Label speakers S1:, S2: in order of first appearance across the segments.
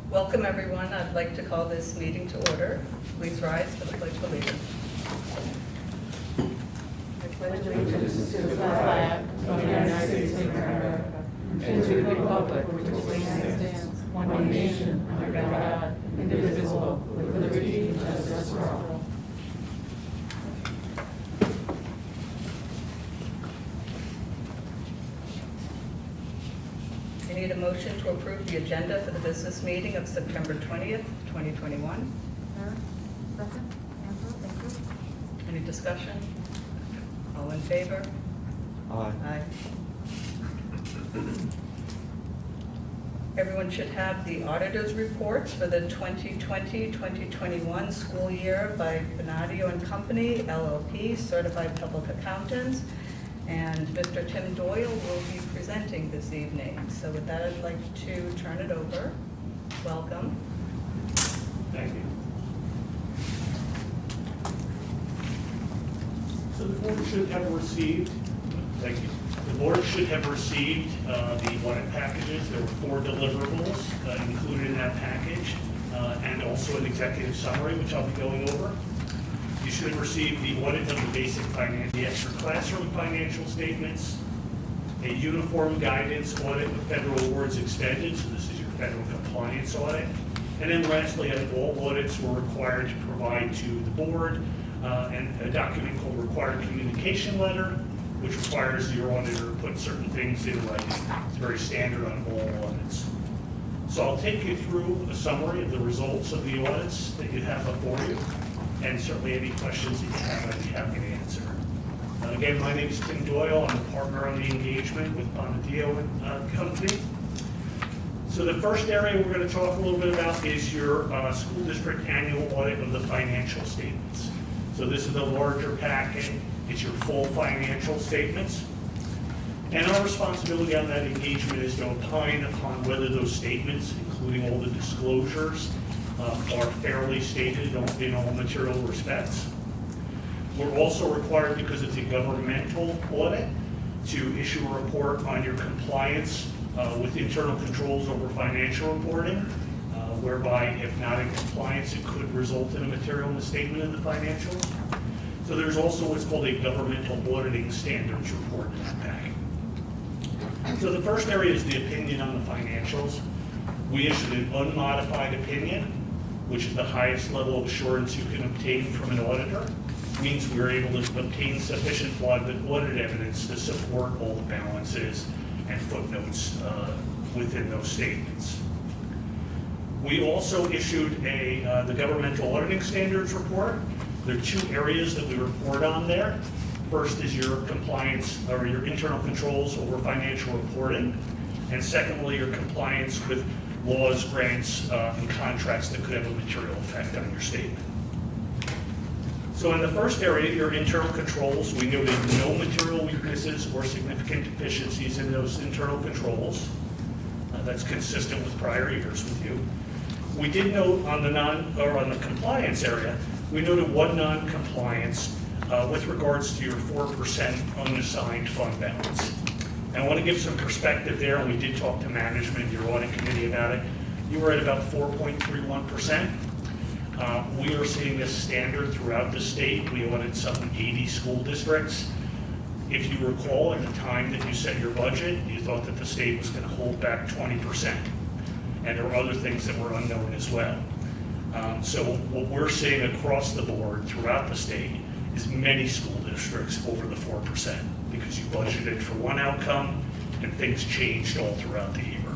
S1: Welcome, everyone. I'd like to call this meeting to order. Please rise for the Pledge of Allegiance. I pledge allegiance
S2: To the flag of the United States of America and to the republic which stands one nation under God, indivisible, with liberty and justice for all.
S1: I need a motion to approve the agenda for the business meeting of September 20th, 2021.
S3: Second. Angela, thank you.
S1: Any discussion? All in favor?
S4: Aye.
S1: Aye. Everyone should have the auditor's reports for the 2020-2021 school year by Benadio and Company, LLP, Certified Public Accountants. And Mr. Tim Doyle will be presenting this evening. So with that, I'd like to turn it over. Welcome.
S5: Thank you. So the board should have received, thank you. The board should have received the audit packages. There were 4 deliverables included in that package, and also an executive summary, which I'll be going over. You should have received the audit of the basic finance, the extra classroom financial statements, a uniform guidance audit of federal awards extended, so this is your federal compliance audit. And then lastly, all audits were required to provide to the board and a document called required communication letter, which requires your auditor to put certain things in writing. It's very standard on all audits. So I'll take you through a summary of the results of the audits that you have before you. And certainly any questions that you have, I'd be happy to answer. Again, my name is Tim Doyle. I'm a partner on the engagement with Benadio and Company. So the first area we're going to talk a little bit about is your school district annual audit of the financial statements. So this is the larger packet. It's your full financial statements. And our responsibility on that engagement is to opine upon whether those statements, including all the disclosures, are fairly stated in all material respects. We're also required, because it's a governmental audit, to issue a report on your compliance with internal controls over financial reporting, whereby if not in compliance, it could result in a material misstatement in the financials. So there's also what's called a governmental auditing standards report in that packet. So the first area is the opinion on the financials. We issued an unmodified opinion, which is the highest level of assurance you can obtain from an auditor. It means we were able to obtain sufficient audit evidence to support all the balances and footnotes within those statements. We also issued the governmental auditing standards report. There are 2 areas that we report on there. First is your compliance or your internal controls over financial reporting, and secondly, your compliance with laws, grants, and contracts that could have a material effect on your statement. So in the first area, your internal controls, we noted no material weaknesses or significant deficiencies in those internal controls. That's consistent with prior years with you. We did note on the compliance area, we noted 1 non-compliance with regards to your 4% unassigned fund balance. And I want to give some perspective there, and we did talk to management, your audit committee about it. You were at about 4.31%. We are seeing this standard throughout the state. We audited some 80 school districts. If you recall, at the time that you set your budget, you thought that the state was going to hold back 20%. And there were other things that were unknown as well. So what we're seeing across the board throughout the state is many school districts over the 4%, because you budgeted for one outcome and things changed all throughout the year.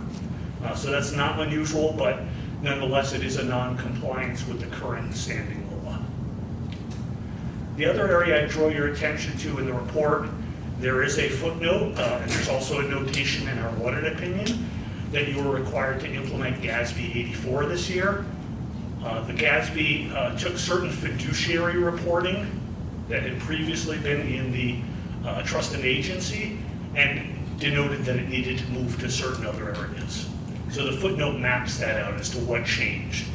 S5: So that's not unusual, but nonetheless it is a non-compliance with the current standing law. The other area I draw your attention to in the report, there is a footnote, and there's also a notation in our audit opinion that you were required to implement GASB 84 this year. The GASB took certain fiduciary reporting that had previously been in the trust and agency and denoted that it needed to move to certain other areas. So the footnote maps that out as to what changed.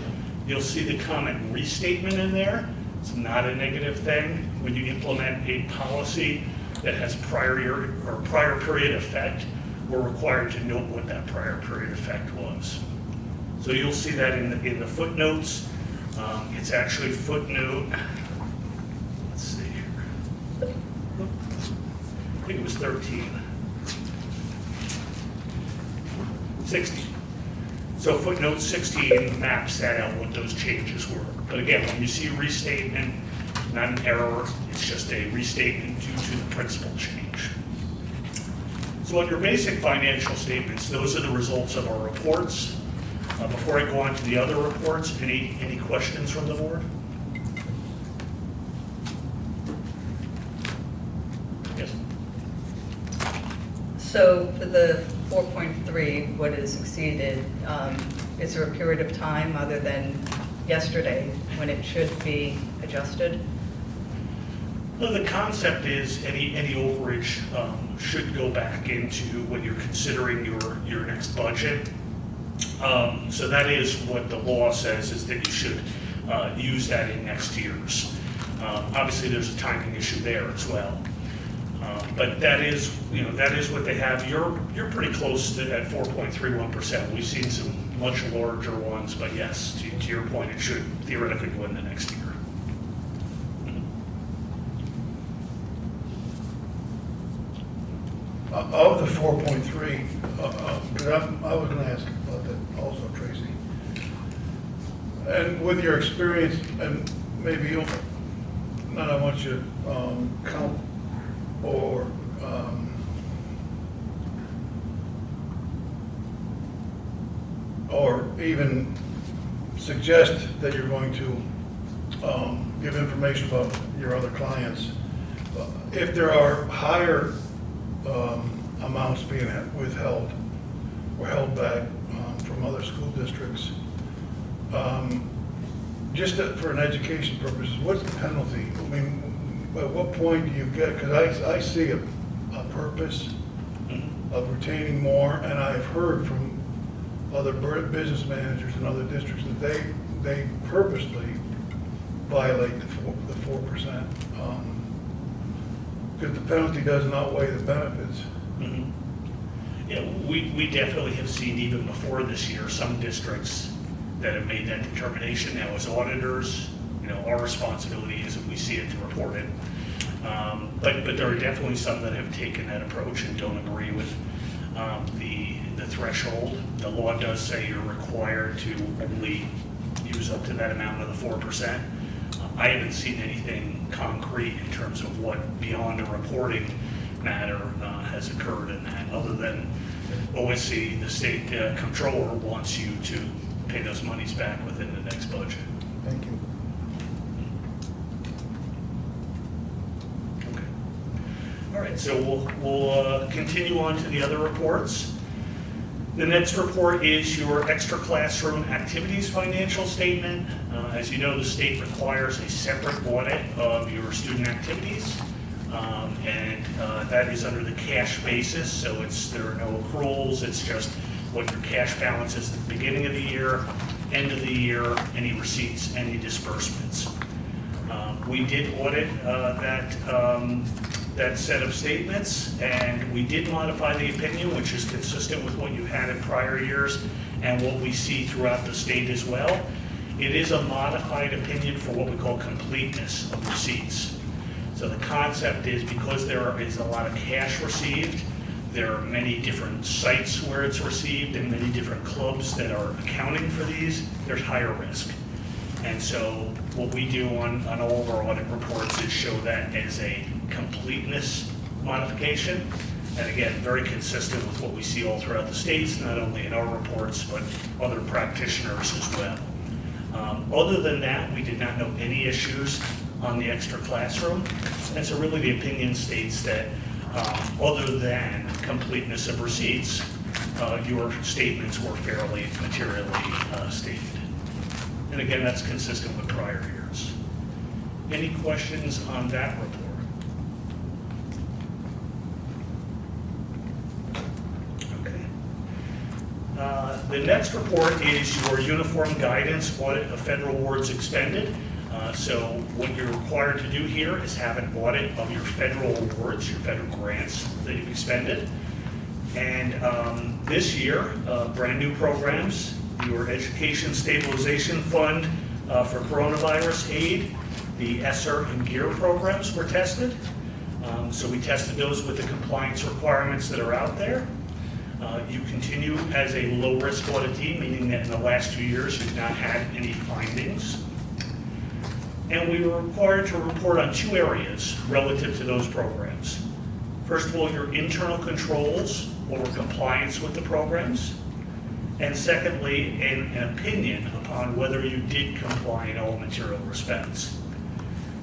S5: You'll see the comment restatement in there. It's not a negative thing. When you implement a policy that has prior year or prior period effect, we're required to note what that prior period effect was. So you'll see that in the footnotes. It's actually footnote, let's see here. I think it was 13. 16. So footnote 16 maps that out what those changes were. But again, when you see restatement, not an error, it's just a restatement due to the principal change. So on your basic financial statements, those are the results of our reports. Before I go on to the other reports, any questions from the board? Yes.
S1: So for the 4.3, what is exceeded, is there a period of time other than yesterday when it should be adjusted?
S5: Well, the concept is any overage should go back into when you're considering your next budget. So that is what the law says, is that you should use that in next year's. Obviously, there's a timing issue there as well. But that is what they have. You're pretty close to at 4.31%. We've seen some much larger ones, but yes, to your point, it should theoretically go in the next year.
S4: Of the 4.3, because I was going to ask about that also, Tracy. And with your experience, and maybe you'll, not I want you to count or even suggest that you're going to give information about your other clients. If there are higher amounts being withheld or held back from other school districts, just for an education purposes, what's the penalty? I mean, at what point do you get, because I see a purpose of retaining more, and I've heard from other business managers in other districts that they purposely violate the 4%. Because the penalty doesn't outweigh the benefits.
S5: Mm-hmm. Yeah, we definitely have seen even before this year some districts that have made that determination. Now, as auditors, our responsibility is if we see it to report it. But there are definitely some that have taken that approach and don't agree with the threshold. The law does say you're required to only use up to that amount of the 4%. I haven't seen anything concrete in terms of what beyond a reporting matter has occurred in that, other than OSC, the state controller, wants you to pay those monies back within the next budget.
S4: Thank you.
S5: Okay. All right, so we'll continue on to the other reports. The next report is your extra classroom activities financial statement. As you know, the state requires a separate audit of your student activities, and that is under the cash basis, so there are no accruals. It's just what your cash balance is at the beginning of the year, end of the year, any receipts, any disbursements. We did audit that set of statements, and we did modify the opinion, which is consistent with what you had in prior years and what we see throughout the state as well. It is a modified opinion for what we call completeness of receipts. So the concept is, because there is a lot of cash received, there are many different sites where it's received and many different clubs that are accounting for these, there's higher risk. And so what we do on all of our audit reports is show that as a completeness modification. And again, very consistent with what we see all throughout the states, not only in our reports, but other practitioners as well. Other than that, we did not know any issues on the extra classroom. And so really the opinion states that other than completeness of receipts, your statements were fairly materially stated. And again, that's consistent with prior years. Any questions on that report? The next report is your uniform guidance audit of federal awards expended. So what you're required to do here is have an audit of your federal awards, your federal grants that you've expended. And this year, brand new programs your Education Stabilization Fund for coronavirus aid. The ESSER and GEAR programs were tested. So we tested those with the compliance requirements that are out there. You continue as a low-risk auditee, meaning that in the last 2 years you've not had any findings. And we were required to report on 2 areas relative to those programs. First of all, your internal controls over compliance with the programs. And secondly, an opinion upon whether you did comply in all material respects.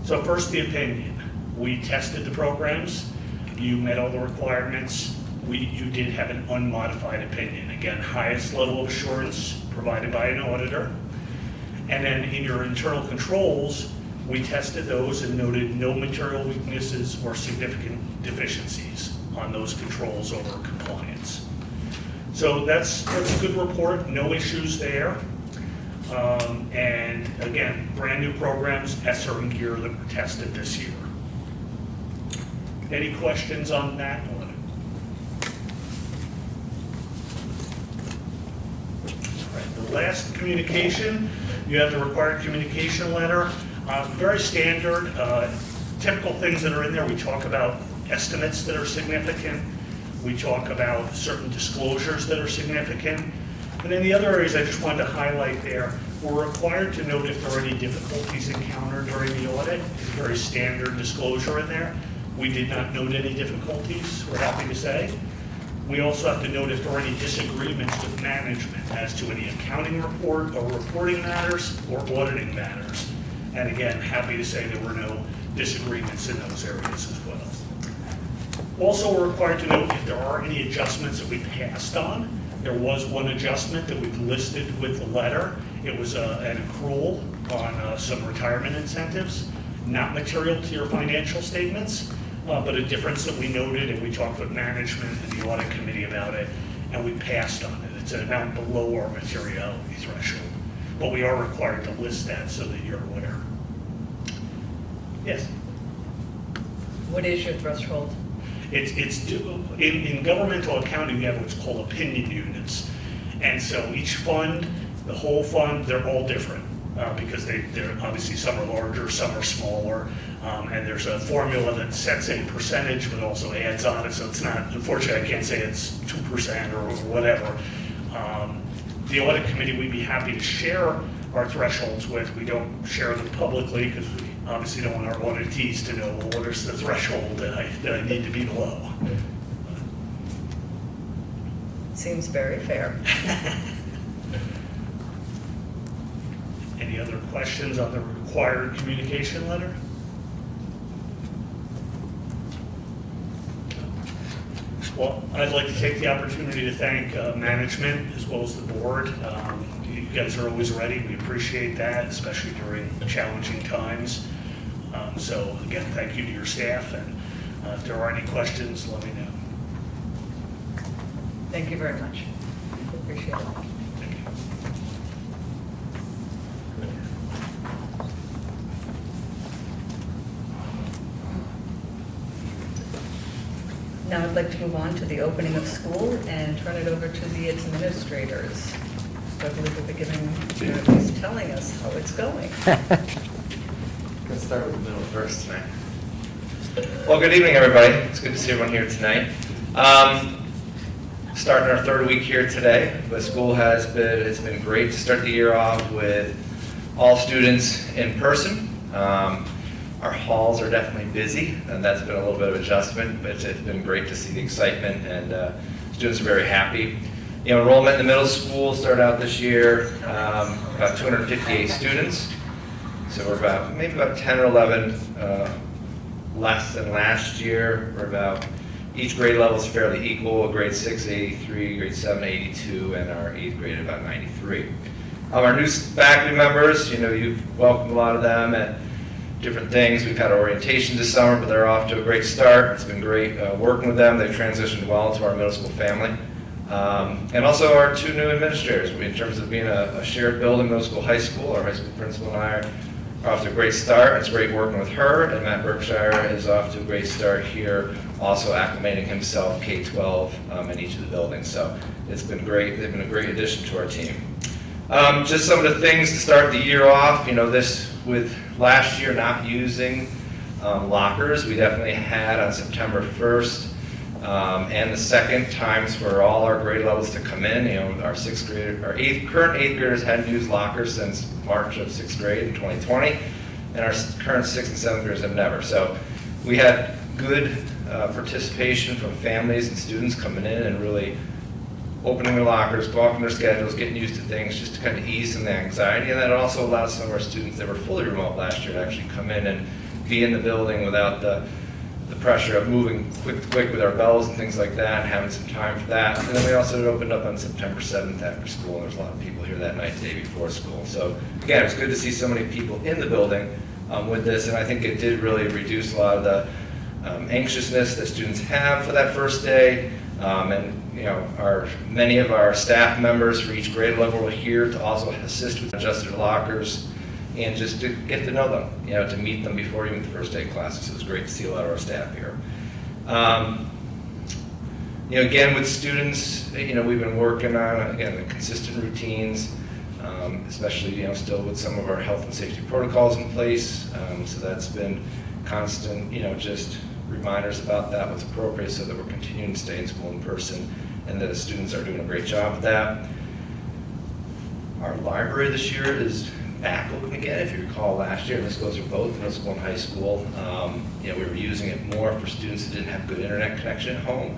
S5: So first, the opinion. We tested the programs. You met all the requirements. You did have an unmodified opinion. Again, highest level of assurance provided by an auditor. And then in your internal controls, we tested those and noted no material weaknesses or significant deficiencies on those controls over compliance. So that's a good report, no issues there. And again, brand new programs, ESSER and GEAR that were tested this year. Any questions on that one? All right, the last communication, you have the required communication letter. Very standard, typical things that are in there. We talk about estimates that are significant. We talk about certain disclosures that are significant. And then the other areas I just wanted to highlight there, we're required to note if there are any difficulties encountered during the audit. It's a very standard disclosure in there. We did not note any difficulties, we're happy to say. We also have to note if there are any disagreements with management as to any accounting report or reporting matters or auditing matters. And again, happy to say there were no disagreements in those areas as well. Also, we're required to note if there are any adjustments that we passed on. There was one adjustment that we've listed with the letter. It was an accrual on some retirement incentives, not material to your financial statements, but a difference that we noted, and we talked with management and the audit committee about it, and we passed on it. It's an amount below our materiality threshold. But we are required to list that so that you're aware. Yes?
S1: What is your threshold?
S5: In governmental accounting, you have what's called opinion units. And so each fund, the whole fund, they're all different because they're obviously some are larger, some are smaller. And there's a formula that sets a percentage but also adds on it. So it's not, unfortunately, I can't say it's 2% or whatever. The audit committee, we'd be happy to share our thresholds with. We don't share them publicly because we obviously don't want our auditees to know, well, what is the threshold that I need to be below.
S1: Seems very fair.
S5: Any other questions on the required communication letter? Well, I'd like to take the opportunity to thank management as well as the board. You guys are always ready. We appreciate that, especially during challenging times. So again, thank you to your staff, and if there are any questions, let me know.
S1: Thank you very much. Appreciate it.
S5: Thank you.
S1: Now I'd like to move on to the opening of school and turn it over to the administrators. So I believe we'll be giving, or at least telling us how it's going.
S6: Let's start with the middle first tonight. Well, good evening, everybody. It's good to see everyone here tonight. Starting our 3rd week here today. The school it's been great to start the year off with all students in person. Our halls are definitely busy, and that's been a little bit of adjustment, but it's been great to see the excitement, and students are very happy. You know, enrollment in the middle school started out this year, about 258 students. So we're maybe about 10 or 11 less than last year. We're about, each grade level is fairly equal. Grade 6, 83, grade 7, 82, and our 8th grade about 93. Our new faculty members, you know, you've welcomed a lot of them at different things. We've had orientation this summer, but they're off to a great start. It's been great working with them. They've transitioned well into our middle school family. And also our 2 new administrators. In terms of being a shared building, middle school, high school, our high school principal and I are off to a great start. It's great working with her, and Matt Berkshire is off to a great start here, also acclimating himself K-12 in each of the buildings. So it's been great. They've been a great addition to our team. Just some of the things to start the year off, this with last year not using lockers, we definitely had on September 1st and the 2nd times for all our grade levels to come in. Our current 8th graders hadn't used lockers since March of 6th grade in 2020, and our current 6th and 7th graders have never. So we had good participation from families and students coming in and really opening their lockers, blocking their schedules, getting used to things, just to kind of ease some of the anxiety. And that also allowed some of our students that were fully remote last year to actually come in and be in the building without the pressure of moving quick with our bells and things like that, and having some time for that. And then we also opened up on September 7th after school, and there's a lot of people here that night, the day before school. So again, it's good to see so many people in the building with this, and I think it did really reduce a lot of the anxiousness that students have for that first day. Many of our staff members for each grade level are here to also assist with adjusted lockers and just to get to know them, to meet them before even the first day of classes. It was great to see a lot of our staff here. Again, with students, we've been working on, the consistent routines, especially, still with some of our health and safety protocols in place. So that's been constant, just reminders about that, what's appropriate, so that we're continuing to stay in school in person, and that the students are doing a great job of that. Our library this year is back open again. If you recall last year, and this goes for both middle school and high school, we were using it more for students that didn't have good internet connection at home.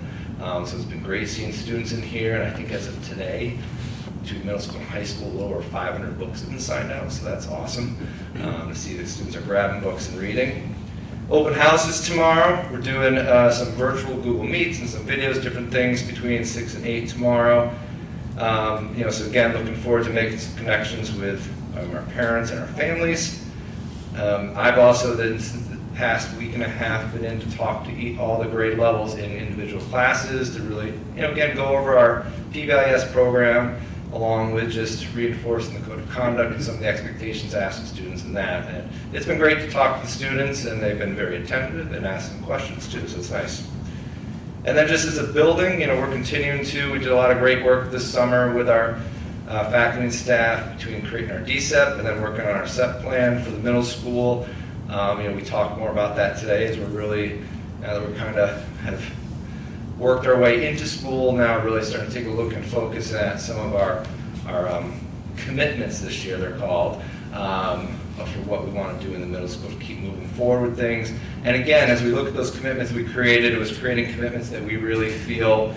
S6: So it's been great seeing students in here, and I think as of today, to middle school and high school, over 500 books have been signed out, so that's awesome to see that students are grabbing books and reading. Open houses tomorrow. We're doing some virtual Google Meets and some videos, different things between 6 and 8 tomorrow. So again, looking forward to making some connections with our parents and our families. I've also, since the past week and a half, been in to talk to all the grade levels in individual classes to really, again, go over our PBIS program, along with just reinforcing the code of conduct and some of the expectations asked of students in that. And it's been great to talk to the students, and they've been very attentive and asking questions too, so it's nice. And then just as a building, we're continuing we did a lot of great work this summer with our faculty and staff between creating our DCEP and then working on our SEP plan for the middle school. We talked more about that today as we're really, now that we're kind of have worked our way into school, now really starting to take a look and focus at some of our commitments this year, they're called, for what we want to do in the middle school to keep moving forward with things. And again, as we look at those commitments we created, it was creating commitments that we really feel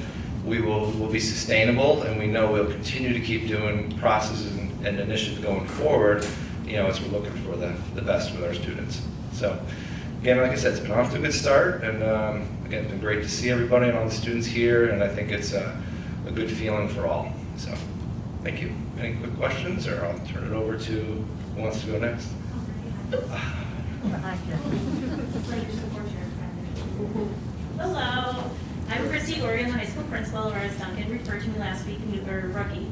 S6: will be sustainable, and we know we'll continue to keep doing processes and initiatives going forward, as we're looking for the best with our students. So again, like I said, it's been off to a good start, and again, it's been great to see everybody and all the students here, and I think it's a good feeling for all. So thank you. Any quick questions, or I'll turn it over to who wants to go next?
S7: Hello, I'm Christy Gorian, the high school principal, or as Duncan referred to me last week, rookie.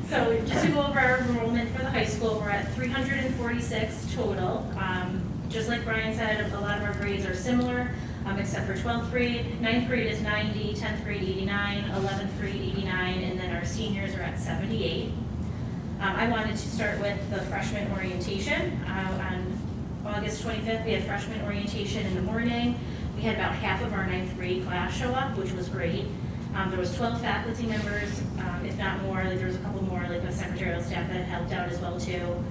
S7: So just to go over our enrollment for the high school, we're at 346 total. Just like Brian said, a lot of our grades are similar, except for 12th grade. 9th grade is 90, 10th grade 89, 11th grade 89, and then our seniors are at 78. I wanted to start with the freshman orientation. On August 25th, we had freshman orientation in the morning. We had about half of our 9th grade class show up, which was great. There was 12 faculty members, if not more. There was a couple more, like the secretarial staff that helped out as well too.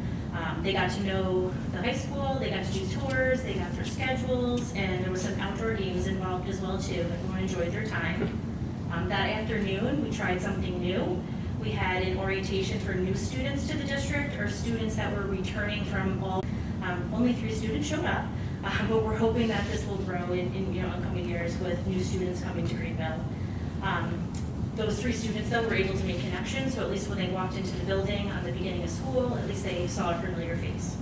S7: They got to know the high school, they got to do tours, they got their schedules, and there was some outdoor games involved as well too. Everyone enjoyed their time. That afternoon, we tried something new. We had an orientation for new students to the district, or students that were returning from all. Only 3 students showed up, but we're hoping that this will grow in upcoming years with new students coming to Greenville. Those 3 students, though, were able to make connections, so at least when they walked into the building on the beginning of school, at least they saw a familiar face.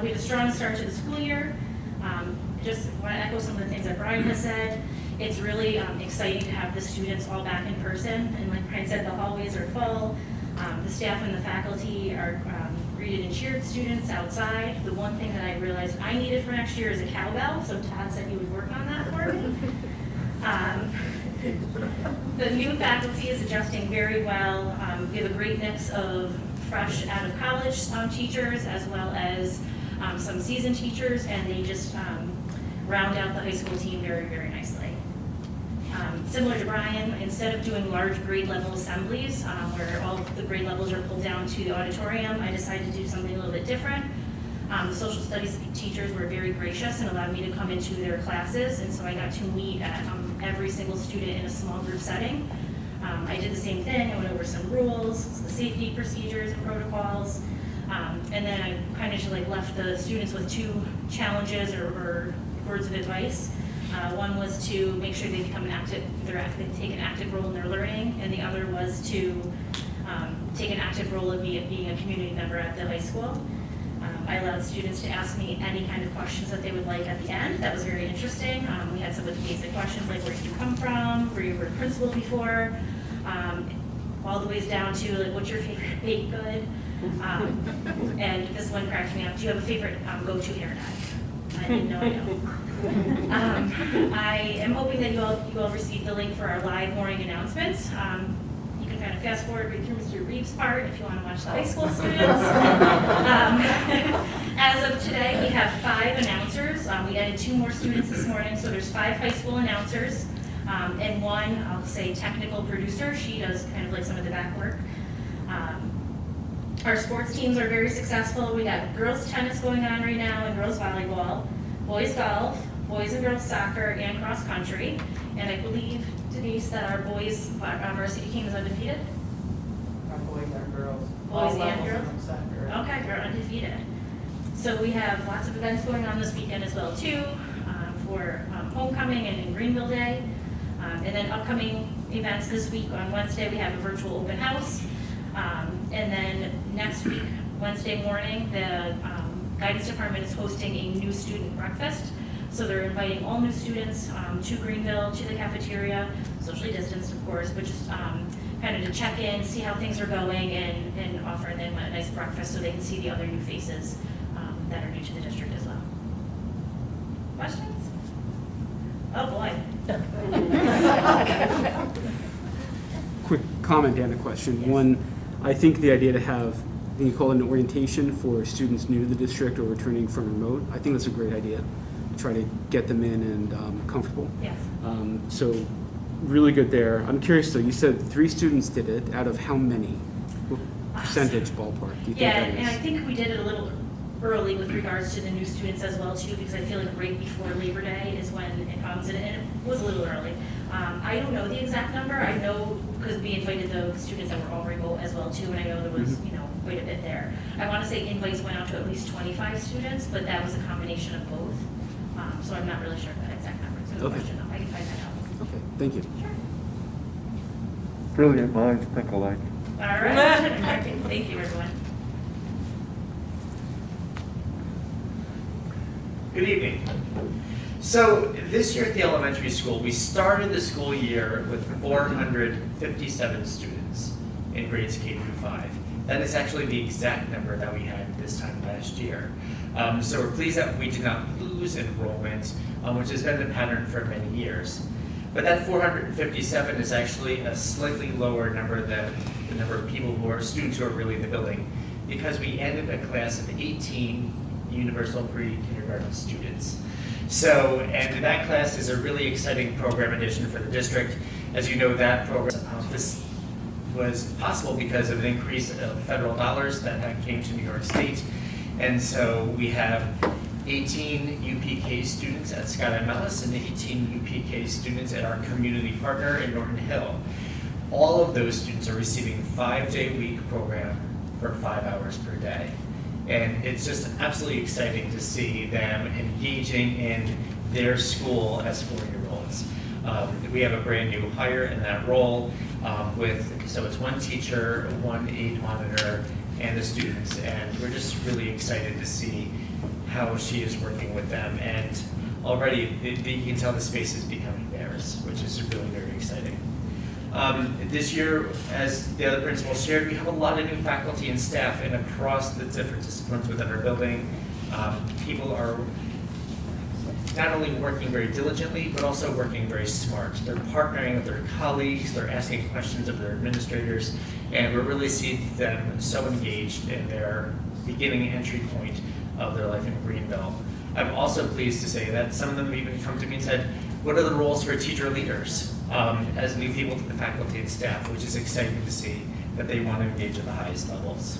S7: We had a strong start to the school year. Just want to echo some of the things that Brian has said. It's really exciting to have the students all back in person, and like Brian said, the hallways are full. The staff and the faculty are greeted and cheered students outside. The one thing that I realized I needed for next year is a cowbell, so Todd said he would work on that for me. The new faculty is adjusting very well. We have a great mix of fresh out of college teachers as well as some seasoned teachers, and they just round out the high school team very, very nicely. Similar to Brian, instead of doing large grade level assemblies where all of the grade levels are pulled down to the auditorium, I decided to do something a little bit different. The social studies teachers were very gracious and allowed me to come into their classes, and so I got to meet every single student in a small group setting. I did the same thing. I went over some rules, the safety procedures and protocols, and then I kind of just like left the students with two challenges or words of advice. One was to make sure they become they take an active role in their learning, and the other was to take an active role in being a community member at the high school. I allowed students to ask me any kind of questions that they would like at the end. That was very interesting. We had some of the basic questions like, where did you come from? Were you a principal before? All the ways down to like, what's your favorite baked good? And this one cracked me up. Do you have a favorite go-to hair dye? I didn't know I know. I am hoping that you all received the link for our live morning announcements. You can kind of fast forward right through Mr. Reeves' part if you want to watch the high school students. As of today, we have 5 announcers. We added 2 more students this morning, so there's 5 high school announcers and 1, I'll say, technical producer. She does kind of like some of the back work. Our sports teams are very successful. We got girls tennis going on right now and girls volleyball, boys golf, boys and girls soccer, and cross country. And I believe, Denise, that our boys varsity team is undefeated?
S2: Our boys and girls.
S7: Boys and
S2: levels
S7: girls?
S2: from soccer.
S7: Okay, we're undefeated. So we have lots of events going on this weekend as well too, for homecoming and Greenville Day. And then upcoming events this week on Wednesday, we have a virtual open house. And then next week, Wednesday morning, the guidance department is hosting a new student breakfast. So they're inviting all new students to Greenville, to the cafeteria, socially distanced of course, but just kind of to check in, see how things are going, and offer them a nice breakfast so they can see the other new faces that are new to the district as well. Questions? Oh boy.
S8: Quick comment and a question.
S7: Yes.
S8: One, I think the idea to have, I think you call it an orientation for students new to the district or returning from remote, I think that's a great idea. Try to get them in and comfortable.
S7: Yes.
S8: So really good there. I'm curious though, you said 3 students did it. Out of how many? What percentage ballpark do you think
S7: Yeah,
S8: that is?
S7: and I think we did it a little early with regards to the new students as well too, because I feel like right before Labor Day is when it comes, and it was a little early. I don't know the exact number. I know because we invited the students that were all remote as well too, and I know there was, you know, quite a bit there. I want to say invites went out to at least 25 students, but that was a combination of both. So I'm not really sure of that exact number. It's a good
S8: Okay.
S7: question though. I can find that out.
S8: Okay, thank you.
S7: Sure.
S9: Brilliant minds think alike.
S7: All right. Thank you, everyone.
S10: Good evening. So this year at the elementary school, we started the school year with 457 students in grades K through 5. That is actually the exact number that we had this time last year. So we're pleased that we did not lose enrollment, which has been the pattern for many years. But that 457 is actually a slightly lower number than the number of people who are students who are really in the building, because we ended a class of 18 universal pre-kindergarten students. So, and that class is a really exciting program addition for the district. As you know, that program was possible because of an increase of federal dollars that came to New York State. And so we have 18 UPK students at Scott and Mellis and 18 UPK students at our community partner in Norton Hill. All of those students are receiving a 5-day-week program for 5 hours per day. And it's just absolutely exciting to see them engaging in their school as 4-year-olds. We have a brand new hire in that role so it's 1 teacher, 1 aide monitor, and the students. And we're just really excited to see how she is working with them. And already you can tell the space is becoming theirs, which is really very exciting. This year, as the other principals shared, we have a lot of new faculty and staff and across the different disciplines within our building. People are not only working very diligently, but also working very smart. They're partnering with their colleagues, they're asking questions of their administrators, and we're really seeing them so engaged in their beginning entry point of their life in Greenville. I'm also pleased to say that some of them have even come to me and said, what are the roles for teacher leaders as new people to the faculty and staff, which is exciting to see that they want to engage at the highest levels.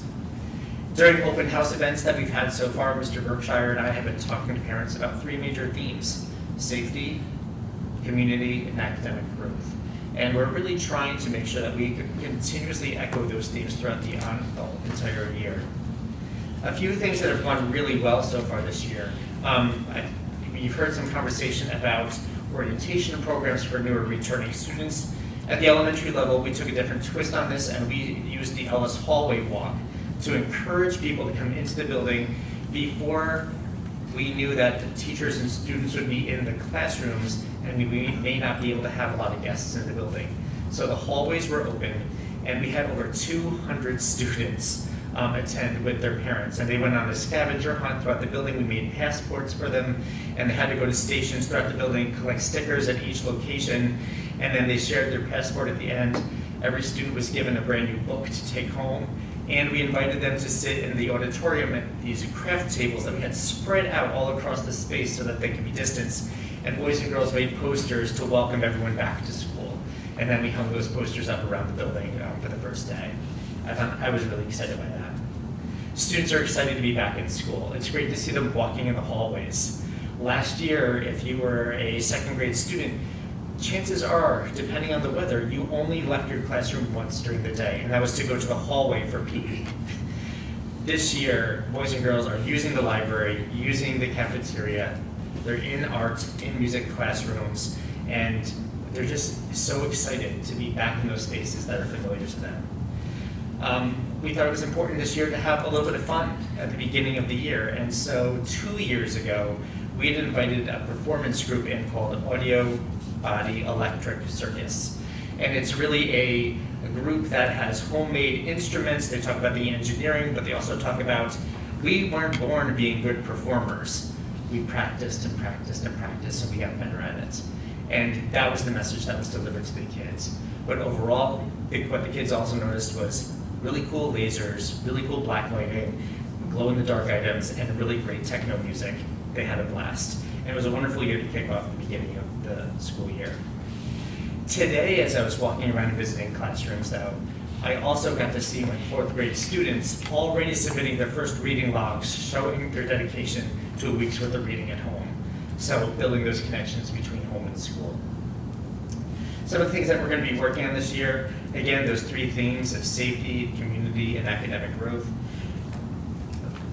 S10: During open house events that we've had so far, Mr. Berkshire and I have been talking to parents about 3 major themes: safety, community, and academic growth. And we're really trying to make sure that we continuously echo those themes throughout the entire year. A few things that have gone really well so far this year. You've heard some conversation about orientation programs for newer returning students. At the elementary level, we took a different twist on this, and we used the Ellis Hallway Walk to encourage people to come into the building before we knew that the teachers and students would be in the classrooms, and we may not be able to have a lot of guests in the building. So the hallways were open, and we had over 200 students attend with their parents, and they went on a scavenger hunt throughout the building. We made passports for them, and they had to go to stations throughout the building, collect stickers at each location, and then they shared their passport at the end. Every student was given a brand new book to take home, and we invited them to sit in the auditorium at these craft tables that we had spread out all across the space so that they could be distanced, and boys and girls made posters to welcome everyone back to school. And then we hung those posters up around the building for the first day. I was really excited by that. Students are excited to be back in school. It's great to see them walking in the hallways. Last year, if you were a second grade student, chances are, depending on the weather, you only left your classroom once during the day, and that was to go to the hallway for PE. This year, boys and girls are using the library, using the cafeteria. They're in art, in music classrooms, and they're just so excited to be back in those spaces that are familiar to them. We thought it was important this year to have a little bit of fun at the beginning of the year, and so 2 years ago, we had invited a performance group in called Audio Body Electric Circus. And it's really a group that has homemade instruments. They talk about the engineering, but they also talk about, we weren't born being good performers. We practiced and practiced and practiced, and we got better at it. And that was the message that was delivered to the kids. But overall, what the kids also noticed was really cool lasers, really cool black lighting, glow-in-the-dark items, and really great techno music. They had a blast. And it was a wonderful year to kick off the beginning of the school year. Today, as I was walking around visiting classrooms, though, I also got to see my 4th grade students already submitting their first reading logs, showing their dedication to a week's worth of reading at home. So building those connections between home and school. Some of the things that we're going to be working on this year, again, those 3 themes of safety, community, and academic growth.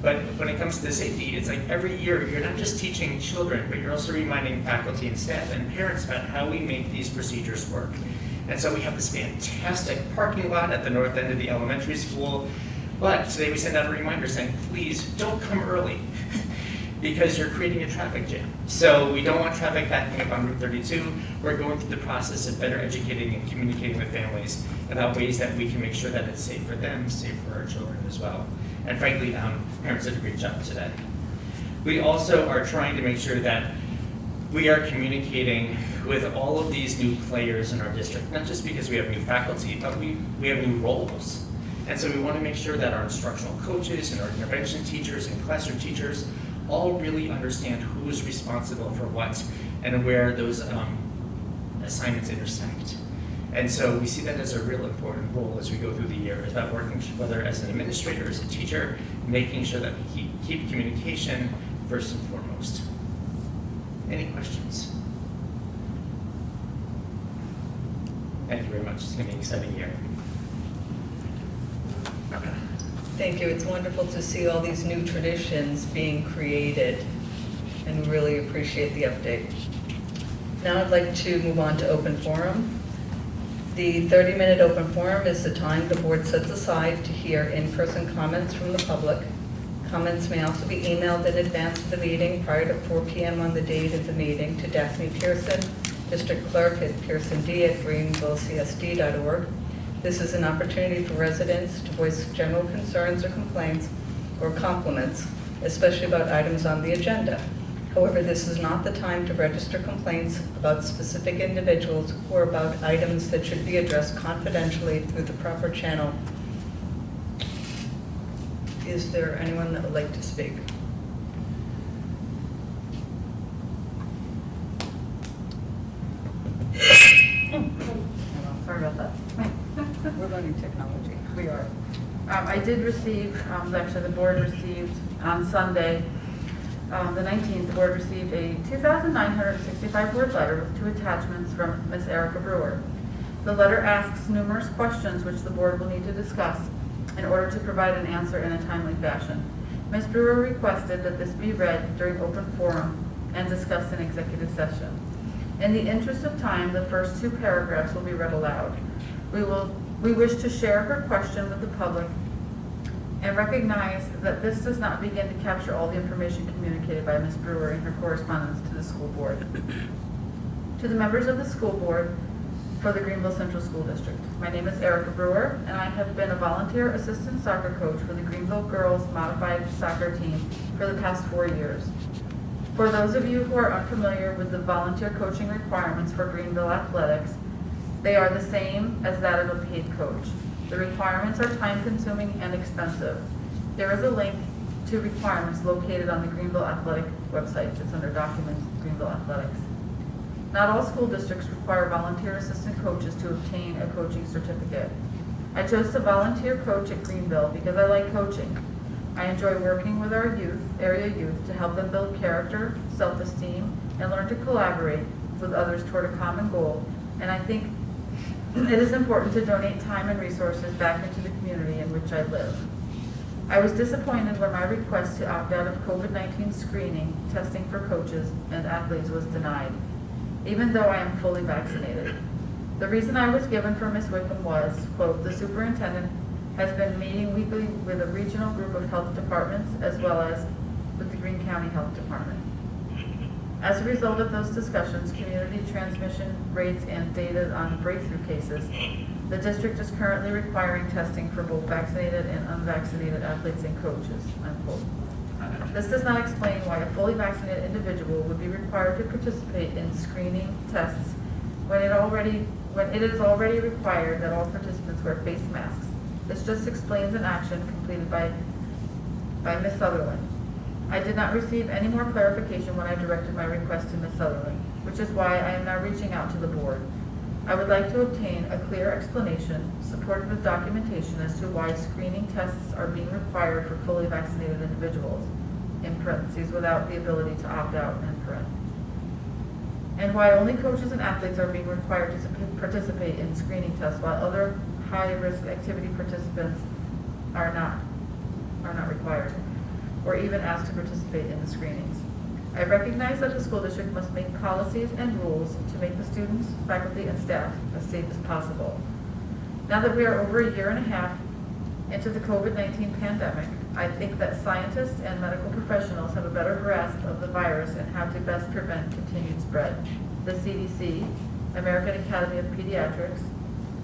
S10: But when it comes to the safety, it's like every year, you're not just teaching children, but you're also reminding faculty and staff and parents about how we make these procedures work. And so we have this fantastic parking lot at the north end of the elementary school, but today we send out a reminder saying, please don't come early, because you're creating a traffic jam. So we don't want traffic backing up on Route 32. We're going through the process of better educating and communicating with families about ways that we can make sure that it's safe for them, safe for our children as well. And frankly, parents did a great job today. We also are trying to make sure that we are communicating with all of these new players in our district, not just because we have new faculty, but we have new roles. And so we want to make sure that our instructional coaches and our intervention teachers and classroom teachers all really understand who's responsible for what and where those assignments intersect. And so we see that as a real important role as we go through the year. It's about working, whether as an administrator, as a teacher, making sure that we keep communication first and foremost. Any questions? Thank you very much. It's going to be an exciting year.
S1: Thank you. It's wonderful to see all these new traditions being created, and we really appreciate the update. Now I'd like to move on to open forum. The 30-minute open forum is the time the board sets aside to hear in-person comments from the public. Comments may also be emailed in advance of the meeting prior to 4 p.m. on the date of the meeting to Daphne Pearson, District Clerk at pearsond@greenvillecsd.org. This is an opportunity for residents to voice general concerns or complaints or compliments, especially about items on the agenda. However, this is not the time to register complaints about specific individuals or about items that should be addressed confidentially through the proper channel. Is there anyone that would like to speak?
S3: Sorry about that.
S1: We're learning technology.
S3: We are. I did receive, actually the board received on Sunday, the 19th, the board received a 2,965-word letter with 2 attachments from Ms. Erica Brewer. The letter asks numerous questions which the board will need to discuss in order to provide an answer in a timely fashion. Ms. Brewer requested that this be read during open forum and discussed in executive session. In the interest of time, the first 2 paragraphs will be read aloud. We wish to share her question with the public and recognize that this does not begin to capture all the information communicated by Ms. Brewer in her correspondence to the school board. To the members of the school board for the Greenville Central School District, my name is Erica Brewer, and I have been a volunteer assistant soccer coach for the Greenville Girls Modified Soccer Team for the past 4 years. For those of you who are unfamiliar with the volunteer coaching requirements for Greenville athletics, they are the same as that of a paid coach. The requirements are time-consuming and expensive. There is a link to requirements located on the Greenville Athletic website. It's under Documents, Greenville Athletics. Not all school districts require volunteer assistant coaches to obtain a coaching certificate. I chose to volunteer coach at Greenville because I like coaching. I enjoy working with our area youth, to help them build character, self-esteem, and learn to collaborate with others toward a common goal. And I think it is important to donate time and resources back into the community in which I live. I was disappointed when my request to opt out of COVID-19 screening, testing for coaches and athletes was denied, even though I am fully vaccinated. The reason I was given for Ms. Wickham was, quote, the superintendent has been meeting weekly with a regional group of health departments as well as with the Greene County Health Department. As a result of those discussions, community transmission rates, and data on breakthrough cases, the district is currently requiring testing for both vaccinated and unvaccinated athletes and coaches, unquote. This does not explain why a fully vaccinated individual would be required to participate in screening tests when it is already required that all participants wear face masks. This just explains an action completed by Ms. Sutherland. I did not receive any more clarification when I directed my request to Ms. Sutherland, which is why I am now reaching out to the board. I would like to obtain a clear explanation, supported with documentation, as to why screening tests are being required for fully vaccinated individuals, in parentheses, without the ability to opt out, end parent. And why only coaches and athletes are being required to participate in screening tests while other high-risk activity participants are not required, or even asked to participate in the screenings. I recognize that the school district must make policies and rules to make the students, faculty, and staff as safe as possible. Now that we are over a year and a half into the COVID-19 pandemic, I think that scientists and medical professionals have a better grasp of the virus and how to best prevent continued spread. The CDC, American Academy of Pediatrics,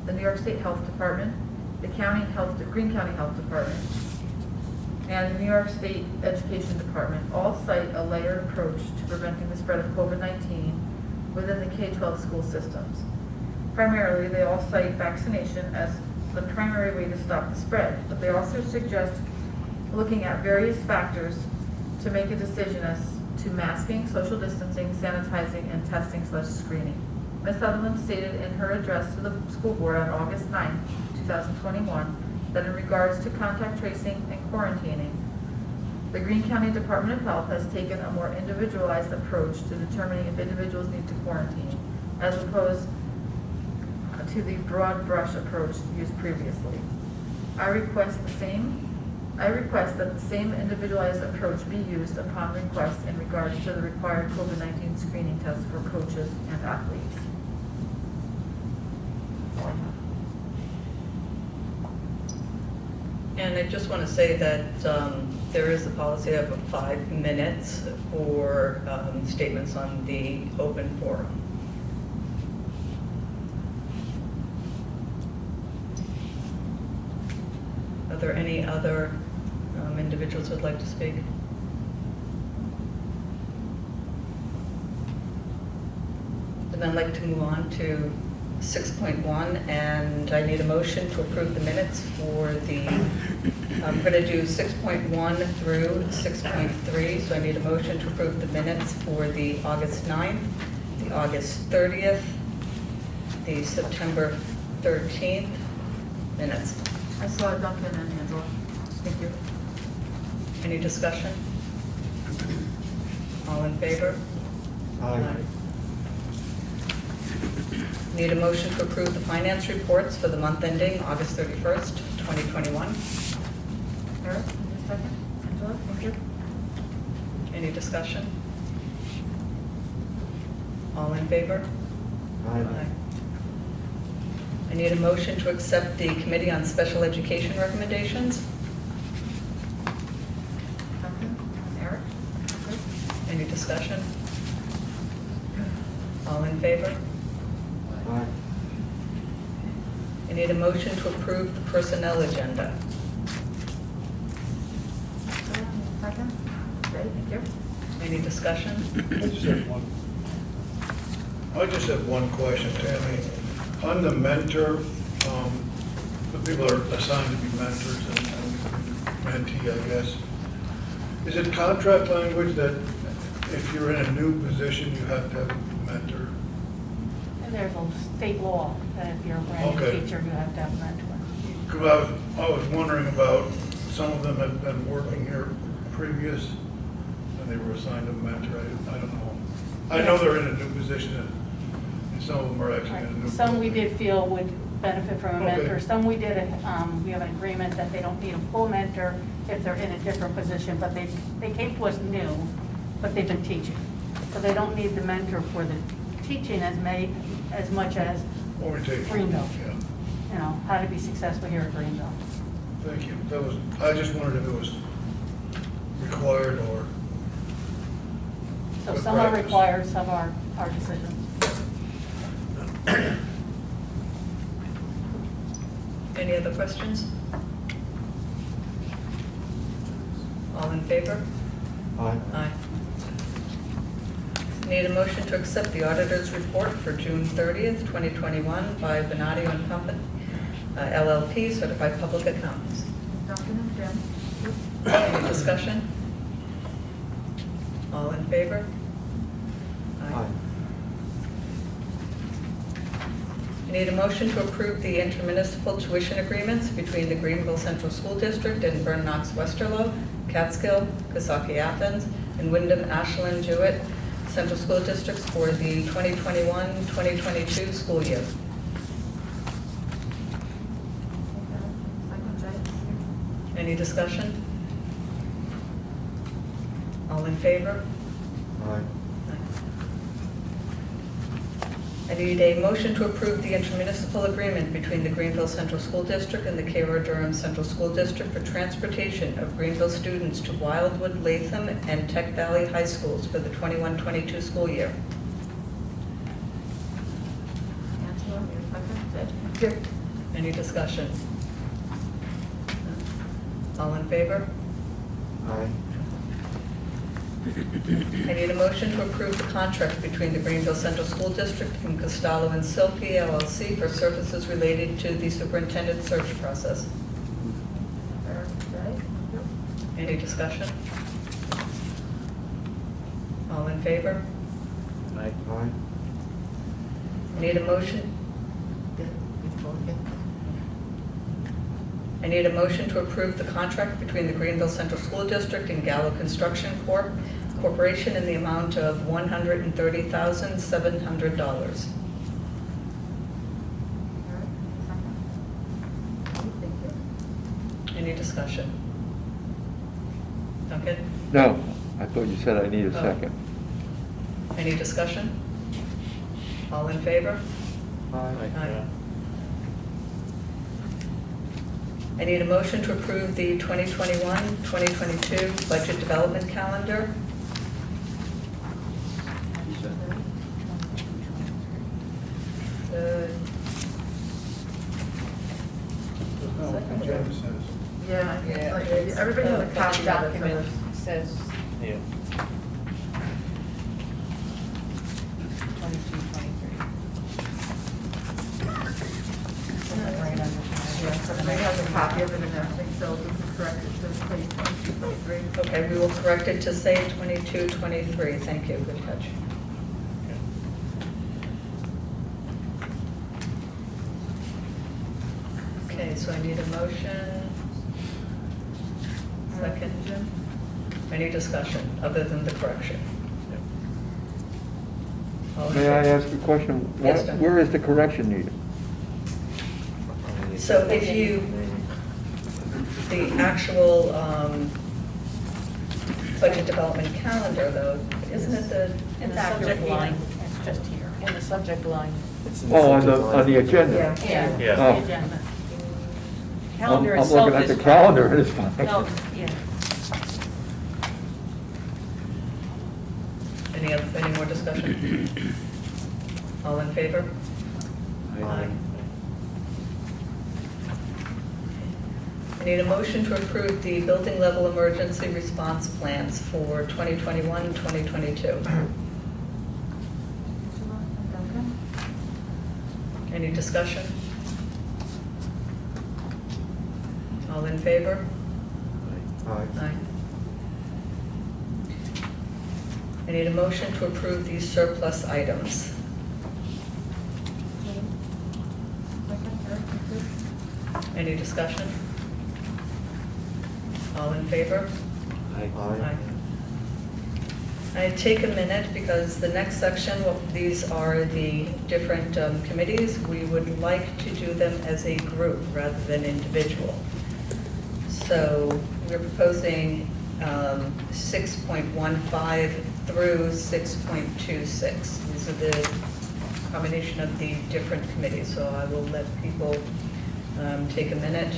S3: the New York State Health Department, the Greene County Health Department, and the New York State Education Department all cite a layered approach to preventing the spread of COVID-19 within the K-12 school systems. Primarily, they all cite vaccination as the primary way to stop the spread, but they also suggest looking at various factors to make a decision as to masking, social distancing, sanitizing, and testing/screening. Ms. Sutherland stated in her address to the school board on August 9, 2021, that in regards to contact tracing and quarantining, the Greene County Department of Health has taken a more individualized approach to determining if individuals need to quarantine, as opposed to the broad brush approach used previously. I request that the same individualized approach be used upon request in regards to the required COVID-19 screening tests for coaches and athletes.
S1: And I just want to say that there is a policy of 5 minutes for statements on the open forum. Are there any other individuals who would like to speak? And I'd like to move on to 6.1, and I need a motion to approve the minutes for the, I'm going to do 6.1 through 6.3, so I need a motion to approve the minutes for the August 9th, the August 30th, the September 13th minutes.
S3: I saw Duncan and Angela. Thank you.
S1: Any discussion? All in favor?
S2: Aye.
S1: Need a motion to approve the finance reports for the month ending August 31st, 2021.
S3: Eric, need a second? Angela, thank you.
S1: Any discussion? All in favor?
S2: Aye.
S1: I need a motion to accept the Committee on Special Education recommendations.
S3: Duncan and Eric. Okay.
S1: Any discussion? All in favor?
S2: Aye.
S1: I need a motion to approve the personnel agenda.
S3: Second? Okay, thank you.
S1: Any discussion?
S4: I just have one question, Tammy. On the mentor, the people are assigned to be mentors and mentee, I guess. Is it contract language that if you're in a new position, you have to have a mentor?
S9: And there's a state law that if you're a brand new
S4: Okay.
S9: teacher, you have to have a mentor.
S4: Because I was wondering about, some of them have been working here previous, and they were assigned a mentor. I don't know. I know they're in a new position, and some of them are actually in a new.
S9: Some we did feel would benefit from a
S4: Okay.
S9: mentor. Some we did, we have an agreement that they don't need a full mentor if they're in a different position, but they came to us new, but they've been teaching. So they don't need the mentor for the teaching as much as,
S4: Orientation.
S9: Greenville.
S4: Yeah,
S9: you know, how to be successful here at Greenville.
S4: thank you. I just wondered if it was required or.
S9: So
S4: Good
S9: some are
S4: practice.
S9: required, some are decisions.
S1: Any other questions? All in favor?
S2: Aye.
S1: Aye. Need a motion to accept the auditor's report for June 30th, 2021 by Benadio and Company, LLP, Certified Public Accountants.
S3: Duncan and Jim.
S1: Any discussion? All in favor?
S2: Aye.
S1: I need a motion to approve the intermunicipal tuition agreements between the Greenville Central School District and Vernon Knox Westerlo, Catskill, Coxsackie Athens, and Wyndham Ashland Jewett Central School Districts for the 2021-2022 school year.
S3: Second, Jay.
S1: Any discussion? All in favor?
S2: Aye.
S1: I need a motion to approve the intermunicipal agreement between the Greenville Central School District and the Cairo-Durham Central School District for transportation of Greenville students to Wildwood, Latham, and Tech Valley High Schools for the 21-22 school year.
S3: Angela, need a second? Jay. Thank you.
S1: Any discussion? All in favor?
S2: Aye.
S1: I need a motion to approve the contract between the Greenville Central School District and Costello and Silke LLC for services related to the superintendent search process.
S3: Eric, Jay. Thank you.
S1: Any discussion? All in favor?
S2: Aye.
S1: I need a motion. I need a motion to approve the contract between the Greenville Central School District and Gallo Construction Corporation in the amount of $130,700.
S3: Eric, second. Thank you.
S1: Any discussion? Duncan?
S11: No, I thought you said I need a
S1: Oh.
S11: second.
S1: Any discussion? All in favor?
S2: Aye.
S1: I need a motion to approve the 2021-2022 budget development calendar.
S4: No, Jen says.
S3: Yeah, I think it's like,
S1: it's,
S3: everybody has a
S1: budget
S3: copy of it.
S9: Document
S3: so
S9: says
S5: Yeah.
S9: 22, 23.
S3: And I have a copy of it and everything, so this is corrected to say 22-23.
S1: Okay, we will correct it to say 22-23. Thank you, good catch. Okay, so I need a motion. Second, Jim? Any discussion other than the correction? All in
S11: May I
S1: favor?
S11: ask a question?
S1: Yes, Don.
S11: Where is the correction needed?
S1: So if you, the actual budget development calendar though, isn't it
S9: In
S1: the
S9: the subject line, it's just here.
S2: In the subject line.
S11: Oh, on the agenda?
S9: Yeah.
S10: Yeah.
S11: Oh.
S9: The agenda.
S2: Calendar
S11: I'm
S2: itself
S11: looking at
S2: is
S11: the
S2: fine.
S11: calendar, and it's fine.
S2: No, yeah.
S1: Any more discussion? All in favor? Aye. I need a motion to approve the building level emergency response plans for 2021 and 2022. Any discussion? All in favor? Aye. I need a motion to approve these surplus items. Any discussion? All in favor? Aye. I take a minute because the next section, well, these are the different committees. We would like to do them as a group rather than individual. So we're proposing 6.15 through 6.26. These are the combination of the different committees. So I will let people take a minute.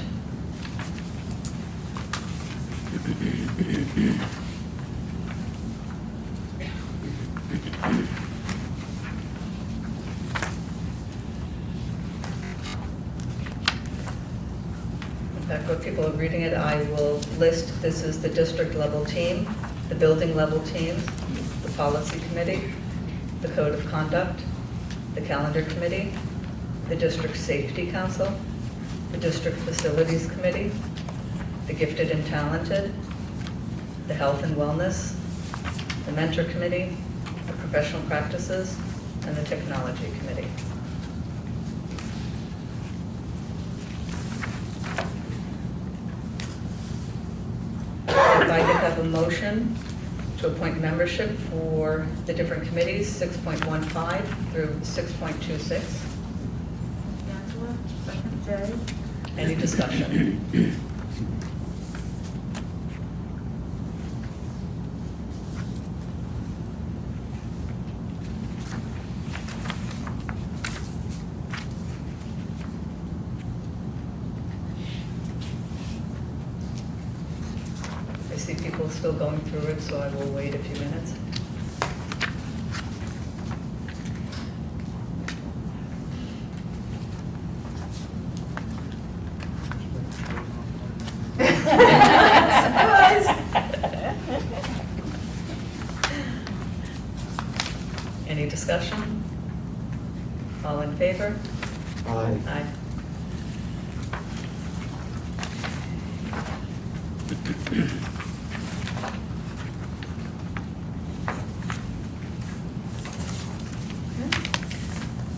S1: In fact, while people are reading it, I will list, this is the district level team, the building level team, the policy committee, the code of conduct, the calendar committee, the district safety council, the district facilities committee, the gifted and talented, the health and wellness, the mentor committee, the professional practices, and the technology committee. If I could have a motion to appoint membership for the different committees, 6.15 through 6.26.
S3: Angela, second Jay.
S1: Any discussion? I see people still going through it, so I will wait a few minutes. Any discussion? All in favor?
S11: Aye.
S1: Aye.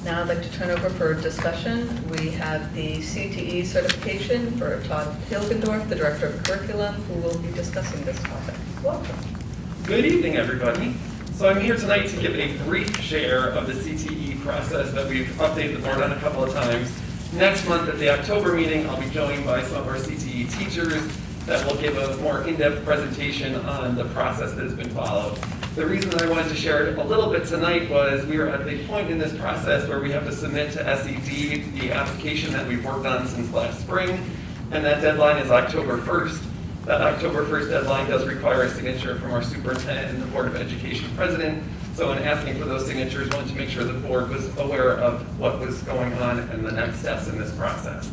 S1: Now I'd like to turn over for discussion. We have the CTE certification for Todd Hilgendorf, the Director of Curriculum, who will be discussing this topic. Welcome.
S12: Good evening, everybody. So I'm here tonight to give a brief share of the CTE process that we've updated the board on a couple of times. Next month at the October meeting, I'll be joined by some of our CTE teachers that will give a more in-depth presentation on the process that has been followed. The reason I wanted to share it a little bit tonight was we are at the point in this process where we have to submit to SED the application that we've worked on since last spring, and that deadline is October 1st. That October 1st deadline does require a signature from our superintendent and the Board of Education president. So in asking for those signatures, wanted to make sure the board was aware of what was going on and the next steps in this process.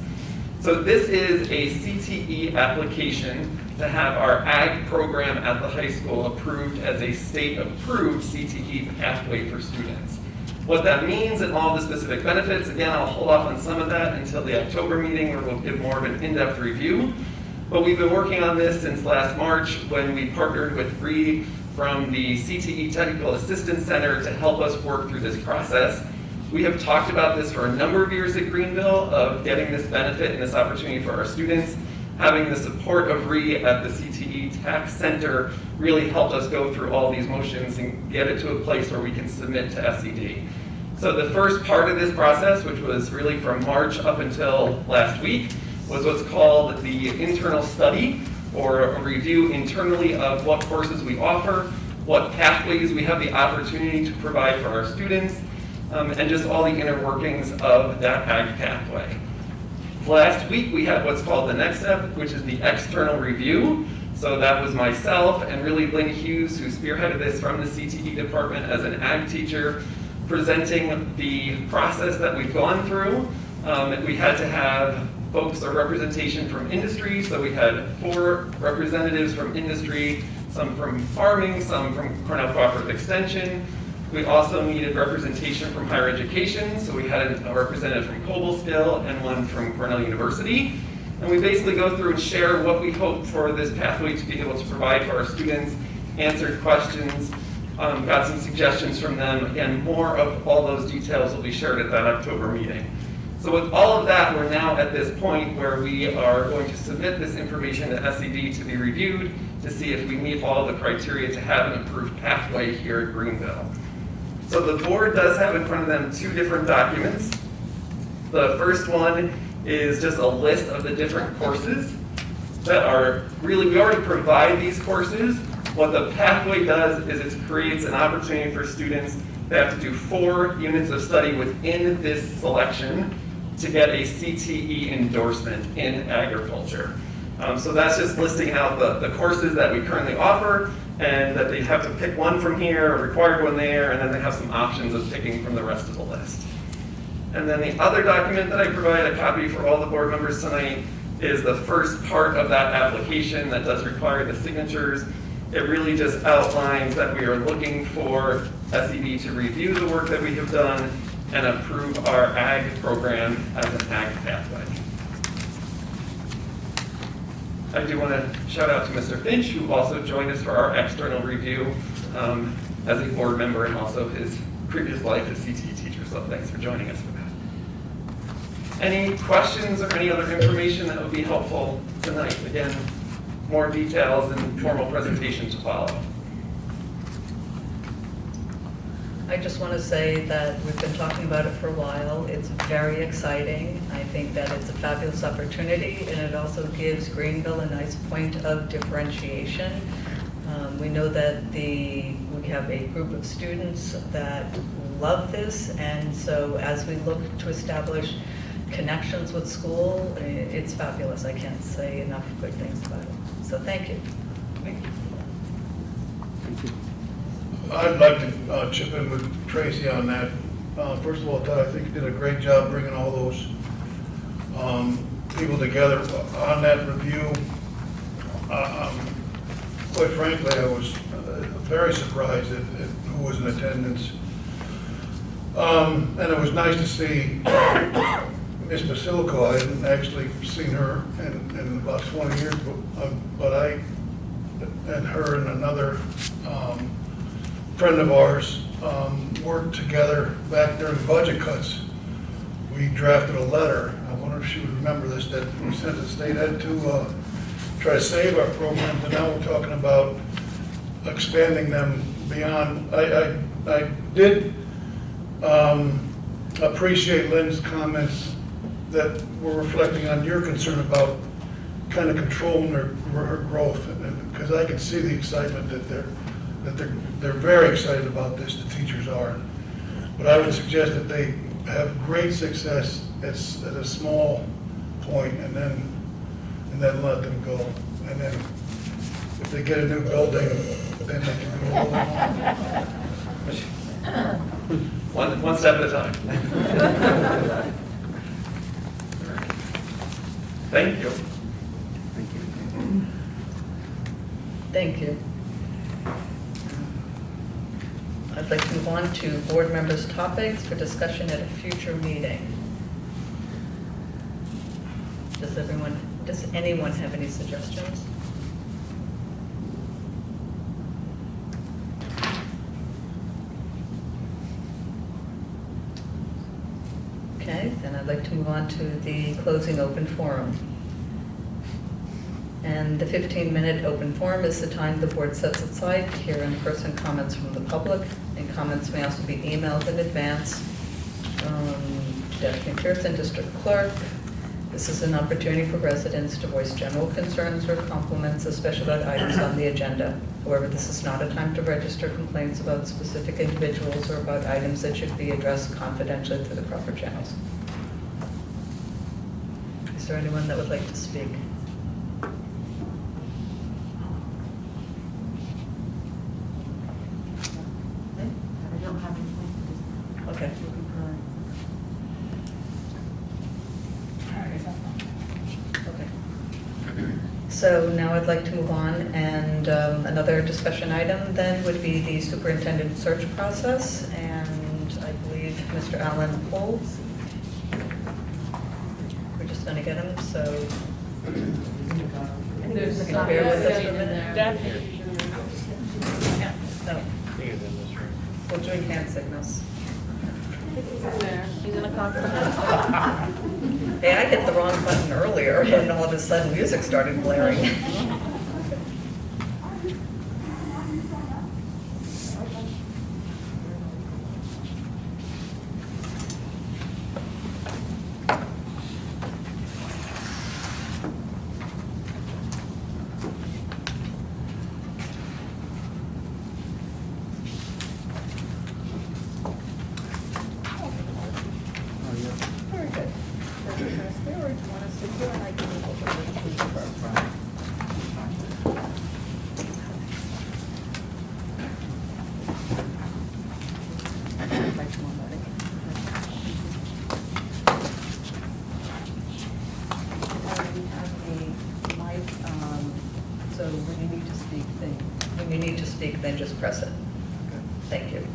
S12: So this is a CTE application to have our ag program at the high school approved as a state-approved CTE pathway for students. what that means and all the specific benefits. Again, I'll hold off on some of that until the October meeting where we'll give more of an in-depth review. But we've been working on this since last March when we partnered with Bree from the CTE Technical Assistance Center to help us work through this process. We have talked about this for a number of years at Greenville, of getting this benefit and this opportunity for our students. Having the support of Bree at the CTE Tech Center really helped us go through all these motions and get it to a place where we can submit to SED. So the first part of this process, which was really from March up until last week, was what's called the internal study, or a review internally of what courses we offer, what pathways we have the opportunity to provide for our students, and just all the inner workings of that ag pathway. Last week we had what's called the next step, which is the external review. So that was myself and really Lynn Hughes, who spearheaded this from the CTE department as an ag teacher, presenting the process that we've gone through. We had to have folks or representation from industry, so we had 4 representatives from industry, some from farming, some from Cornell Cooperative Extension. We also needed representation from higher education, so we had a representative from Cobleskill and one from Cornell University. And we basically go through and share what we hope for this pathway to be able to provide for our students, answered questions, got some suggestions from them. Again, more of all those details will be shared at that October meeting. So with all of that, we're now at this point where we are going to submit this information to SED to be reviewed to see if we meet all the criteria to have an approved pathway here at Greenville. So the board does have in front of them 2 different documents. The first one is just a list of the different courses that are really, we already provide these courses. What the pathway does is it creates an opportunity for students that have to do 4 units of study within this selection to get a CTE endorsement in agriculture. So that's just listing out the courses that we currently offer, and that they have to pick one from here, a required one there, and then they have some options of picking from the rest of the list. And then the other document that I provide a copy for all the board members tonight is the first part of that application that does require the signatures. It really just outlines that we are looking for SED to review the work that we have done and approve our ag program as an ag pathway. I do want to shout out to Mr. Finch, who also joined us for our external review as a board member, and also his previous life as CTE teacher, so thanks for joining us for that. Any questions or any other information that would be helpful tonight? Again, more details and formal presentation to follow.
S1: I just want to say that we've been talking about it for a while. It's very exciting. I think that it's a fabulous opportunity, and it also gives Greenville a nice point of differentiation. We know that we have a group of students that love this, and so as we look to establish connections with school, it's fabulous. I can't say enough good things about it. So thank you.
S12: Thank you.
S4: I'd like to chip in with Tracy on that. First of all, Todd, I think you did a great job bringing all those people together on that review. Quite frankly, I was very surprised at who was in attendance. And it was nice to see Miss Basilico. I hadn't actually seen her in about 20 years, but I and her and another friend of ours worked together back during budget cuts. We drafted a letter. I wonder if she would remember this, that we sent to the state ed to try to save our programs, and now we're talking about expanding them beyond. I did appreciate Lynn's comments that were reflecting on your concern about kind of controlling her growth, because I can see the excitement that they're very excited about this. The teachers are, but I would suggest that they have great success at a small point, and then let them go. And then if they get a new building, then they can go a little more.
S12: One step at a time. Thank you.
S1: Thank you. I'd I'd like to move on to board members' topics for discussion at a future meeting. Does anyone have any suggestions? Okay, then I'd like to move on to the closing open forum. And the 15-minute open forum is the time the board sets aside to hear in-person comments from the public, and comments may also be emailed in advance. Daphne Pearson, District Clerk. This is an opportunity for residents to voice general concerns or compliments, especially about items on the agenda. However, this is not a time to register complaints about specific individuals or about items that should be addressed confidentially through the proper channels. Is there anyone that would like to speak?
S3: I don't have anything.
S1: Okay. Okay. So now I'd like to move on, and another discussion item then would be the superintendent search process, and I believe Mr. Allen Pohl. We're just going to get him, so
S2: There's
S1: you can bear with us for a minute.
S2: Daphne.
S1: No, we're doing hand signals.
S2: He's in a conference.
S1: Hey, I hit the wrong button earlier, and all of a sudden music started blaring. Very good. So when you need to speak, then just press it. Thank you.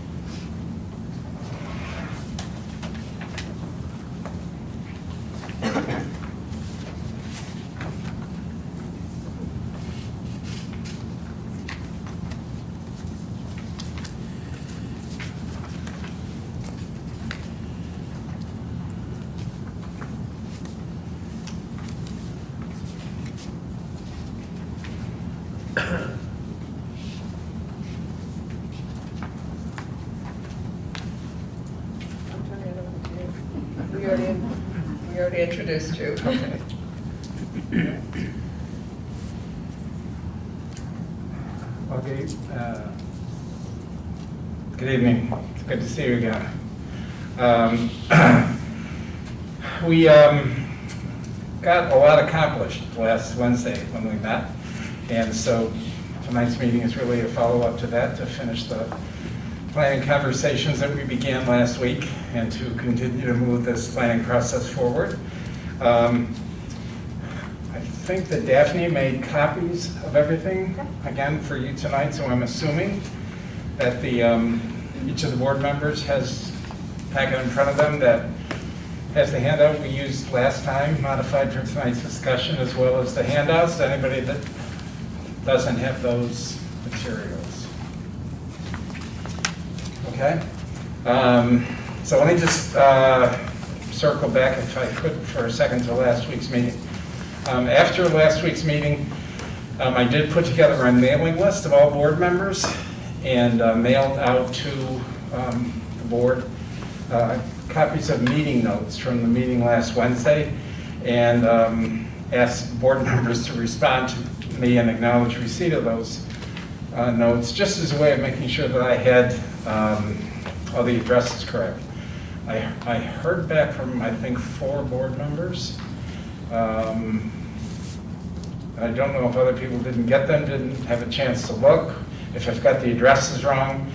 S1: We already introduced you.
S13: Okay. Good evening. It's good to see you again. We got a lot accomplished last Wednesday when we met, and so tonight's meeting is really a follow-up to that, to finish the planning conversations that we began last week and to continue to move this planning process forward. I think that Daphne made copies of everything, again, for you tonight, so I'm assuming that each of the board members has a packet in front of them that has the handout we used last time, modified for tonight's discussion, as well as the handouts to anybody that doesn't have those materials. Okay? So let me just circle back, if I could, for a second to last week's meeting. After last week's meeting, I did put together a mailing list of all board members and mailed out to the board copies of meeting notes from the meeting last Wednesday, and asked board members to respond to me and acknowledge receipt of those notes, just as a way of making sure that I had all the addresses correct. I heard back from, I think, 4 board members. I don't know if other people didn't get them, didn't have a chance to look, if I've got the addresses wrong.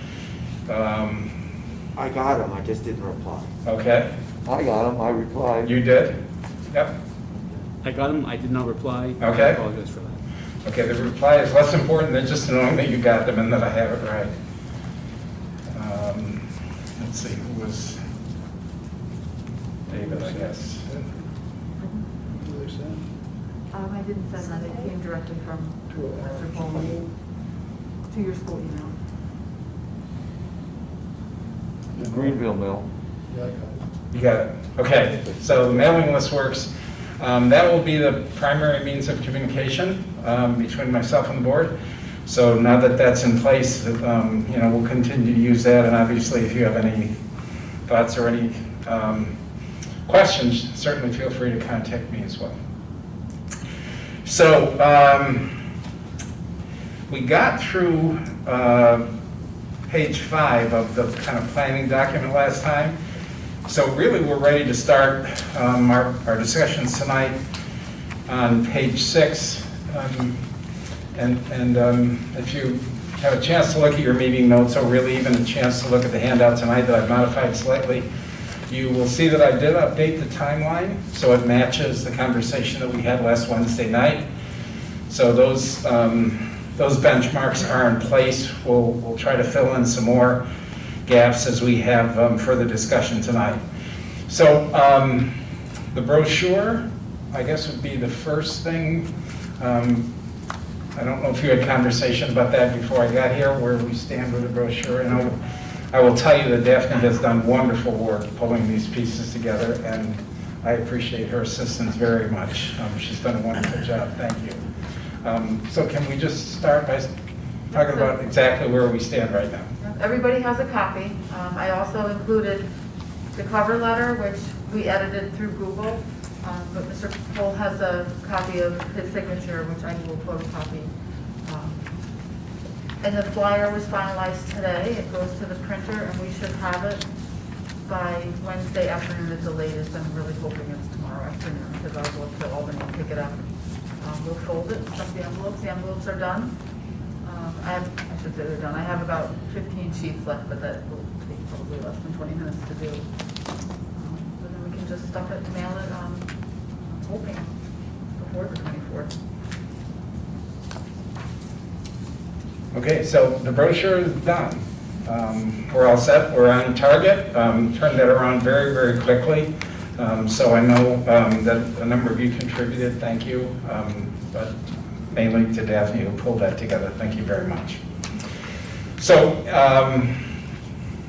S11: I got them, I just didn't reply.
S13: Okay,
S11: I got them, I replied.
S13: you did? Yep.
S8: I got them, I did not reply.
S13: Okay.
S8: I apologize for that.
S13: Okay, the reply is less important than just knowing that you got them and that I have it right. let's see, who was David, I guess.
S3: I didn't send them, they came directly from Mr. Coleman to your school email.
S11: The Greenville Mill.
S4: Yeah, I got it.
S13: You got it. Okay, so the mailing list works. That will be the primary means of communication between myself and the board. So now that that's in place, we'll continue to use that. And obviously, if you have any thoughts or any questions, certainly feel free to contact me as well. So we got through page 5 of the kind of planning document last time. So really, we're ready to start our discussions tonight on page 6. If you have a chance to look at your meeting notes, or really even a chance to look at the handout tonight that I've modified slightly, you will see that I did update the timeline so it matches the conversation that we had last Wednesday night. So those benchmarks are in place. We'll try to fill in some more gaps as we have further discussion tonight. So the brochure, I guess, would be the first thing. I don't know if you had conversation about that before I got here, where we stand with the brochure. And I will tell you that Daphne has done wonderful work pulling these pieces together, and I appreciate her assistance very much. She's done a wonderful job. Thank you. So can we just start by talking about exactly where we stand right now?
S3: Everybody has a copy. I also included the cover letter, which we edited through Google, but Mr. Cole has a copy of his signature, which I will photocopy. And the flyer was finalized today. It goes to the printer, and we should have it by Wednesday afternoon at the latest. I'm really hoping it's tomorrow afternoon, because I'll go to Albany and pick it up. We'll fold it, stuff the envelopes. The envelopes are done. I should say they're done. I have about 15 sheets left, but that will take probably less than 20 minutes to do. But then we can just stuff it, mail it, I'm hoping before the 24th.
S13: Okay, so the brochure is done. We're all set. We're on target. Turned that around very, very quickly. So I know that a number of you contributed. Thank you. But mainly to Daphne, who pulled that together. Thank you very much. So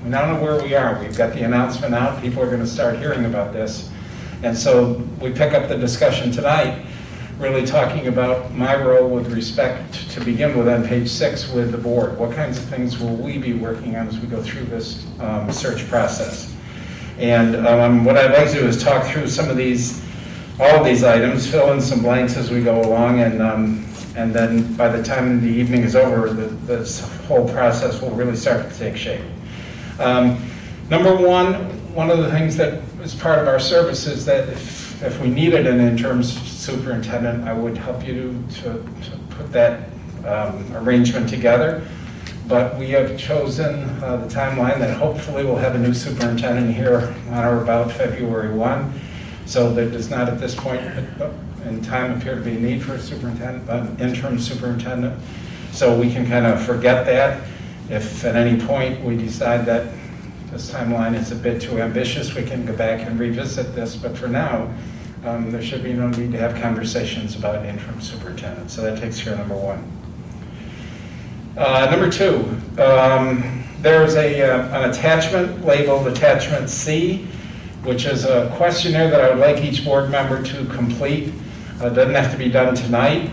S13: we now know where we are. We've got the announcement out. People are going to start hearing about this. And so we pick up the discussion tonight, really talking about my role with respect to begin with on page 6 with the board. What kinds of things will we be working on as we go through this search process? And what I'd like to do is talk through some of these, all of these items, fill in some blanks as we go along, and then by the time the evening is over, this whole process will really start to take shape. Number one of the things that is part of our service is that if we needed an interim superintendent, I would help you to put that arrangement together. But we have chosen the timeline that hopefully we'll have a new superintendent here on or about February 1. So there does not at this point in time appear to be a need for a superintendent, an interim superintendent. So we can kind of forget that. If at any point we decide that this timeline is a bit too ambitious, we can go back and revisit this. But for now, there should be no need to have conversations about an interim superintendent. So that takes care of number one. Number two, there's an attachment labeled Attachment C, which is a questionnaire that I would like each board member to complete. It doesn't have to be done tonight.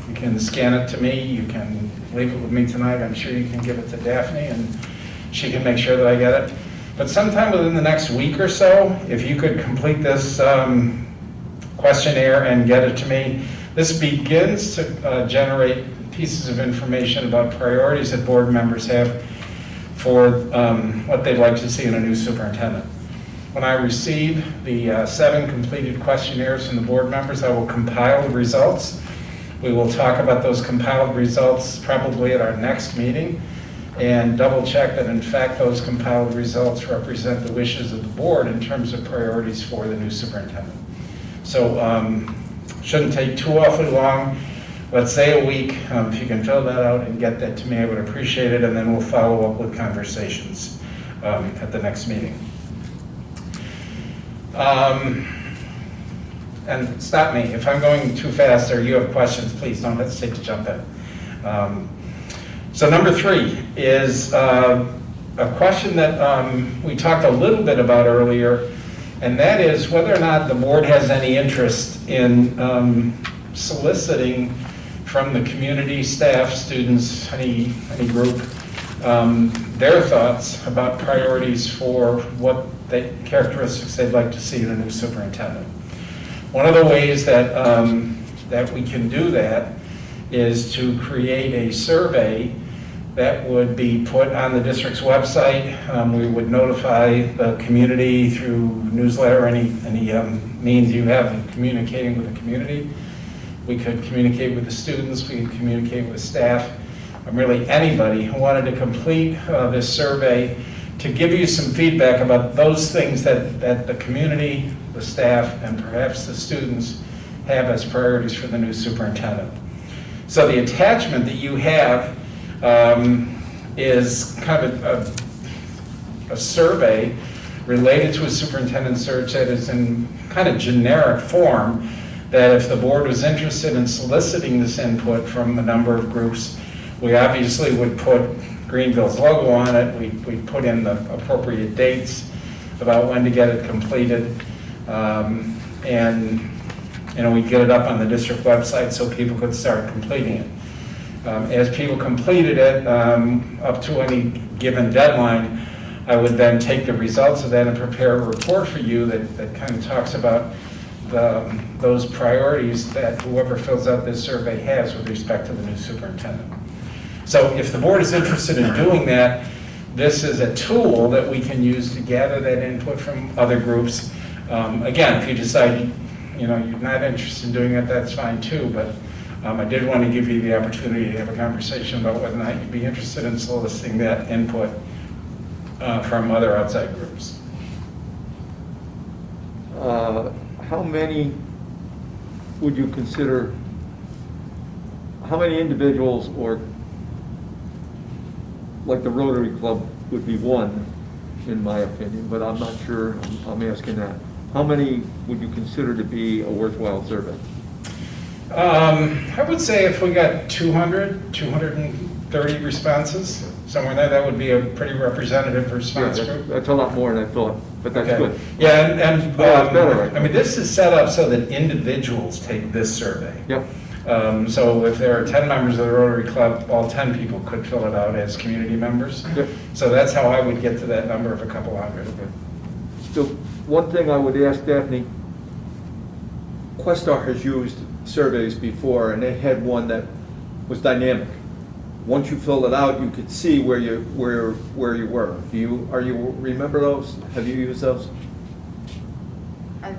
S13: You can scan it to me. You can leave it with me tonight. I'm sure you can give it to Daphne, and she can make sure that I get it. But sometime within the next week or so, if you could complete this questionnaire and get it to me, this begins to generate pieces of information about priorities that board members have for what they'd like to see in a new superintendent. When I receive the 7 completed questionnaires from the board members, I will compile the results. We will talk about those compiled results probably at our next meeting and double check that in fact those compiled results represent the wishes of the board in terms of priorities for the new superintendent. So shouldn't take too awfully long. Let's say a week. If you can fill that out and get that to me, I would appreciate it, and then we'll follow up with conversations. at the next meeting. And stop me, if I'm going too fast or you have questions, please don't hesitate to jump in. So number 3 is a question that we talked a little bit about earlier, and that is whether or not the board has any interest in soliciting from the community, staff, students, any group, their thoughts about priorities for what characteristics they'd like to see in a new superintendent. One of the ways that, that we can do that is to create a survey that would be put on the district's website. We would notify the community through newsletter, any means you have in communicating with the community. We could communicate with the students, we could communicate with staff, really anybody who wanted to complete this survey to give you some feedback about those things that the community, the staff, and perhaps the students have as priorities for the new superintendent. So the attachment that you have is kind of a survey related to a superintendent search that is in kind of generic form, that if the board was interested in soliciting this input from a number of groups, we obviously would put Greenville's logo on it, we'd put in the appropriate dates about when to get it completed, and we'd get it up on the district website so people could start completing it. As people completed it, up to any given deadline, I would then take the results of that and prepare a report for you that kind of talks about those priorities that whoever fills out this survey has with respect to the new superintendent. So if the board is interested in doing that, this is a tool that we can use to gather that input from other groups. Again, if you decide you're not interested in doing it, that's fine too, but I did want to give you the opportunity to have a conversation about whether or not you'd be interested in soliciting that input from other outside groups.
S11: How many would you consider, how many individuals, or like the Rotary Club would be one, in my opinion, but I'm not sure, I'm asking that. How many would you consider to be a worthwhile survey?
S13: I would say if we got 230 responses, somewhere there, that would be a pretty representative response group.
S11: That's a lot more than I thought, but that's good.
S13: Yeah, and
S11: better.
S13: I mean, this is set up so that individuals take this survey.
S11: Yep.
S13: So if there are 10 members of the Rotary Club, all 10 people could fill it out as community members.
S11: Yep.
S13: So that's how I would get to that number of a couple hundred.
S11: Okay. So one thing I would ask Daphne, Questar has used surveys before, and they had one that was dynamic. Once you filled it out, you could see where you were. Are you remember those? Have you used those?
S3: I'm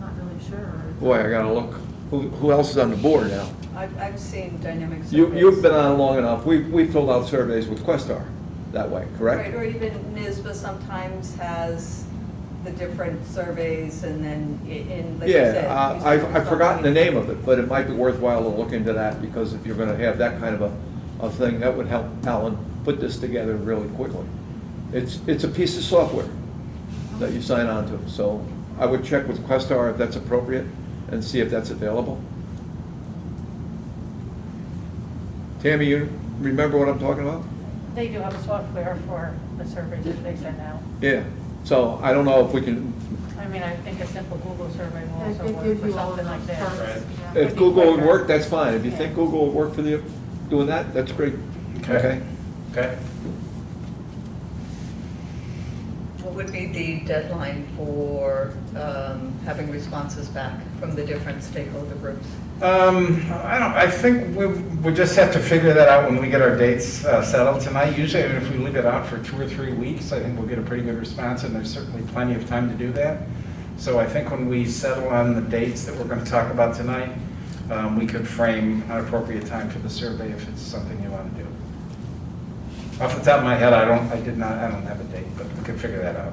S3: not really sure.
S11: Boy, I gotta look. Who else is on the board now?
S1: I've seen dynamic surveys.
S11: You've been on long enough. We filled out surveys with Questar that way, correct?
S1: Right, or even NISBA sometimes has the different surveys, and then like you said.
S11: Yeah, I've forgotten the name of it, but it might be worthwhile to look into that, because if you're gonna have that kind of a thing, that would help Alan put this together really quickly. It's a piece of software that you sign on to, so I would check with Questar if that's appropriate and see if that's available. Tammy, you remember what I'm talking about?
S9: They do have a software for the surveys that they send out.
S11: Yeah, so I don't know if we can,
S9: I mean, I think a simple Google survey will also
S3: It
S9: work
S3: gives
S9: for
S3: you all
S9: something
S3: the
S9: like that.
S3: first, yeah.
S11: if Google would work, that's fine. If you think Google would work for you doing that, that's great.
S13: Okay.
S1: What would be the deadline for having responses back from the different stakeholder groups?
S13: I think we just have to figure that out when we get our dates settled tonight. Usually if we leave it out for 2 or 3 weeks, I think we'll get a pretty good response, and there's certainly plenty of time to do that. So I think when we settle on the dates that we're going to talk about tonight, we could frame an appropriate time for the survey if it's something you want to do. Off the top of my head, I don't have a date, but we could figure that out.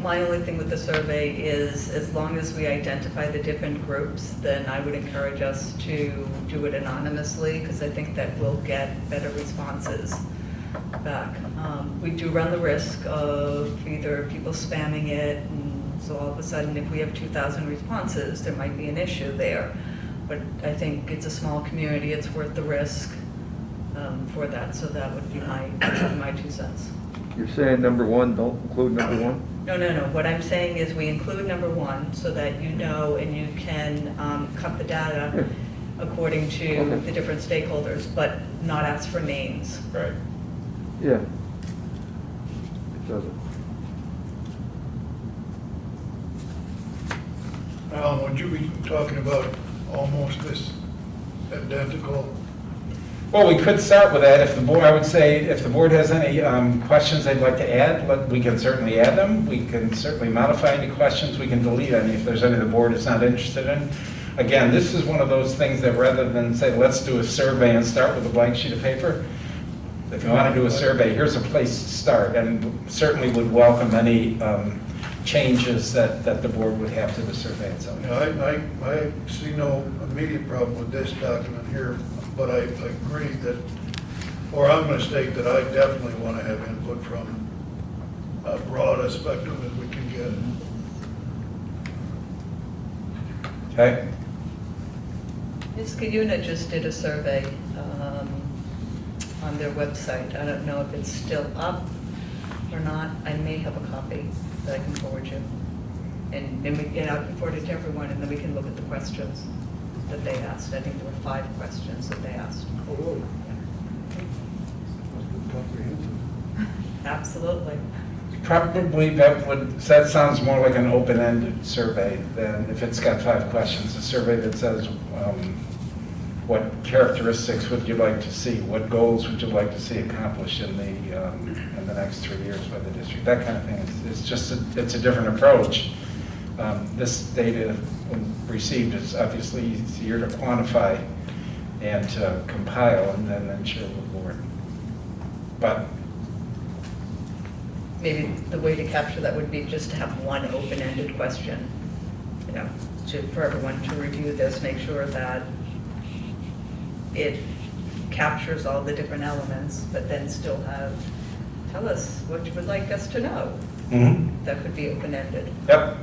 S1: My only thing with the survey is, as long as we identify the different groups, then I would encourage us to do it anonymously, because I think that we'll get better responses. back. We do run the risk of either people spamming it, and so all of a sudden, if we have 2,000 responses, there might be an issue there. But I think it's a small community, it's worth the risk for that, so that would be my 2 cents.
S11: You're saying number one, don't include number one?
S1: No. What I'm saying is we include number 1 so that you know and you can cut the data according to
S11: Okay.
S1: the different stakeholders, but not ask for names.
S12: Right.
S11: Yeah. It doesn't.
S4: Alan, would you be talking about almost this identical?
S13: Well, we could start with that. If the board, I would say, if the board has any questions they'd like to add, we can certainly add them. We can certainly modify any questions. We can delete any if there's any the board is not interested in. Again, this is one of those things that rather than say, let's do a survey and start with a blank sheet of paper, if you want to do a survey, here's a place to start, and certainly would welcome any changes that the board would have to the survey itself.
S4: I see no immediate problem with this document here, but I agree that, or I'm going to state that I definitely want to have input from as broad a spectrum as we can get.
S13: Okay?
S1: Iskayuna just did a survey on their website. I don't know if it's still up or not. I may have a copy that I can forward you. And then I can forward it to everyone, and then we can look at the questions that they asked. I think there were 5 questions that they asked.
S4: Oh, really? Comprehensive.
S1: Absolutely.
S13: Probably that sounds more like an open-ended survey than if it's got 5 questions. A survey that says, what characteristics would you like to see? What goals would you like to see accomplished in the next 3 years by the district? That kind of thing. It's a different approach. This data when received is obviously easier to quantify and to compile and then share with the board. But
S1: Maybe the way to capture that would be just to have one open-ended question, for everyone to review this, make sure that it captures all the different elements, but then still tell us what you would like us to know.
S13: mm-hmm.
S1: That could be open-ended.
S13: Yep.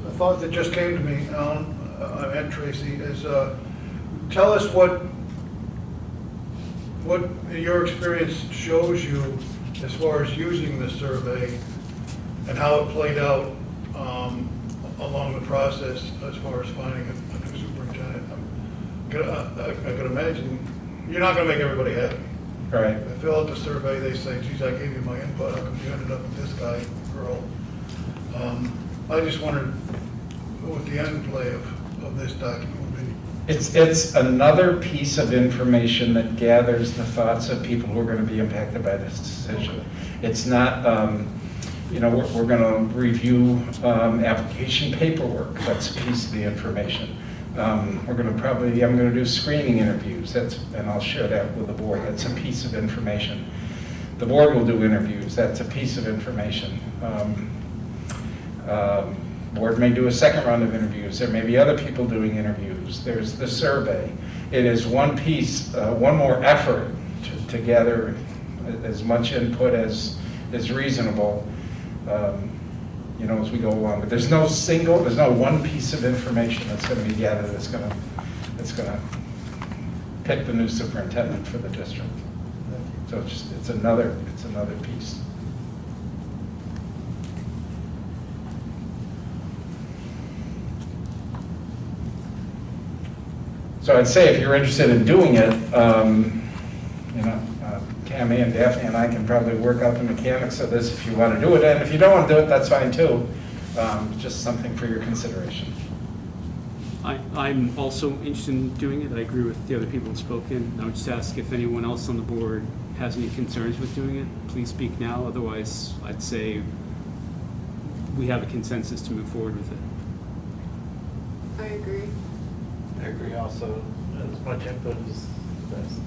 S4: A thought that just came to me, Alan, and Tracy, is tell us what your experience shows you as far as using the survey and how it played out along the process as far as finding a new superintendent. I could imagine you're not going to make everybody happy.
S13: Right.
S4: They fill out the survey, they say, geez, I gave you my input, how come you ended up with this guy, girl? I just wondered what the end play of this document would be.
S13: It's another piece of information that gathers the thoughts of people who are going to be impacted by this decision. It's not, we're going to review application paperwork. That's a piece of the information. I'm going to do screening interviews, and I'll share that with the board. That's a piece of information. The board will do interviews. That's a piece of information. Board may do a second round of interviews. There may be other people doing interviews. There's the survey. It is one piece, one more effort to gather as much input as is reasonable, as we go along. But there's no one piece of information that's going to be gathered that's going to pick the new superintendent for the district. So it's another piece. So I'd say if you're interested in doing it, Tammy and Daphne and I can probably work out the mechanics of this if you want to do it. And if you don't want to do it, that's fine too. Just something for your consideration.
S8: I'm also interested in doing it. I agree with the other people who've spoken. I would just ask if anyone else on the board has any concerns with doing it, please speak now. Otherwise, I'd say we have a consensus to move forward with it.
S2: I agree.
S14: I agree also. As much input is best.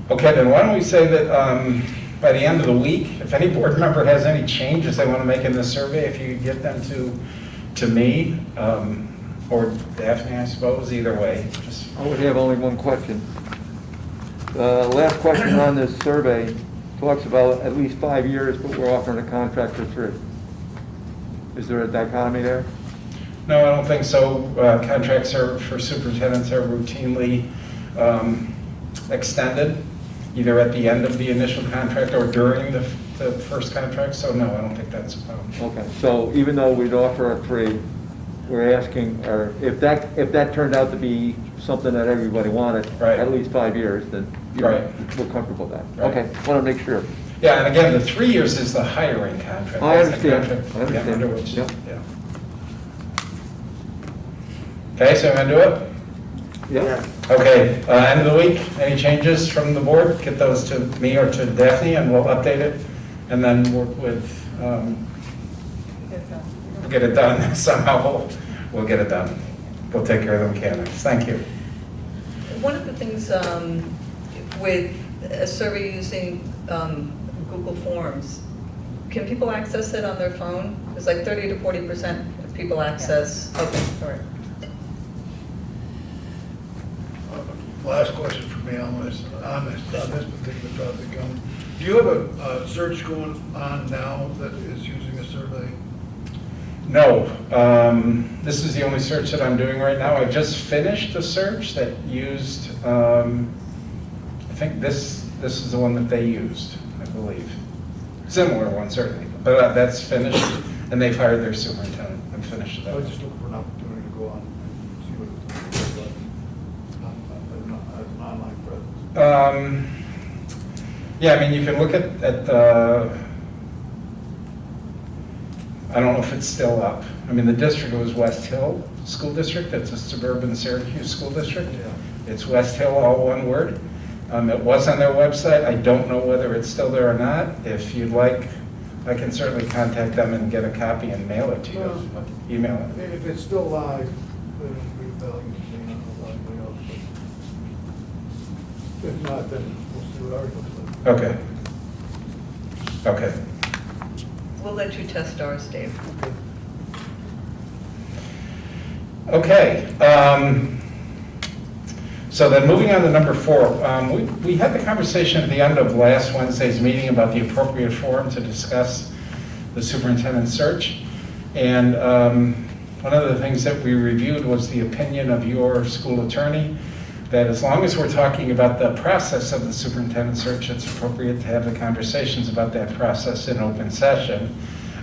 S13: Okay, then why don't we say that by the end of the week, if any board member has any changes they want to make in the survey, if you could get them to me, or Daphne, I suppose, either way. Just
S11: I would have only one question. Last question on this survey talks about at least 5 years, but we're offering a contract for 3. Is there a dichotomy there?
S13: No, I don't think so. Contracts for superintendents are routinely extended, either at the end of the initial contract or during the first contract, so no, I don't think that's a problem.
S11: Okay, so even though we'd offer a 3, we're asking, or if that turned out to be something that everybody wanted,
S13: Right.
S11: at least 5 years, then
S13: Right.
S11: we're comfortable with that.
S13: Right.
S11: Okay, want to make sure.
S13: Yeah, and again, the 3 years is the hiring contract.
S11: I
S13: That's the
S11: understand.
S13: contract,
S11: I understand.
S13: yeah, under which,
S11: Yep.
S13: yeah. Okay, so I'm gonna do it?
S11: Yeah.
S13: Okay, end of the week, any changes from the board? Get those to me or to Daphne, and we'll update it, and then work with, we'll get it done somehow. We'll get it done. We'll take care of the mechanics. Thank you.
S1: One of the things with a survey using Google Forms, can people access it on their phone? It's like 30 to 40% of people access, okay, all right.
S4: Last question for me on this particular topic. Do you have a search going on now that is using a survey?
S13: No, this is the only search that I'm doing right now. I just finished a search that used, I think this is the one that they used, I believe. Similar one, certainly, but that's finished, and they've hired their superintendent. I'm finished with
S4: I
S13: that.
S4: was just looking for an opportunity to go on and see what it's like as an online presence.
S13: Yeah, I mean, you can look at the, I don't know if it's still up. I mean, the district was West Hill School District. It's a suburban Syracuse school district.
S4: Yeah.
S13: It's West Hill, all one word. It was on their website. I don't know whether it's still there or not. If you'd like, I can certainly contact them and get a copy and mail it to you.
S4: Well,
S13: Email it.
S4: If it's still live, then it'd be value to see, I don't know about anybody else, but if not, then we'll see what ours looks like.
S13: Okay. Okay.
S1: We'll let you test ours, Dave.
S13: Okay. So then moving on to number 4, we had the conversation at the end of last Wednesday's meeting about the appropriate forum to discuss the superintendent search. And one of the things that we reviewed was the opinion of your school attorney that as long as we're talking about the process of the superintendent search, it's appropriate to have the conversations about that process in open session.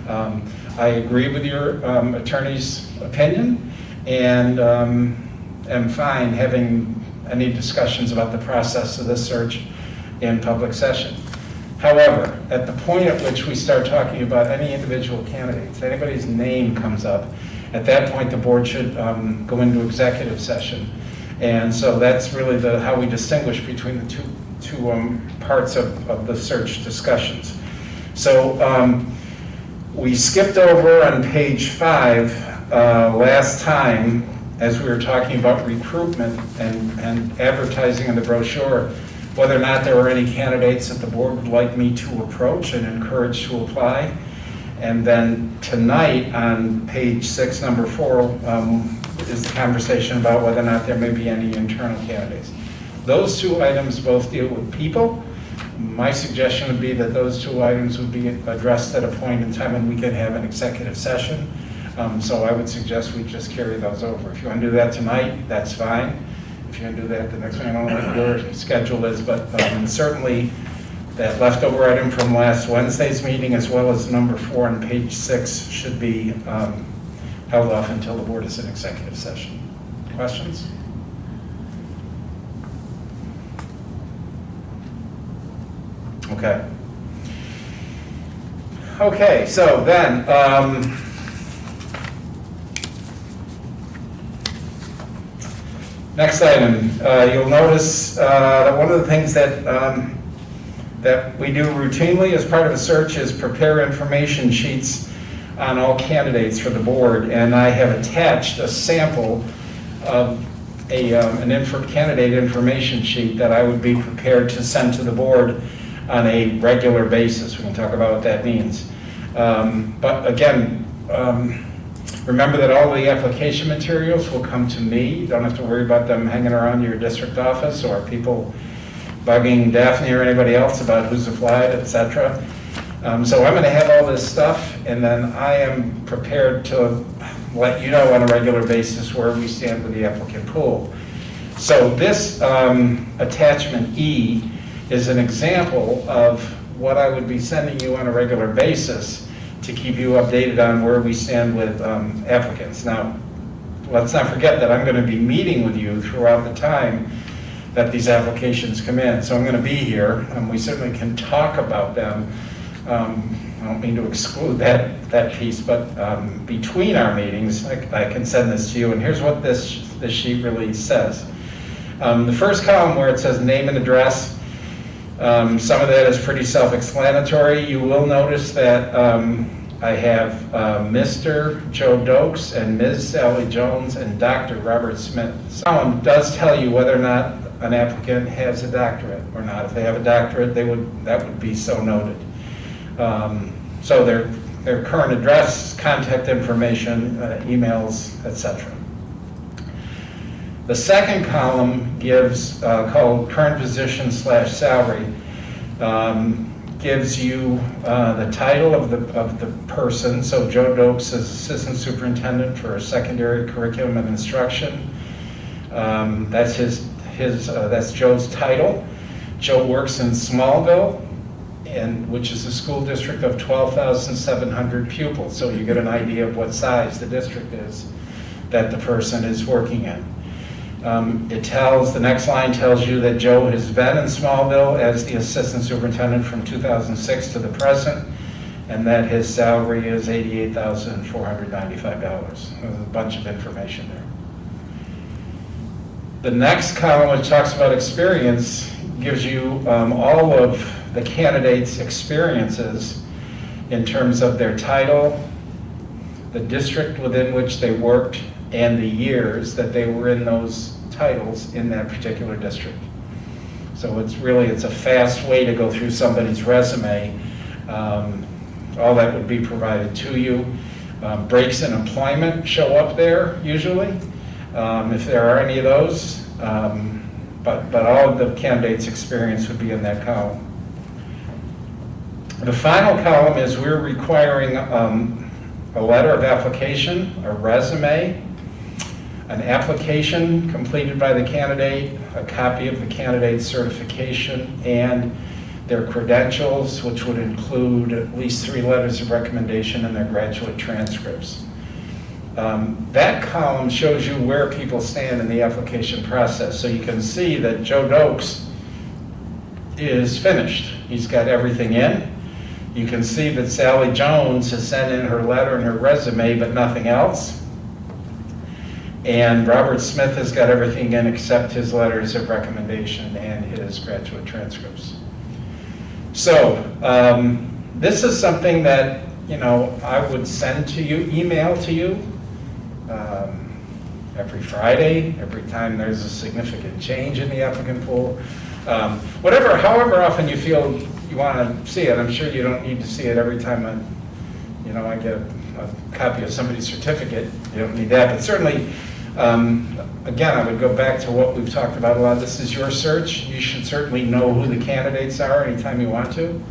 S13: I agree with your attorney's opinion and am fine having any discussions about the process of the search in public session. However, at the point at which we start talking about any individual candidates, anybody's name comes up, at that point the board should go into executive session. And so that's really how we distinguish between the two parts of the search discussions. So we skipped over on page 5 last time as we were talking about recruitment and advertising in the brochure, whether or not there were any candidates that the board would like me to approach and encourage to apply. And then tonight on page 6, number 4, is the conversation about whether or not there may be any internal candidates. Those 2 items both deal with people. My suggestion would be that those 2 items would be addressed at a point in time when we could have an executive session. So I would suggest we just carry those over. If you want to do that tonight, that's fine. If you want to do that the next one, I don't know what your schedule is, but certainly that leftover item from last Wednesday's meeting, as well as number 4 on page 6, should be held off until the board is in executive session. Questions? Okay. Okay, so then, next item, you'll notice that one of the things that we do routinely as part of the search is prepare information sheets on all candidates for the board, and I have attached a sample of an candidate information sheet that I would be prepared to send to the board on a regular basis. We can talk about what that means. But again, Remember that all the application materials will come to me. You don't have to worry about them hanging around your district office or people bugging Daphne or anybody else about who's applied, etc. So I'm going to have all this stuff, and then I am prepared to let you know on a regular basis where we stand with the applicant pool. So this attachment E is an example of what I would be sending you on a regular basis to keep you updated on where we stand with applicants. Now, let's not forget that I'm going to be meeting with you throughout the time that these applications come in. So I'm going to be here, and we certainly can talk about them. I don't mean to exclude that piece, but between our meetings, I can send this to you. And here's what this sheet really says. The first column where it says name and address, some of that is pretty self-explanatory. You will notice that I have Mr. Joe Dokes and Ms. Sally Jones and Dr. Robert Smith. Someone does tell you whether or not an applicant has a doctorate or not. If they have a doctorate, that would be so noted. So their current address, contact information, emails, etc. The second column gives, called current position / salary, gives you the title of the person. So Joe Dokes is Assistant Superintendent for Secondary Curriculum and Instruction. That's Joe's title. Joe works in Smallville, which is a school district of 12,700 pupils. So you get an idea of what size the district is that the person is working in. The next line tells you that Joe has been in Smallville as the assistant superintendent from 2006 to the present, and that his salary is $88,495. There's a bunch of information there. The next column, which talks about experience, gives you all of the candidates' experiences in terms of their title, the district within which they worked, and the years that they were in those titles in that particular district. So it's a fast way to go through somebody's resume. All that would be provided to you. Breaks in employment show up there usually, if there are any of those. But all of the candidates' experience would be in that column. The final column is we're requiring a letter of application, a resume, an application completed by the candidate, a copy of the candidate's certification, and their credentials, which would include at least 3 letters of recommendation and their graduate transcripts. That column shows you where people stand in the application process. So you can see that Joe Dokes is finished. He's got everything in. You can see that Sally Jones has sent in her letter and her resume, but nothing else. And Robert Smith has got everything in except his letters of recommendation and his graduate transcripts. So this is something that I would send to you, email to you every Friday, every time there's a significant change in the applicant pool. However often you feel you want to see it. I'm sure you don't need to see it every time I get a copy of somebody's certificate. You don't need that, but certainly, again, I would go back to what we've talked about a lot. This is your search. You should certainly know who the candidates are anytime you want to.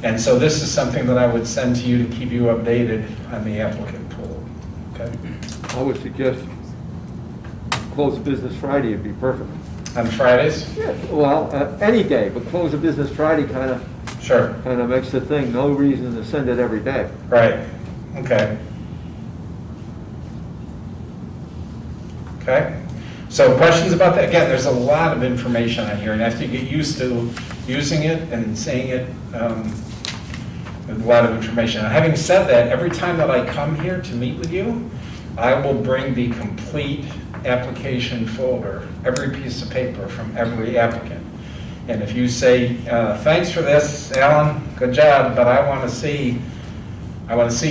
S13: And so this is something that I would send to you to keep you updated on the applicant pool. Okay?
S11: I would suggest close of business Friday would be perfect.
S13: On Fridays?
S11: Yeah, well, any day, but close of business Friday kind of makes the thing. No reason to send it every day.
S13: Right. Okay. Okay. So questions about that? Again, there's a lot of information on here, and after you get used to using it and seeing it, there's a lot of information. Now, having said that, every time that I come here to meet with you, I will bring the complete application folder, every piece of paper from every applicant. And if you say, thanks for this, Alan, good job, but I want to see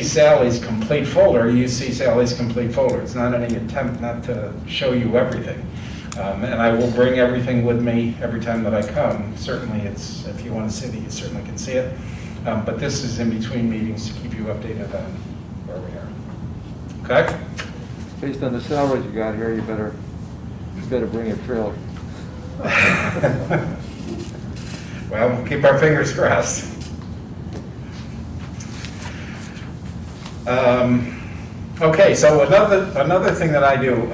S13: Sally's complete folder, you see Sally's complete folder. It's not any attempt not to show you everything. And I will bring everything with me every time that I come. Certainly, if you want to see it, you certainly can see it. But this is in between meetings to keep you updated on where we are. Okay?
S11: Based on the salaries you got here, you better bring a trailer.
S13: Well, we'll keep our fingers crossed. Okay, so another thing that I do,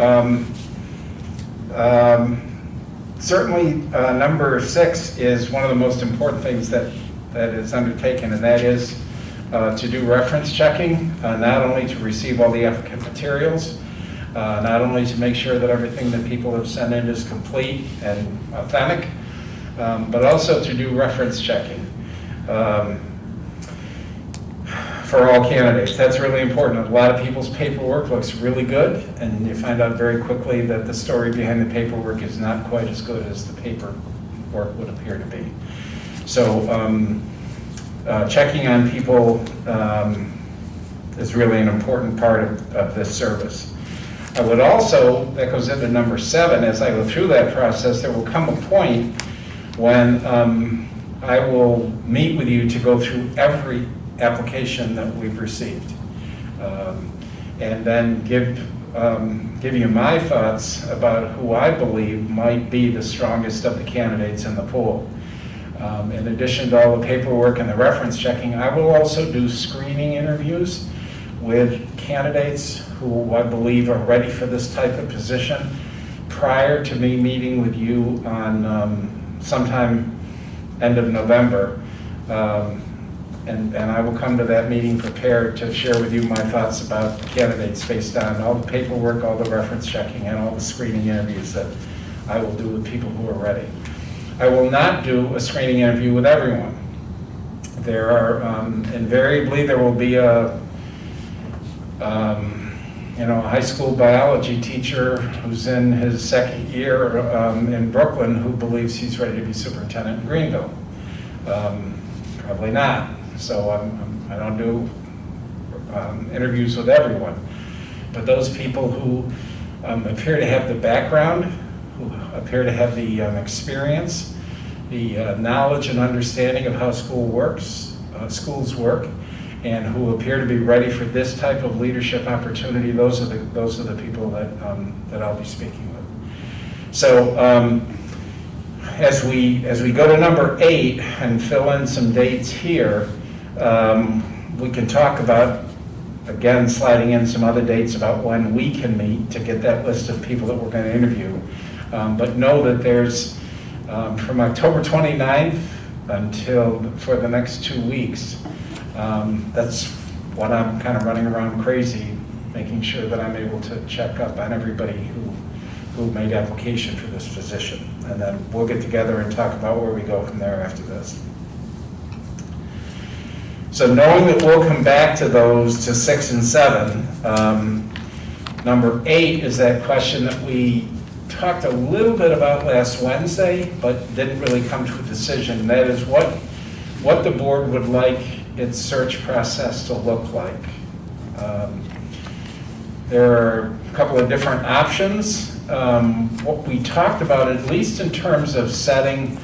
S13: certainly number 6 is one of the most important things that is undertaken, and that is to do reference checking, not only to receive all the applicant materials, not only to make sure that everything that people have sent in is complete and authentic, but also to do reference checking for all candidates. That's really important. A lot of people's paperwork looks really good, and you find out very quickly that the story behind the paperwork is not quite as good as the paperwork would appear to be. So checking on people is really an important part of this service. I would also, that goes into number 7, as I go through that process, there will come a point when I will meet with you to go through every application that we've received, and then give you my thoughts about who I believe might be the strongest of the candidates in the pool. In addition to all the paperwork and the reference checking, I will also do screening interviews with candidates who I believe are ready for this type of position prior to me meeting with you on sometime end of November. And I will come to that meeting prepared to share with you my thoughts about the candidates based on all the paperwork, all the reference checking, and all the screening interviews that I will do with people who are ready. I will not do a screening interview with everyone. There are, invariably, there will be a high school biology teacher who's in his 2nd year in Brooklyn who believes he's ready to be superintendent in Greenville. Probably not. So I don't do interviews with everyone. But those people who appear to have the background, who appear to have the experience, the knowledge and understanding of how schools work, and who appear to be ready for this type of leadership opportunity, those are the people that I'll be speaking with. So as we go to number 8 and fill in some dates here, we can talk about, again, sliding in some other dates about when we can meet to get that list of people that we're going to interview. But know that there's from October 29th until for the next 2 weeks. That's what I'm kind of running around crazy, making sure that I'm able to check up on everybody who made application for this position. And then we'll get together and talk about where we go from there after this. So knowing that we'll come back to those, to 6 and 7, number 8 is that question that we talked a little bit about last Wednesday, but didn't really come to a decision. That is what the board would like its search process to look like. There are a couple of different options. What we talked about, at least in terms of setting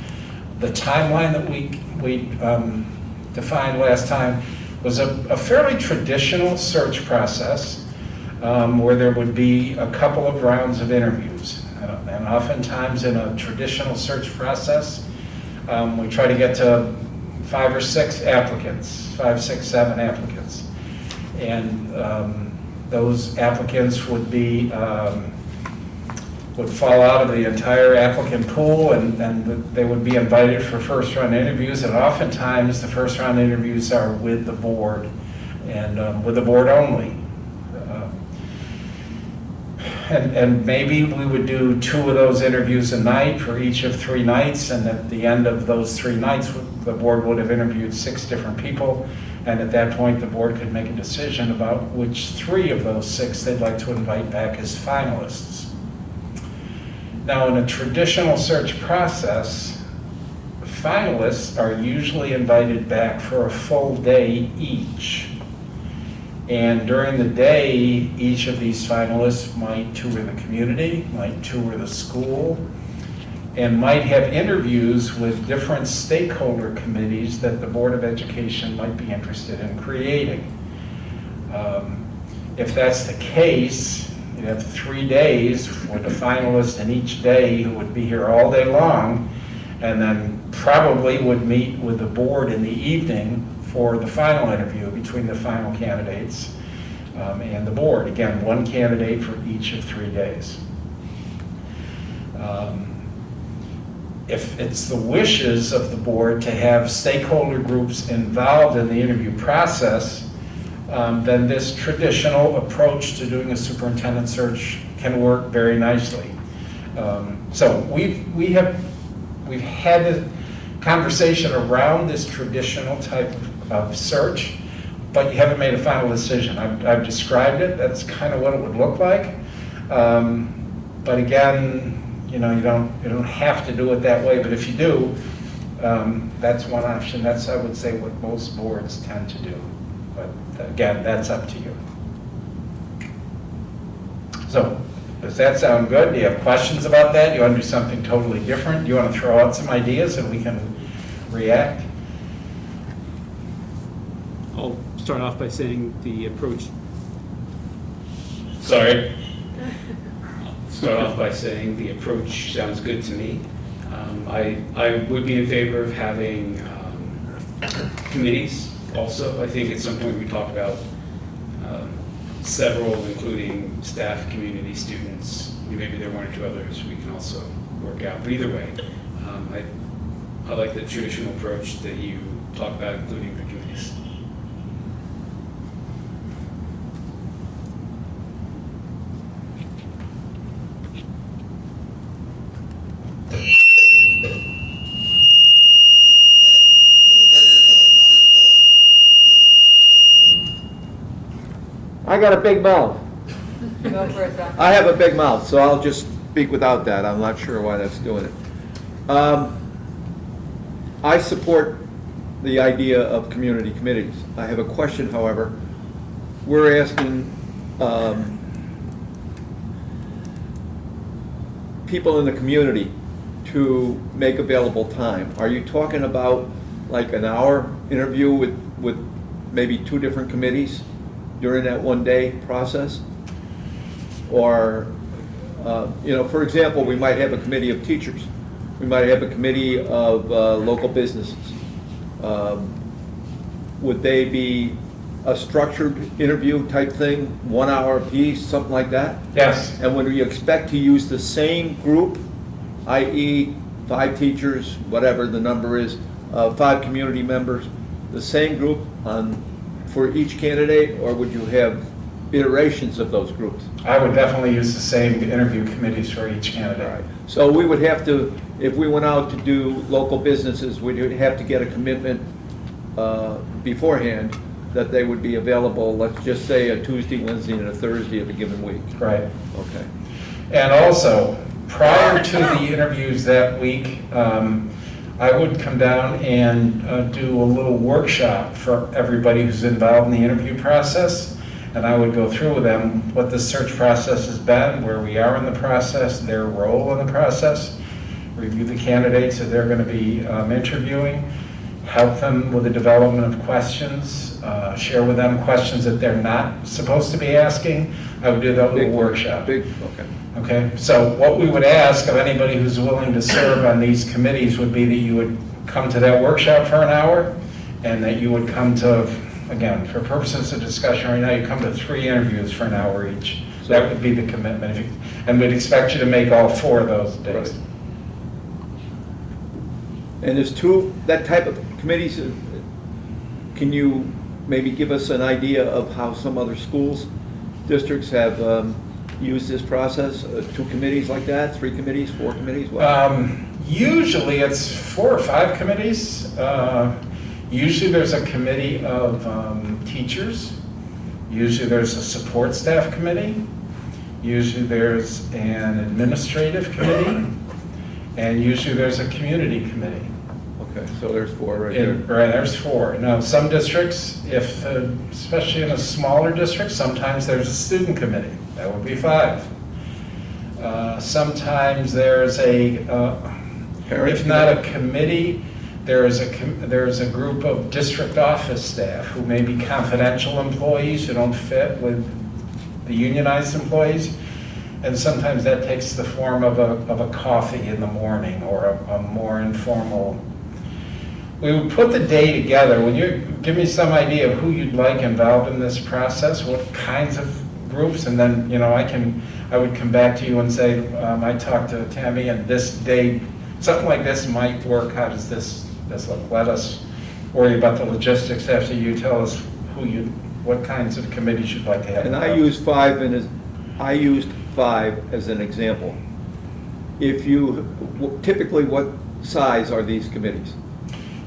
S13: the timeline that we defined last time, was a fairly traditional search process where there would be a couple of rounds of interviews. And oftentimes in a traditional search process, we try to get to 5 or 6 applicants, 5, 6, 7 applicants. And those applicants would be would fall out of the entire applicant pool, and they would be invited for first round interviews, and oftentimes the first round interviews are with the board, and with the board only. And maybe we would do 2 of those interviews a night for each of 3 nights, and at the end of those 3 nights, the board would have interviewed 6 different people, and at that point, the board could make a decision about which 3 of those 6 they'd like to invite back as finalists. Now, in a traditional search process, finalists are usually invited back for a full day each. And during the day, each of these finalists might tour the community, might tour the school, and might have interviews with different stakeholder committees that the Board of Education might be interested in creating. If that's the case, you'd have 3 days with a finalist in each day who would be here all day long, and then probably would meet with the board in the evening for the final interview between the final candidates and the board. Again, 1 candidate for each of 3 days. If it's the wishes of the board to have stakeholder groups involved in the interview process, then this traditional approach to doing a superintendent search can work very nicely. So we've had a conversation around this traditional type of search, but you haven't made a final decision. I've described it. That's kind of what it would look like. But again, you don't have to do it that way. But if you do, that's one option. That's, I would say, what most boards tend to do. But again, that's up to you. So, does that sound good? Do you have questions about that? You want to do something totally different? You want to throw out some ideas and we can react?
S8: I'll start off by saying the approach.
S12: Sorry.
S8: Start off by saying the approach sounds good to me. I would be in favor of having committees also. I think at some point we talked about several, including staff, community, students. Maybe there are 1 or 2 others we can also work out. But either way, I like the traditional approach that you talk about, including the committees.
S11: I got a big mouth.
S3: Go for it, Dr.
S11: I have a big mouth, so I'll just speak without that. I'm not sure why that's doing it. I support the idea of community committees. I have a question, however. We're asking people in the community to make available time. Are you talking about like an hour interview with maybe 2 different committees during that 1-day process? Or, for example, we might have a committee of teachers. We might have a committee of local businesses. Would they be a structured interview type thing, 1 hour apiece, something like that?
S13: Yes.
S11: And would we expect to use the same group, i.e. 5 teachers, whatever the number is, 5 community members, the same group for each candidate, or would you have iterations of those groups?
S13: I would definitely use the same interview committees for each candidate.
S11: Right. So we would have to, if we went out to do local businesses, we'd have to get a commitment beforehand that they would be available, let's just say a Tuesday, Wednesday, and a Thursday of a given week.
S13: Right.
S11: Okay.
S13: And also, prior to the interviews that week, I would come down and do a little workshop for everybody who's involved in the interview process. And I would go through with them what the search process has been, where we are in the process, their role in the process, review the candidates that they're going to be interviewing, help them with the development of questions, share with them questions that they're not supposed to be asking. I would do that little workshop. Okay, so what we would ask of anybody who's willing to serve on these committees would be that you would come to that workshop for an hour, and that you would come to, again, for purposes of discussion right now, you come to 3 interviews for an hour each. So that would be the commitment. And we'd expect you to make all 4 of those days.
S11: Right. And there's 2, that type of committees, can you maybe give us an idea of how some other schools, districts have used this process? 2 committees like that, 3 committees, 4 committees?
S13: Usually it's 4 or 5 committees. Usually there's a committee of teachers. Usually there's a support staff committee. Usually there's an administrative committee. And usually there's a community committee.
S11: Okay, so there's 4 right there.
S13: Right, there's 4. Now, some districts, especially in a smaller district, sometimes there's a student committee. That would be 5. Sometimes there's if not a committee, there's a group of district office staff who may be confidential employees who don't fit with the unionized employees. And sometimes that takes the form of a coffee in the morning or a more informal. We would put the day together. Would you give me some idea of who you'd like involved in this process? What kinds of groups? And then, you know, I would come back to you and say, I talked to Tammy and this day, something like this might work. How does this look? Let us worry about the logistics after you tell us what kinds of committees you'd like to have.
S11: And I used 5 as an example. Typically what size are these committees?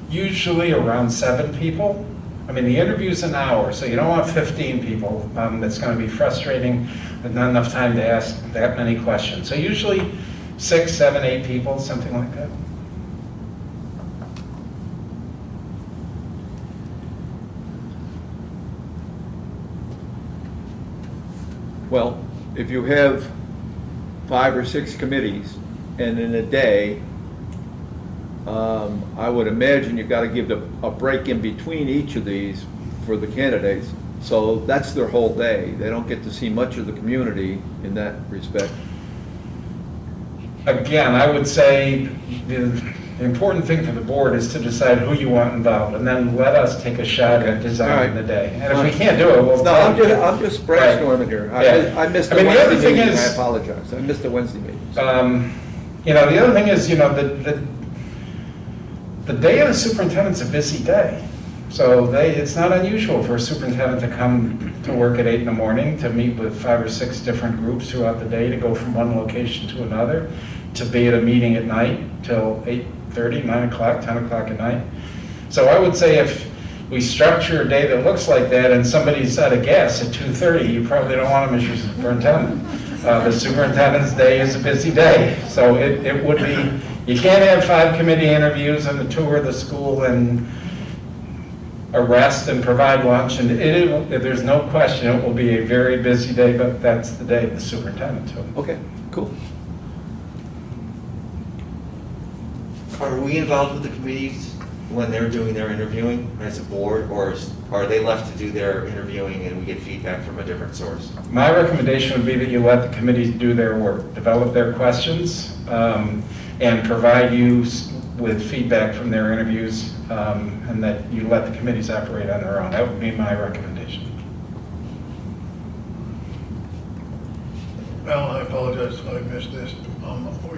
S13: Usually around 7 people. I mean, the interview's an hour, so you don't want 15 people. That's going to be frustrating with not enough time to ask that many questions. So usually 6, 7, 8 people, something like that.
S11: Well, if you have 5 or 6 committees, and in a day, I would imagine you've got to give a break in between each of these for the candidates. So that's their whole day. They don't get to see much of the community in that respect.
S13: Again, I would say the important thing for the board is to decide who you want involved, and then let us take a shot at designing the day. And if we can't do it, we'll tell you.
S11: I'm just brainstorming here.
S13: Yeah.
S11: I missed the
S13: the other
S11: Wednesday
S13: thing
S11: meeting.
S13: is,
S11: I apologize. I missed the Wednesday meeting.
S13: You know, the other thing is, you know, the day of the superintendent's a busy day. So it's not unusual for a superintendent to come to work at 8 in the morning, to meet with 5 or 6 different groups throughout the day, to go from one location to another, to be at a meeting at night till 8:30, 9 o'clock, 10 o'clock at night. So I would say if we structure a day that looks like that and somebody's out of gas at 2:30, you probably don't want them as your superintendent. The superintendent's day is a busy day. So it would be, you can't have 5 committee interviews and a tour of the school and a rest and provide lunch. And there's no question it will be a very busy day, but that's the day of the superintendent too.
S11: Okay, cool.
S15: Are we involved with the committees when they're doing their interviewing as a board, or are they left to do their interviewing and we get feedback from a different source?
S13: My recommendation would be that you let the committees do their work, develop their questions, and provide you with feedback from their interviews, and that you let the committees operate on their own. That would be my recommendation.
S4: Well, I apologize if I missed this.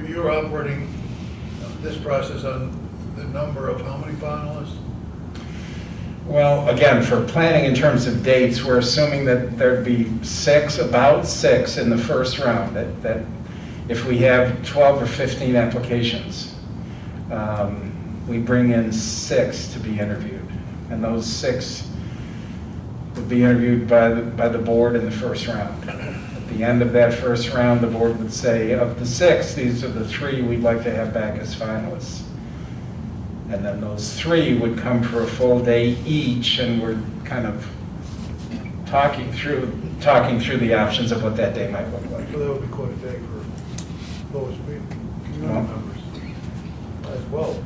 S4: You're operating this process on the number of how many finalists?
S13: Well, again, for planning in terms of dates, we're assuming that there'd be about six in the first round, that if we have 12 or 15 applications, we bring in 6 to be interviewed. And those 6 would be interviewed by the board in the first round. At the end of that first round, the board would say, of the 6, these are the 3 we'd like to have back as finalists. And then those 3 would come for a full day each, and we're kind of talking through the options of what that day might look like.
S4: So that would be quite a day for those community members as well.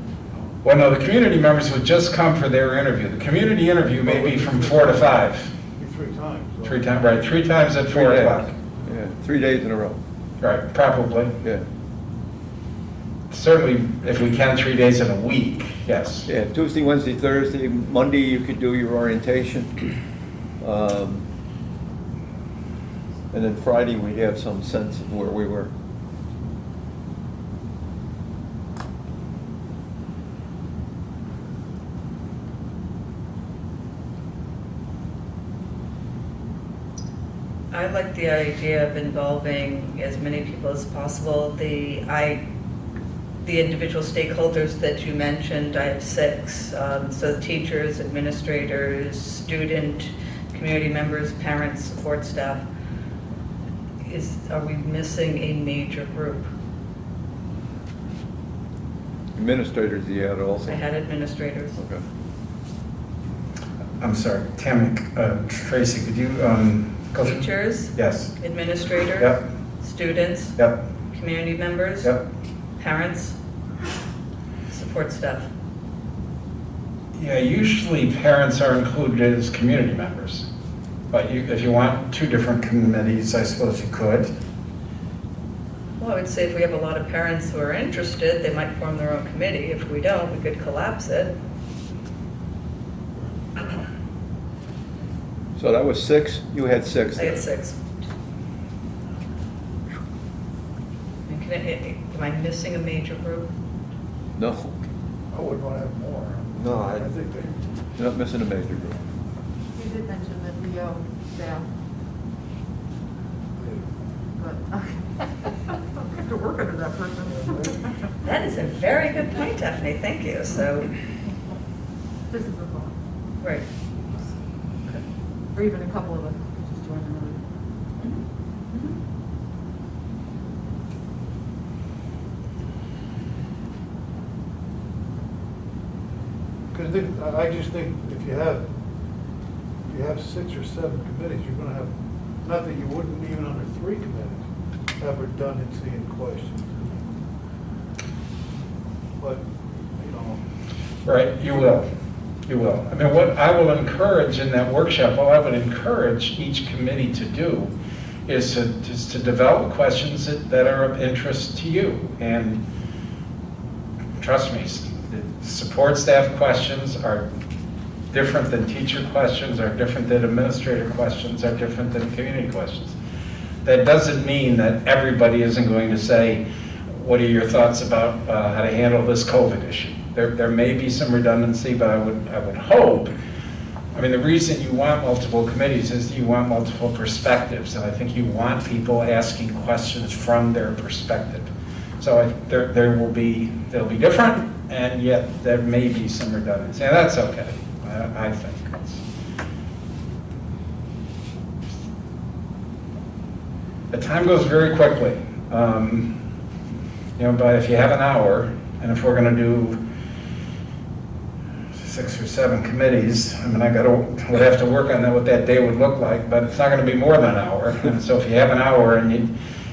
S13: Well, no, the community members would just come for their interview. The community interview may be from 4 to 5.
S4: 3 times. So.
S13: 3 times, right, 3 times at 4 o'clock.
S11: Yeah, 3 days in a row.
S13: Right, probably.
S11: Yeah.
S13: Certainly, if we can, 3 days in a week, yes.
S11: Yeah, Tuesday, Wednesday, Thursday, Monday you could do your orientation. And then Friday we'd have some sense of where we were.
S1: I like the idea of involving as many people as possible. The individual stakeholders that you mentioned, I have 6. So teachers, administrators, student, community members, parents, support staff. Are we missing a major group?
S11: Administrators, you had also.
S1: I had administrators.
S11: Okay.
S13: I'm sorry, Tammy, Tracy, could you go through?
S1: Teachers?
S13: Yes.
S1: Administrators?
S13: Yep.
S1: Students?
S13: Yep.
S1: Community members?
S13: Yep.
S1: Parents? Support staff?
S13: Yeah, usually parents are included as community members. But if you want two different committees, I suppose you could.
S1: Well, I would say if we have a lot of parents who are interested, they might form their own committee. If we don't, we could collapse it.
S11: So that was 6, you had 6.
S1: I had 6. And am I missing a major group?
S11: No,
S4: I would want to have more.
S15: No,
S4: I think
S11: you're not missing a major group.
S3: You did mention the DO staff, but I have to work under that person.
S1: That is a very good point, Daphne. Thank you. So,
S3: This is a thought.
S1: right.
S3: Or even a couple of us, just join another.
S4: Because I just think if you have 6 or 7 committees, you're going to have, not that you wouldn't even under 3 committees, have redundancy in questions. But, you know.
S13: Right, you will. You will. I mean, what I will encourage in that workshop, what I would encourage each committee to do is to develop questions that are of interest to you. And trust me, support staff questions are different than teacher questions, are different than administrator questions, are different than community questions. That doesn't mean that everybody isn't going to say, what are your thoughts about how to handle this COVID issue? There may be some redundancy, but I would hope, I mean, the reason you want multiple committees is you want multiple perspectives, and I think you want people asking questions from their perspective. So they'll be different, and yet there may be some redundancy, and that's okay, I think. The time goes very quickly. But if you have an hour, and if we're going to do 6 or 7 committees, I mean, would have to work on that, what that day would look like, but it's not going to be more than an hour. And so if you have an hour and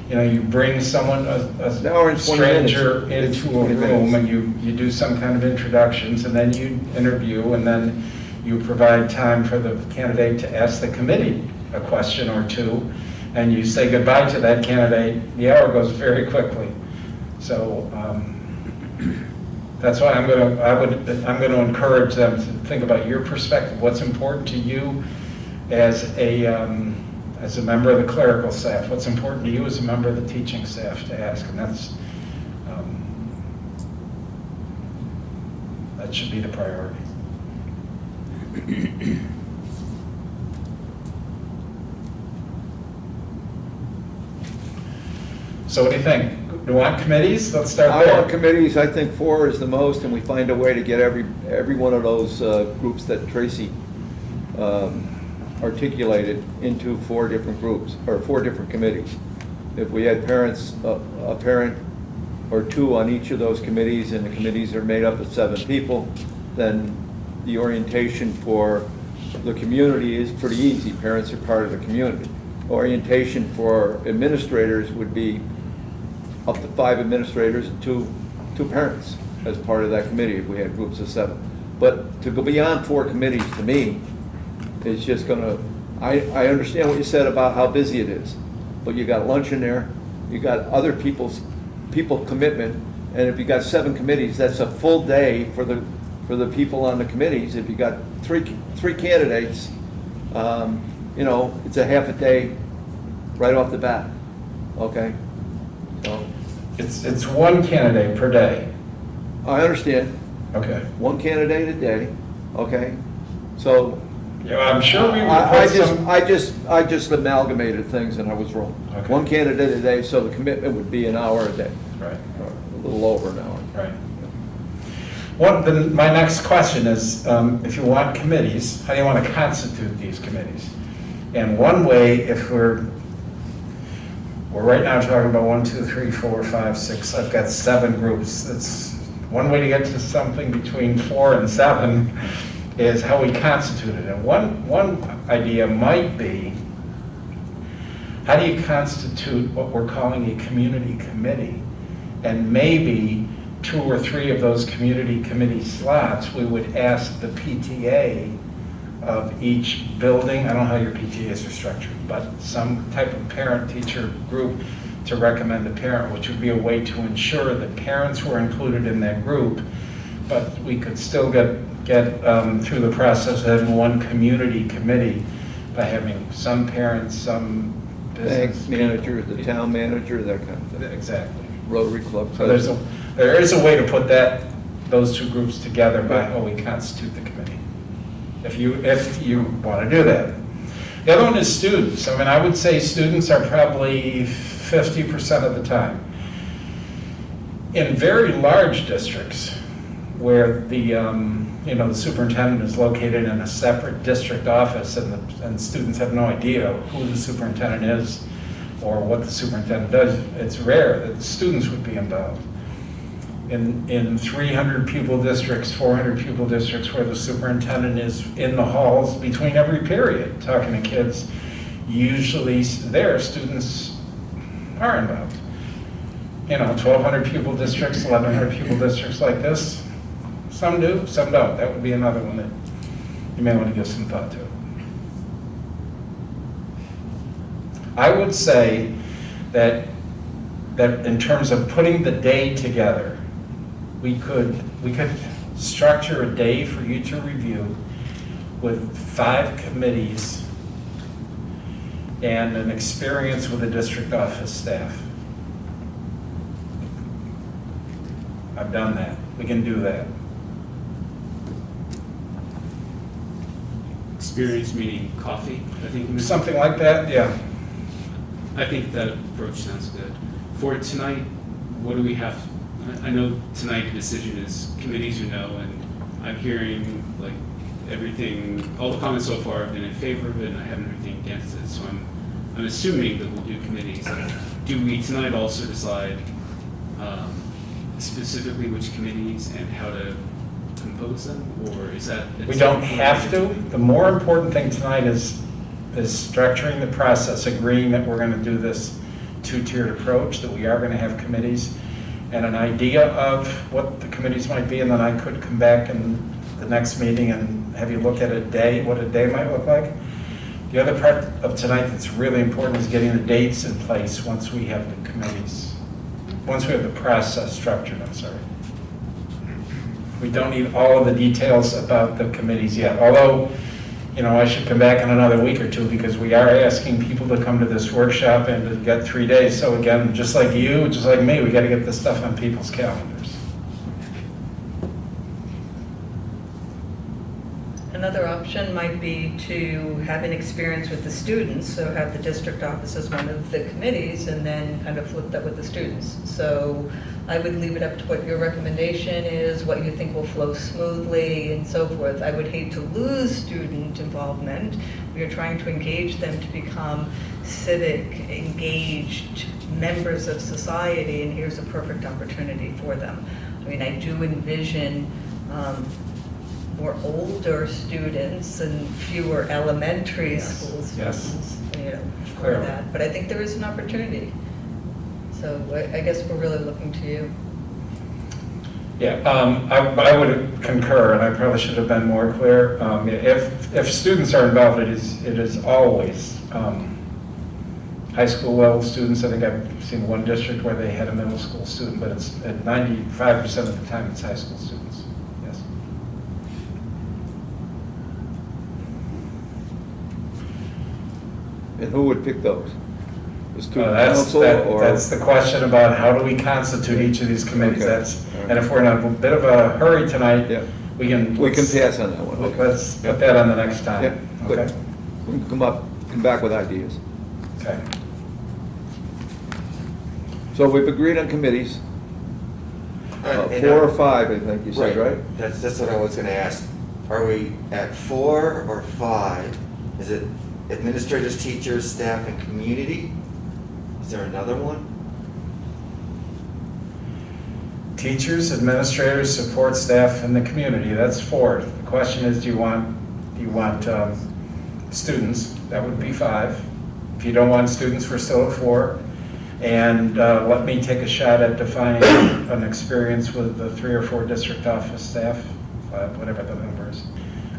S13: you bring someone, a stranger into a room, and you do some kind of introductions, and then you interview, and then you provide time for the candidate to ask the committee a question or two, and you say goodbye to that candidate, the hour goes very quickly. So that's why I'm going to encourage them to think about your perspective. What's important to you as a member of the clerical staff? What's important to you as a member of the teaching staff to ask? And that should be the priority. So what do you think? Do you want committees? Let's start there.
S11: I want committees. I think 4 is the most, and we find a way to get every one of those groups that Tracy articulated into 4 different groups, or 4 different committees. If we had parents, a parent or 2 on each of those committees, and the committees are made up of 7 people, then the orientation for the community is pretty easy. Parents are part of the community. Orientation for administrators would be up to 5 administrators and 2 parents as part of that committee if we had groups of 7. But to go beyond 4 committees, to me, is just gonna, I understand what you said about how busy it is, but you got lunch in there, you got other people commitment, and if you got 7 committees, that's a full day for the people on the committees. If you got three candidates, it's a half a day right off the bat, okay? So
S13: It's 1 candidate per day.
S11: I understand.
S13: Okay.
S11: 1 candidate a day, okay? So
S13: Yeah, I'm sure we would
S11: I
S13: put some.
S11: I just amalgamated things and I was wrong.
S13: Okay.
S11: 1 candidate a day, so the commitment would be an hour a day,
S13: Right.
S11: or a little over an hour.
S13: Right. My next question is, if you want committees, how do you want to constitute these committees? And one way, if we're right now talking about 1, 2, 3, 4, 5, 6, I've got 7 groups. It's one way to get to something between 4 and 7 is how we constitute it. And one idea might be, how do you constitute what we're calling a community committee? And maybe 2 or 3 of those community committee slots, we would ask the PTA of each building, I don't know how your PTAs are structured, but some type of parent-teacher group to recommend a parent, which would be a way to ensure that parents were included in that group, but we could still get through the process of having one community committee by having some parents, some business
S11: Bank manager, the town manager, that kind of thing.
S13: Exactly.
S11: Rotary Club.
S13: So there is a way to put those two groups together by how we constitute the committee, if you want to do that. The other one is students. I mean, I would say students are probably 50% of the time. In very large districts, where the superintendent is located in a separate district office and students have no idea who the superintendent is or what the superintendent does, it's rare that the students would be involved. In 300 pupil districts, 400 pupil districts where the superintendent is in the halls between every period talking to kids, usually their students are involved. 1,200 pupil districts, 1,100 pupil districts like this, some do, some don't. That would be another one that you may want to give some thought to. I would say that in terms of putting the day together, we could structure a day for you to review with 5 committees and an experience with the district office staff. I've done that. We can do that.
S8: Experience meaning coffee, I think. you meant?
S13: Something like that, yeah.
S8: I think that approach sounds good. For tonight, what do we have? I know tonight the decision is committees or no, and I'm hearing like everything, all the comments so far have been in favor of it, and I haven't heard anything against it, so I'm assuming that we'll do committees. Do we tonight also decide specifically which committees and how to compose them, or is that?
S13: We don't have to. The more important thing tonight is structuring the process, agreeing that we're going to do this 2-tiered approach, that we are going to have committees, and an idea of what the committees might be, and then I could come back in the next meeting and have you look at a day, what a day might look like. The other part of tonight that's really important is getting the dates in place once we have the committees, once we have the process structured, I'm sorry. We don't need all of the details about the committees yet, although, I should come back in another week or two because we are asking people to come to this workshop and to get 3 days. So again, just like you, just like me, we got to get this stuff on people's calendars.
S1: Another option might be to have an experience with the students, so have the district office as one of the committees and then kind of flip that with the students. So I would leave it up to what your recommendation is, what you think will flow smoothly and so forth. I would hate to lose student involvement. We are trying to engage them to become civic, engaged members of society, and here's a perfect opportunity for them. I mean, I do envision more older students and fewer elementary school students, for that. But I think there is an opportunity. So I guess we're really looking to you.
S13: Yeah, I would concur, and I probably should have been more clear. If students are involved, it is always high school level students. I think I've seen one district where they had a middle school student, but it's at 95% of the time it's high school students. Yes.
S11: And who would pick those? The student council, or?
S13: That's the question about how do we constitute each of these committees.
S11: Okay.
S13: And if we're in a bit of a hurry tonight, we can
S11: pass on that one. Okay.
S13: Let's put that on the next time.
S11: Yeah, good.
S13: Okay.
S11: We can come back with ideas.
S13: Okay.
S11: So we've agreed on committees. 4 or 5, I think you said, right?
S15: That's what I was going to ask. Are we at 4 or 5? Is it administrators, teachers, staff, and community? Is there another one?
S13: Teachers, administrators, support staff, and the community. That's 4. The question is, do you want students? That would be 5. If you don't want students, we're still at 4. And let me take a shot at defining an experience with the 3 or 4 district office staff, 5, whatever the number is.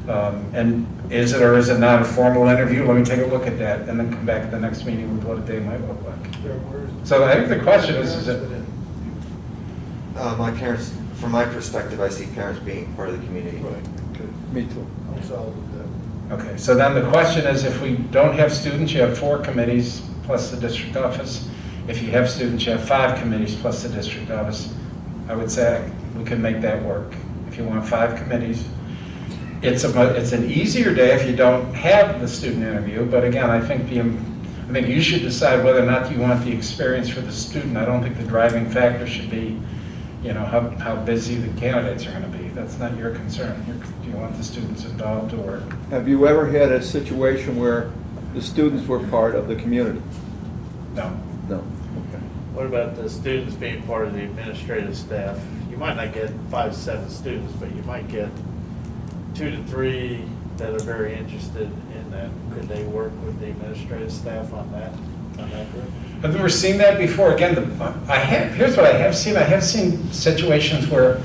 S13: And is it or is it not a formal interview? Let me take a look at that and then come back at the next meeting with what a day might look like. So I think the question is it?
S15: My parents, from my perspective, I see parents being part of the community.
S11: Me too.
S4: I'm solid with that.
S13: Okay, so then the question is, if we don't have students, you have 4 committees plus the district office. If you have students, you have 5 committees plus the district office. I would say we could make that work. If you want 5 committees, it's an easier day if you don't have the student interview, but again, I think you should decide whether or not you want the experience for the student. I don't think the driving factor should be, how busy the candidates are going to be. That's not your concern. Do you want the students involved or?
S11: Have you ever had a situation where the students were part of the community?
S13: No.
S11: No. Okay.
S14: What about the students being part of the administrative staff? You might not get 5 to 7 students, but you might get 2 to 3 that are very interested in that. Could they work with the administrative staff on that group?
S13: I've never seen that before. Again, here's what I have seen. I have seen situations where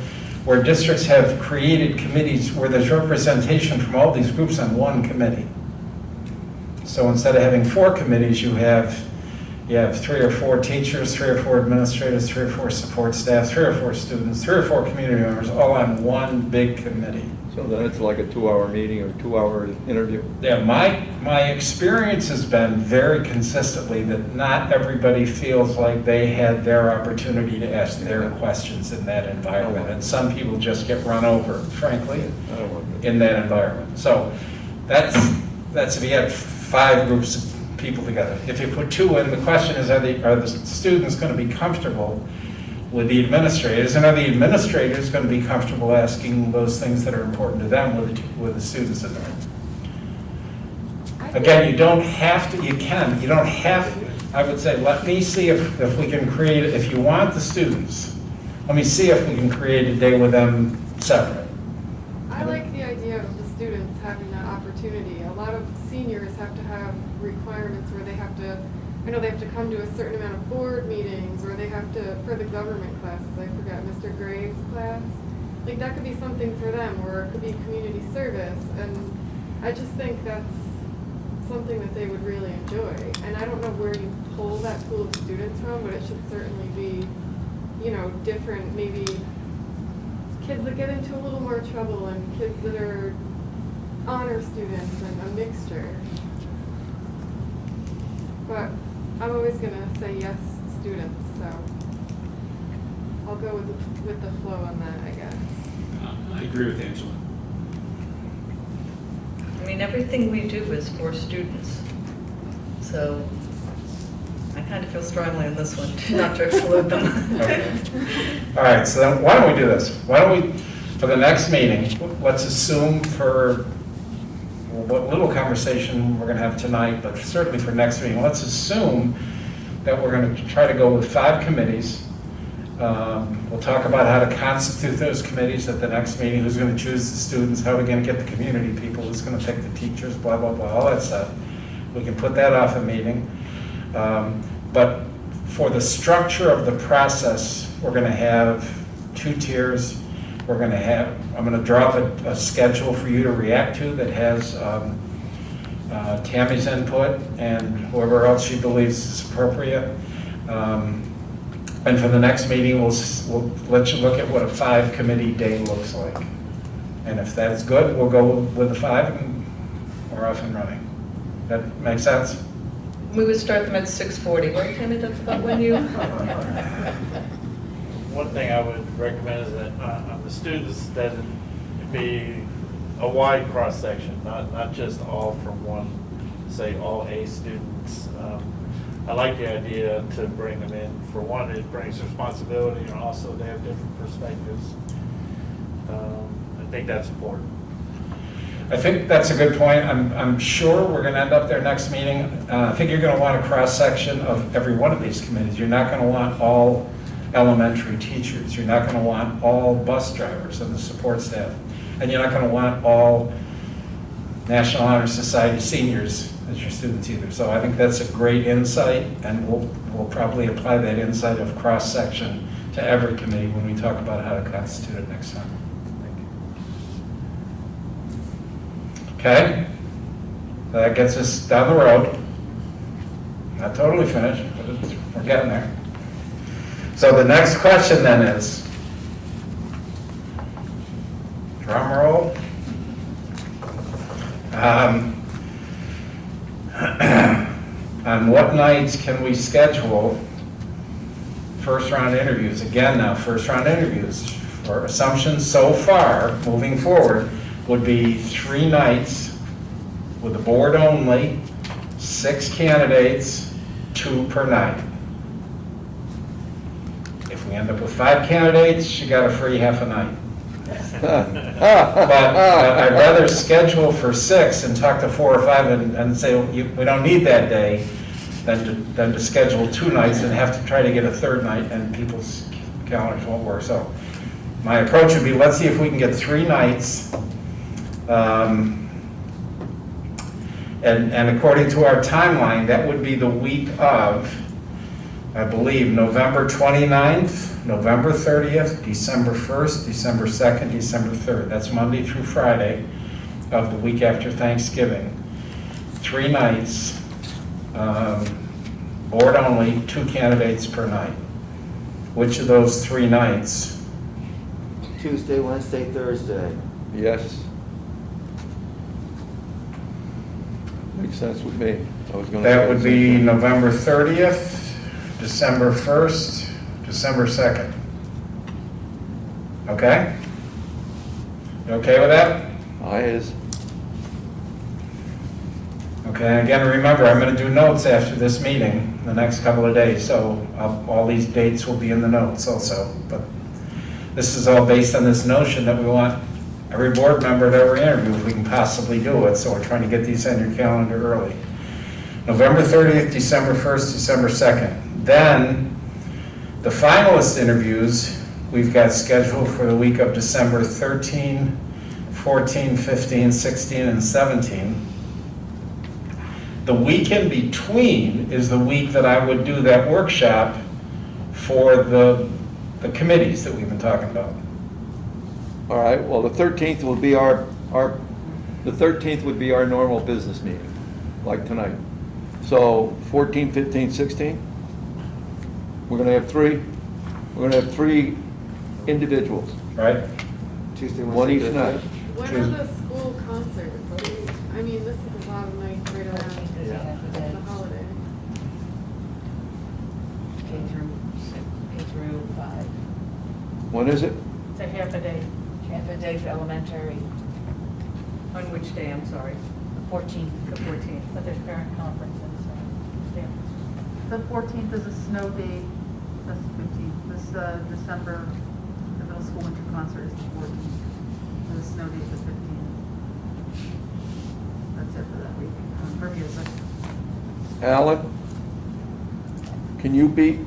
S13: districts have created committees where there's representation from all these groups on one committee. So instead of having 4 committees, you have 3 or 4 teachers, 3 or 4 administrators, 3 or 4 support staff, 3 or 4 students, 3 or 4 community members, all on one big committee.
S11: So then it's like a 2-hour meeting or 2-hour interview?
S13: Yeah, my experience has been very consistently that not everybody feels like they had their opportunity to ask their questions in that environment. And some people just get run over, frankly, in that environment. So that's if you had 5 groups of people together. If you put 2 in, the question is, are the students going to be comfortable with the administrators, and are the administrators going to be comfortable asking those things that are important to them with the students in there? Again, you don't have to, you can, you don't have to. I would say, let me see if we can create, if you want the students, let me see if we can create a day with them separate.
S16: I like the idea of the students having that opportunity. A lot of seniors have to have requirements where they have to, I know they have to come to a certain amount of board meetings, or they have to, for the government classes, I forgot, Mr. Gray's class. Like, that could be something for them, or it could be community service, and I just think that's something that they would really enjoy. And I don't know where you pull that pool of students from, but it should certainly be, different, maybe kids that get into a little more trouble and kids that are honor students and a mixture. But I'm always going to say yes, students, so I'll go with the flow on that, I guess.
S8: I agree with Angela.
S1: I mean, everything we do is for students. So I kind of feel strongly on this one, not to exclude them.
S13: Okay. All right, so then why don't we do this? Why don't we, for the next meeting, let's assume for what little conversation we're going to have tonight, but certainly for next meeting, let's assume that we're going to try to go with 5 committees. We'll talk about how to constitute those committees at the next meeting, who's going to choose the students, how we're going to get the community people, who's going to pick the teachers, blah, blah, blah, all that stuff. We can put that off a meeting. But for the structure of the process, we're going to have 2 tiers. We're going to have, I'm going to drop a schedule for you to react to that has Tammy's input and whoever else she believes is appropriate. And for the next meeting, we'll let you look at what a 5-committee day looks like. And if that's good, we'll go with the 5 and we're off and running. That makes sense?
S1: We would start them at 6:40, right, Tammy? That's about when you...
S14: One thing I would recommend is that on the students, that it be a wide cross-section, not just all from one, say, all A students. I like the idea to bring them in. For one, it brings responsibility, and also they have different perspectives. I think that's important.
S13: I think that's a good point. I'm sure we're going to end up there next meeting. I think you're going to want a cross-section of every one of these committees. You're not going to want all elementary teachers. You're not going to want all bus drivers and the support staff. And you're not going to want all National Honor Society seniors as your students either. So I think that's a great insight, and we'll probably apply that insight of cross-section to every committee when we talk about how to constitute it next time. Thank you. Okay? That gets us down the road. Not totally finished, but we're getting there. So the next question then is, drum roll. On what nights can we schedule first round interviews? Again now, first round interviews. Our assumptions so far, moving forward, would be 3 nights with the board only, 6 candidates, 2 per night. If we end up with 5 candidates, you got a free half a night. But I'd rather schedule for 6 and talk to 4 or 5 and say, we don't need that day, than to schedule 2 nights and have to try to get a 3rd night and people's calendars won't work. So my approach would be, let's see if we can get 3 nights. And according to our timeline, that would be the week of, I believe, November 29th, November 30th, December 1st, December 2nd, December 3rd. That's Monday through Friday of the week after Thanksgiving. 3 nights, board only, 2 candidates per night. Which of those 3 nights?
S15: Tuesday, Wednesday, Thursday.
S11: Yes. Makes sense with me. I was going to.
S13: That would be November 30th, December 1st, December 2nd. Okay? You okay with that?
S11: I is.
S13: Okay, again, remember, I'm going to do notes after this meeting, the next couple of days, so all these dates will be in the notes also. But this is all based on this notion that we want every board member to every interview if we can possibly do it, so we're trying to get these on your calendar early. November 30th, December 1st, December 2nd. Then, the finalist interviews we've got scheduled for the week of December 13, 14, 15, 16, and 17. The week in between is the week that I would do that workshop for the committees that we've been talking about.
S11: All right, well, the 13th will be the 13th would be our normal business meeting, like tonight. So 14, 15, 16, we're gonna have 3, we're gonna have 3 individuals.
S13: Right.
S15: Tuesday,
S11: One
S15: Wednesday,
S11: each night.
S16: When are the school concerts? I mean, this is a lot of nights right around the holiday.
S2: K through 5.
S11: When is it?
S9: It's a half a day.
S2: Half a day for elementary,
S1: On which day, I'm sorry?
S2: the 14th.
S1: The 14th.
S9: But there's parent conferences, so. yeah.
S3: The 14th is a snow day, that's the 15th. This December, the middle school winter concert is the 14th, and the snow day is the 15th. That's it for that week, for music.
S11: Alan, can you beat?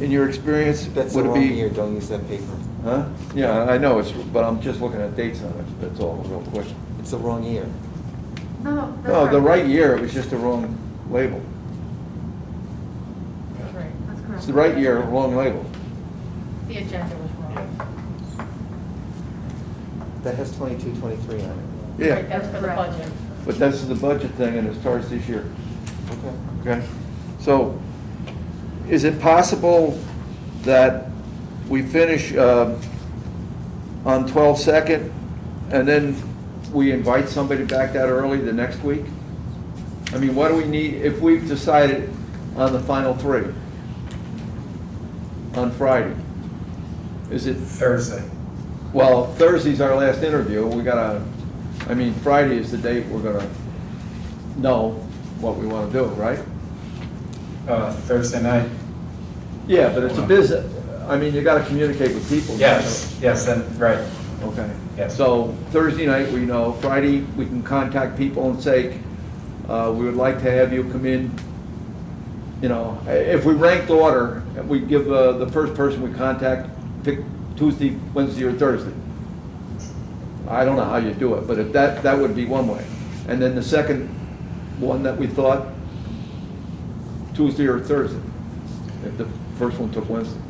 S11: In your experience,
S15: That's the
S11: would it
S15: wrong
S11: be?
S15: year, don't use that paper.
S11: Huh? Yeah, I know, but I'm just looking at dates on it, that's all, real quick.
S15: It's the wrong year.
S3: No, that's
S11: No, the right year, it was just the wrong label.
S9: That's right.
S3: That's correct.
S11: It's the right year, wrong label.
S9: The agenda was wrong.
S15: That has 22, 23 on it.
S11: Yeah,
S9: Right, that's for the
S3: Correct.
S9: budget.
S11: but this is the budget thing and it starts this year,
S15: Okay.
S11: okay? So, is it possible that we finish on 12/2 and then we invite somebody back that early the next week? I mean, what do we need, if we've decided on the final 3 on Friday? Is it,
S13: Thursday.
S11: well, Thursday's our last interview, we gotta, I mean, Friday is the date we're gonna know what we wanna do, right?
S13: Thursday night.
S11: Yeah, but it's a business, I mean, you gotta communicate with people.
S13: Yes, then, right.
S11: Okay.
S13: Yes.
S11: So Thursday night, we know, Friday, we can contact people and say, we would like to have you come in. You know, if we ranked order, we give the first person we contact, pick Tuesday, Wednesday, or Thursday. I don't know how you do it, but if that would be one way. And then the second one that we thought, Tuesday or Thursday, if the first one took Wednesday.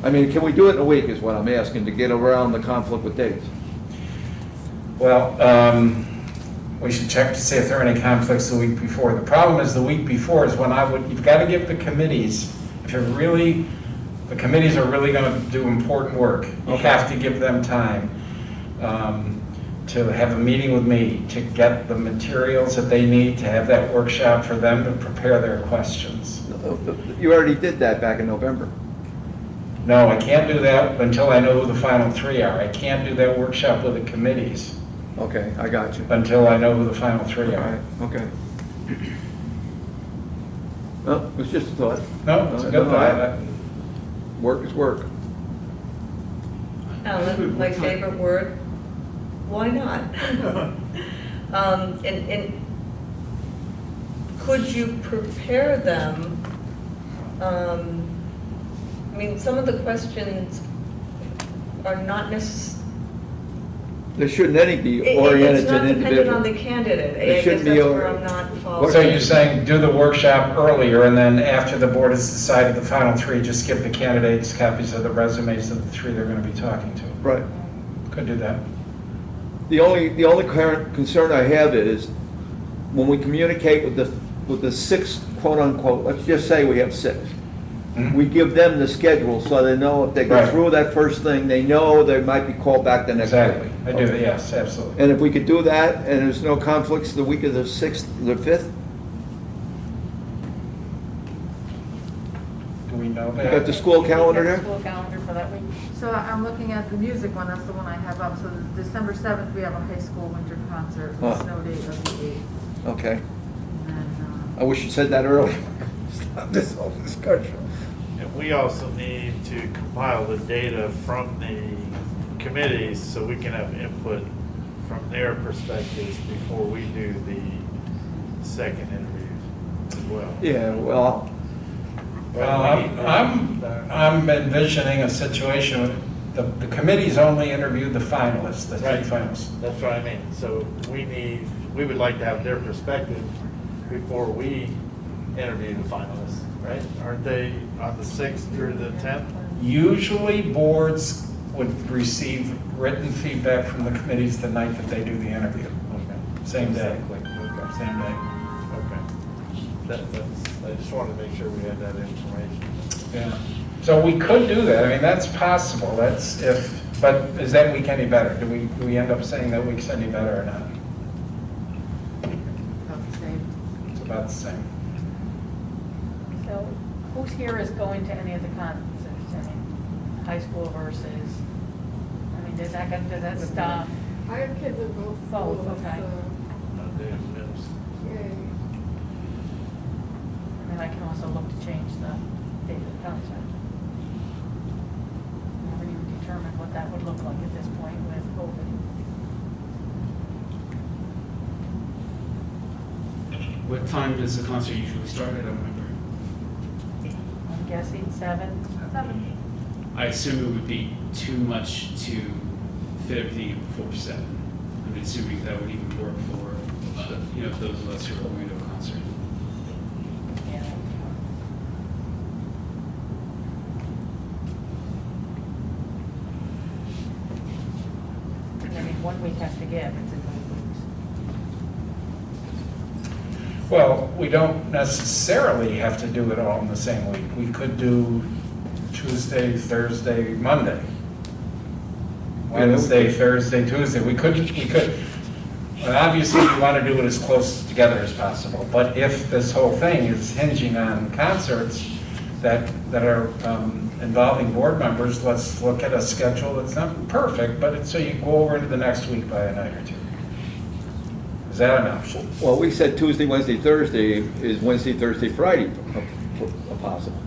S11: I mean, can we do it in a week is what I'm asking, to get around the conflict with dates?
S13: Well, we should check to see if there are any conflicts the week before. The problem is the week before is when you've got to give the committees, the committees are really going to do important work. You have to give them time to have a meeting with me, to get the materials that they need, to have that workshop for them to prepare their questions.
S11: You already did that back in November.
S13: No, I can't do that until I know who the final three are. I can't do that workshop with the committees
S11: Okay, I got you.
S13: until I know who the final three
S11: All
S13: are.
S11: right, okay. Well, it was just a thought.
S13: No, it's a good thought.
S11: Work is work.
S1: Alan, my favorite word, why not? And could you prepare them? I mean, some of the questions are not necessarily.
S11: There shouldn't any be oriented to an
S1: It's not dependent on
S11: individual.
S1: the candidate.
S11: It
S1: I
S11: shouldn't
S1: guess
S11: be
S1: that's where I'm not following.
S13: So you're saying do the workshop earlier, and then after the board has decided the final three, just give the candidates copies of the resumes of the three they're going to be talking to?
S11: Right.
S13: Could do that.
S11: The only current concern I have is when we communicate with the six, quote unquote, let's just say we have six.
S13: Mhm.
S11: We give them the schedule so they know if they go
S13: Right.
S11: through that first thing, they know they might be called back the next
S13: Exactly.
S11: week.
S13: I do, yes, absolutely.
S11: And if we could do that, and there's no conflicts the week of the 6th, the 5th,
S13: Do we know
S11: you
S13: that?
S11: got the school calendar there?
S9: School calendar for that week.
S3: So I'm looking at the music one, that's the one I have up. So December 7th, we have a high school winter concert, the
S11: Oh.
S3: snow date of the 8th.
S11: Okay.
S3: And then,
S11: I wish you said that earlier. Stop this whole discussion.
S14: And we also need to compile the data from the committees so we can have input from their perspectives before we do the second interviews as well.
S11: Yeah, well,
S13: I'm envisioning a situation, the committees only interview the finalists, the three
S14: Right.
S13: finalists.
S14: That's what I mean. So we would like to have their perspective before we interview the finalists, right? Aren't they on the 6th through the 10th?
S13: Usually, boards would receive written feedback from the committees the night that they do the interview.
S14: Okay.
S13: Same day.
S14: Okay.
S13: Same day.
S14: Okay. I just wanted to make sure we had that information.
S13: Yeah. So we could do that. I mean, that's possible. But is that week any better? Do we end up saying that week's any better or not?
S3: about the same.
S13: It's about the same.
S9: So who's here is going to any of the conferences, I mean, high school versus, I mean, does that stop?
S16: I have kids in both
S9: Both,
S16: schools,
S9: okay.
S16: so,
S14: Not doing minutes.
S16: yay.
S9: I mean, I can also look to change the date of the concert. We haven't even determined what that would look like at this point with COVID.
S8: What time does the concert usually start? I don't remember.
S9: I'm guessing 7.
S3: 7.
S8: I assume it would be too much to fit everything in before 7. I'm assuming that would even work for, those of us who are going to a concert.
S9: Yeah. I mean, 1 week has to give, it's in 2 weeks.
S13: Well, we don't necessarily have to do it all in the same week. We could do Tuesday, Thursday, Monday. Wednesday, Thursday, Tuesday. We could, well, obviously we want to do it as close together as possible. But if this whole thing is hinging on concerts that are involving board members, let's look at a schedule that's not perfect, but it's so you go over into the next week by a night or two. Is that an option?
S11: well, we said Tuesday, Wednesday, Thursday, is Wednesday, Thursday, Friday possible?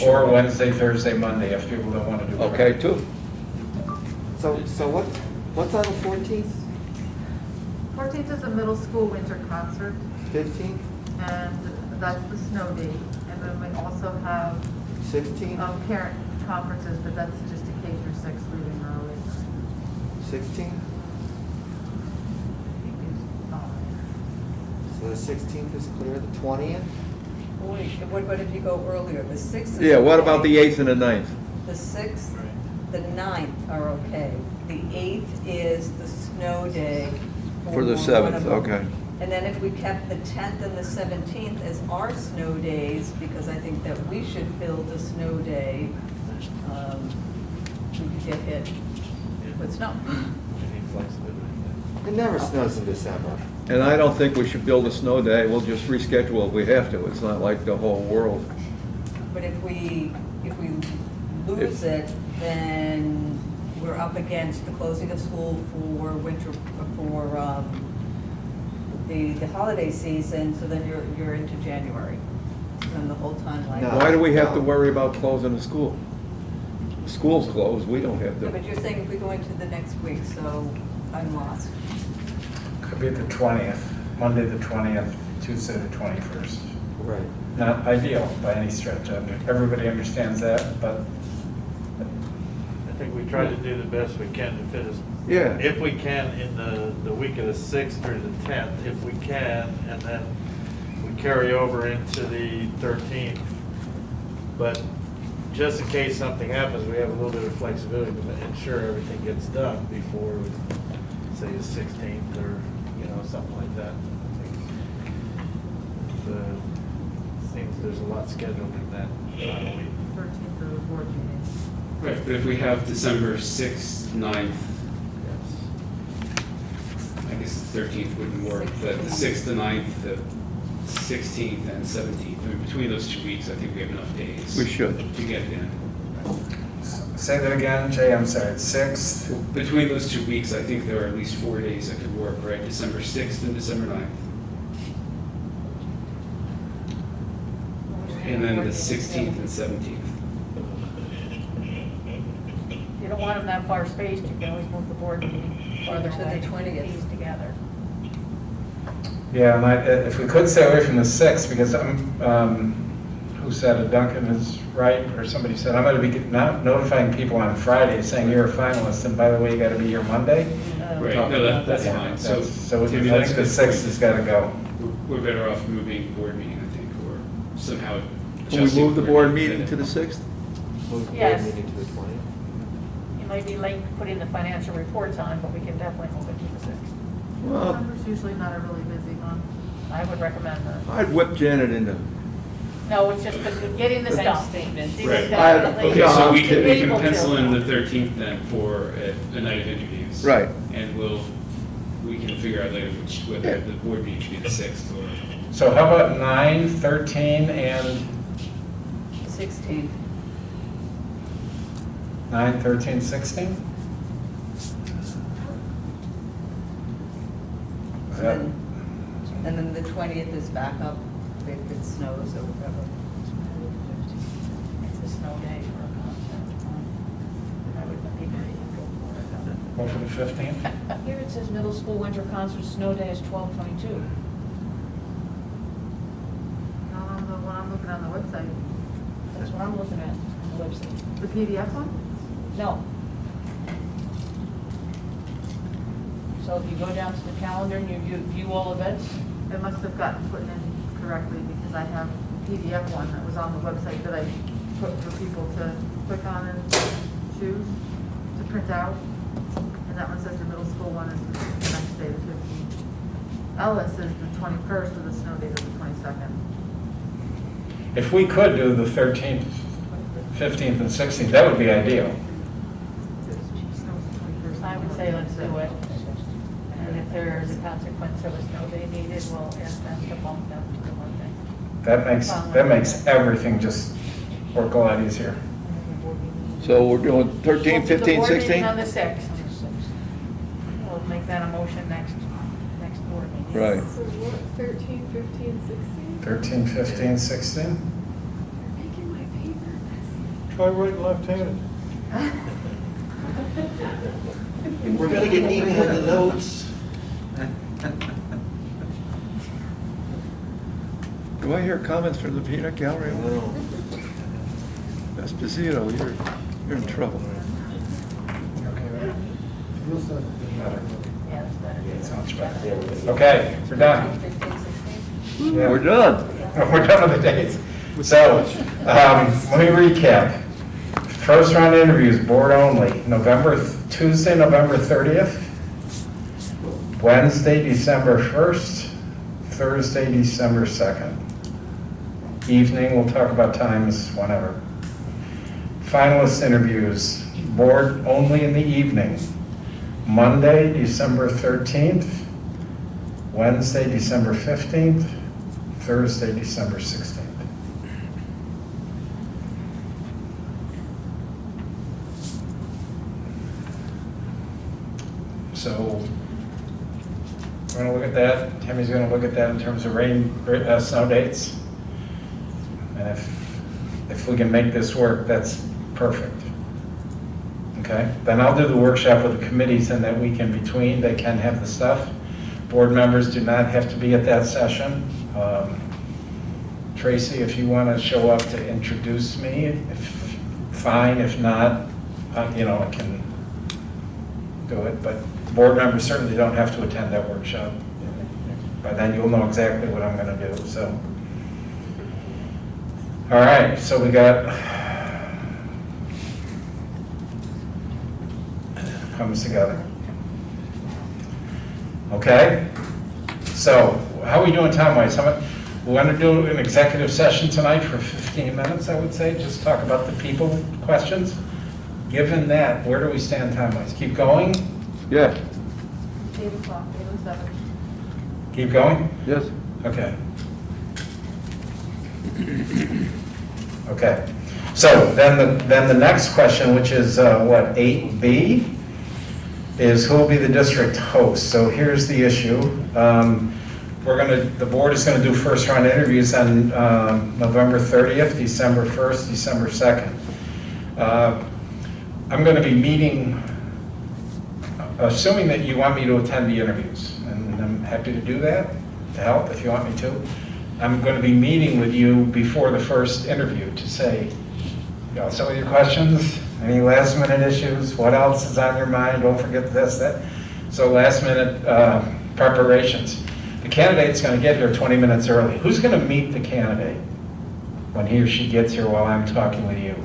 S13: Or Wednesday, Thursday, Monday, if people don't want to do it.
S11: Okay, too.
S15: So what's on the 14th,
S3: 14th is a middle school winter concert,
S15: 15th,
S3: and that's the snow date. And then we also have
S15: 16th,
S3: parent conferences, but that's just a K through 6 leaving early.
S15: 16th? So the 16th is clear, the 20th?
S1: Wait, what if you go earlier? The 6th is
S11: Yeah, what about
S1: okay.
S11: the 8th and the 9th?
S1: The 6th, the 9th are okay. The 8th is the snow day.
S11: For the
S1: one
S11: 7th,
S1: of them.
S11: okay.
S1: And then if we kept the 10th and the 17th as our snow days, because I think that we should build a snow day, we could get hit with snow.
S15: It never snows in December.
S11: And I don't think we should build a snow day, we'll just reschedule if we have to, it's not like the whole world.
S1: But if we lose it, then we're up against the closing of school for winter, for the holiday season, so then you're into January. And the whole timeline.
S15: No.
S11: Why do we have to worry about closing the school? School's closed, we don't have
S1: Yeah, but
S11: to.
S1: you're saying if we go into the next week, so I'm lost.
S13: Could be the 20th, Monday the 20th, Tuesday the 21st.
S15: Right.
S13: Not ideal by any stretch. Everybody understands that, but
S14: I think we try to do the best we can to fit us.
S11: Yeah.
S14: If we can, in the week of the 6th or the 10th, if we can, and then we carry over into the 13th. But just in case something happens, we have a little bit of flexibility to ensure everything gets done before, say, the 16th or, something like that. I think seems there's a lot scheduled in that week.
S3: 13th of the board meeting.
S8: Right, but if we have December 6th, 9th, I guess the 13th wouldn't work, but the 6th, the 9th, the 16th and 17th, I mean, between those 2 weeks, I think we have enough days.
S11: We should.
S8: To get it in.
S13: say that again, Jay, I'm sorry, it's 6th?
S8: Between those 2 weeks, I think there are at least 4 days that could work, right? December 6th and December 9th. And then the 16th and 17th.
S9: You don't want them that far spaced, you can always move the board meeting farther
S1: To the
S9: away.
S1: 20th.
S9: These together.
S13: Yeah, and if we could stay away from the 6th, because who said it, Duncan is right, or somebody said, I'm going to be notifying people on Friday saying you're a finalist, and by the way, you got to be here Monday.
S8: Right, no, that's
S13: Yeah,
S8: fine. So
S13: So I
S8: Timmy,
S13: think
S8: that's
S13: the
S8: a good
S13: 6th
S8: point.
S13: has got to go.
S8: We're better off moving board meeting, I think, or somehow.
S11: Can we
S8: adjusting
S11: move the board meeting to the 6th?
S15: Move the
S9: Yes.
S15: board meeting to the 20th.
S9: It might be late putting the financial reports on, but we can definitely move it to the 6th.
S11: Well,
S3: December's usually not a really busy month.
S9: I would recommend that.
S11: I'd whip Janet into,
S9: No, it's just because we're getting this done. She was
S8: Right.
S9: definitely-
S8: Okay, so we can
S9: able to.
S8: pencil in the 13th then for a night of interviews.
S11: Right.
S8: And we can figure out later whether the board meeting should be the 6th or.
S13: So how about 9, 13, and
S1: 16th.
S13: 9, 13, 16? Is that-
S1: And then the 20th is back up if it snows or whatever.
S9: It's a snow day for a concert. I would think people would
S13: Go for the 15th?
S2: Here it says middle school winter concert, snow day is 12/22.
S3: Not on the one I'm looking on the website.
S2: That's what I'm looking at on the website.
S3: The PDF one?
S2: No. So if you go down to the calendar and you view all events,
S3: It must have gotten put in correctly because I have a PDF one that was on the website that I put for people to click on and choose to print out. And that one says the middle school one is the next day, the 15th. Ellis is the 21st with the snow date of the 22nd.
S13: If we could do the 13th, 15th, and 16th, that would be ideal.
S9: I would say let's do it. And if there is a consequence of a snow day needed, we'll ask them to bump them to the Monday.
S13: That makes everything just work a lot easier.
S11: so we're doing 13,
S9: We'll do the
S11: 15,
S9: board meeting
S11: 16?
S9: on the 6th. We'll make that a motion next board meeting.
S11: Right.
S16: So what, 13, 15, 16?
S13: 13, 15, 16?
S16: You're making my paper messy.
S4: Try writing left-handed.
S15: We're gonna get email the notes.
S11: Do I hear comments from the peanut gallery?
S15: No.
S11: Esposito, you're in trouble.
S9: Yeah, that's better.
S13: Okay, we're done.
S1: 15, 16?
S13: Yeah.
S11: We're done.
S13: We're done with the dates. So, let me recap. First round interviews, board only, Tuesday, November 30th, Wednesday, December 1st, Thursday, December 2nd. Evening, we'll talk about times whenever. Finalist interviews, board only in the evening, Monday, December 13th, Wednesday, December 15th, Thursday, December 16th. So we're going to look at that. Tammy's going to look at that in terms of snow dates. And if we can make this work, that's perfect. Okay? Then I'll do the workshop with the committees in that week in between. They can have the stuff. Board members do not have to be at that session. Tracy, if you want to show up to introduce me, fine. If not, I can do it. But board members certainly don't have to attend that workshop. By then you'll know exactly what I'm going to do. So, all right. So we got comes together. Okay. So how are we doing time-wise? We want to do an executive session tonight for 15 minutes, I would say. Just talk about the people questions. Given that, where do we stand time-wise? Keep going?
S11: Yeah.
S3: 8 o'clock, 8:07.
S11: Keep going? Yes.
S13: Okay. Okay. So then the next question, which is what, 8B, is who will be the district host. So here's the issue. The board is going to do first round interviews on November 30th, December 1st, December 2nd. I'm going to be meeting, assuming that you want me to attend the interviews, and I'm happy to do that, to help if you want me to. I'm going to be meeting with you before the first interview to say, you all set with your questions? Any last minute issues? What else is on your mind? Don't forget this, that. So last minute preparations. The candidate's going to get here 20 minutes early. Who's going to meet the candidate when he or she gets here while I'm talking with you?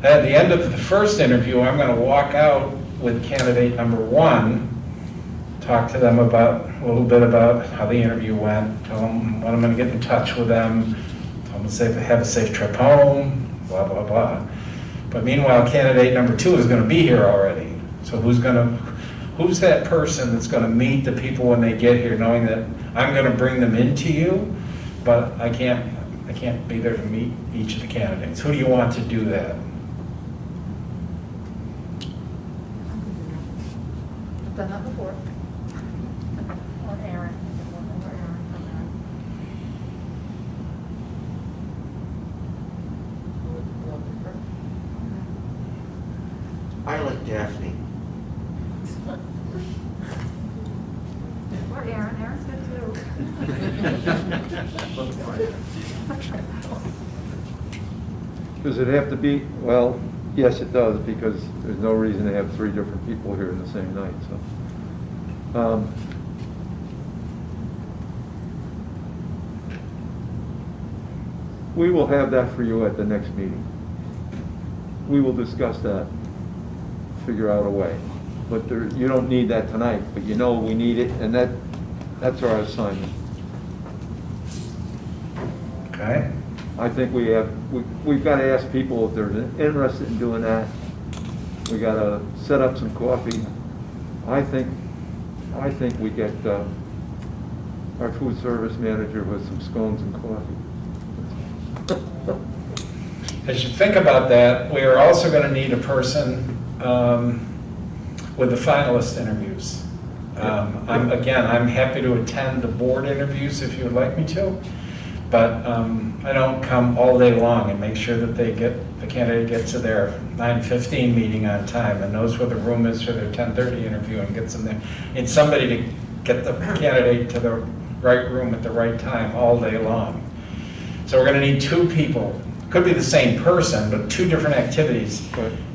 S13: At the end of the first interview, I'm going to walk out with candidate number 1, talk to them about a little bit about how the interview went, tell them when I'm going to get in touch with them, tell them to have a safe trip home, blah, blah, blah. But meanwhile, candidate number 2 is going to be here already. So who's that person that's going to meet the people when they get here, knowing that I'm going to bring them into you, but I can't be there to meet each of the candidates. Who do you want to do that?
S3: I've done that before.
S9: Or Aaron.
S15: I like Daphne.
S3: Or Aaron, Aaron's good too.
S11: Does it have to be, well, yes it does, because there's no reason to have 3 different people here in the same night, so. We will have that for you at the next meeting. We will discuss that, figure out a way. But you don't need that tonight, but you know we need it, and that's our assignment.
S13: Okay.
S11: I think we've got to ask people if they're interested in doing that. We got to set up some coffee. I think we get our food service manager with some scones and coffee.
S13: As you think about that, we are also going to need a person with the finalist interviews. I'm happy to attend the board interviews if you would like me to, but I don't come all day long and make sure that the candidate gets to their 9:15 meeting on time and knows where the room is for their 10:30 interview and gets them there. Need somebody to get the candidate to the right room at the right time all day long. So we're going to need 2 people. Could be the same person, but 2 different activities.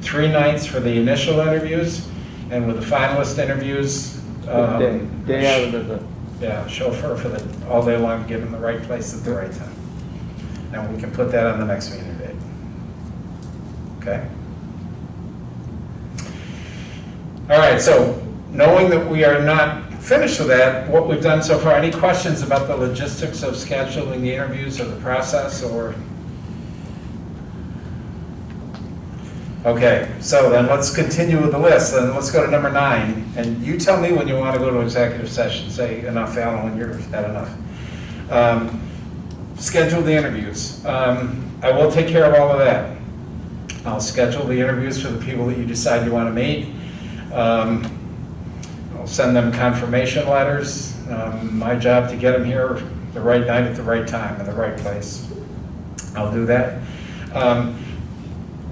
S13: 3 nights for the initial interviews, and with the finalist interviews.
S11: Day out of the
S13: Yeah, chauffeur for the, all day long, give them the right place at the right time. And we can put that on the next meeting date. Okay? All right, so knowing that we are not finished with that, what we've done so far, any questions about the logistics of scheduling the interviews or the process, or? Okay, so then let's continue with the list, and let's go to number 9. And you tell me when you want to go to executive session. Say enough, Alan, when you're had enough. Schedule the interviews. I will take care of all of that. I'll schedule the interviews for the people that you decide you want to meet. I'll send them confirmation letters. My job to get them here the right night at the right time in the right place. I'll do that.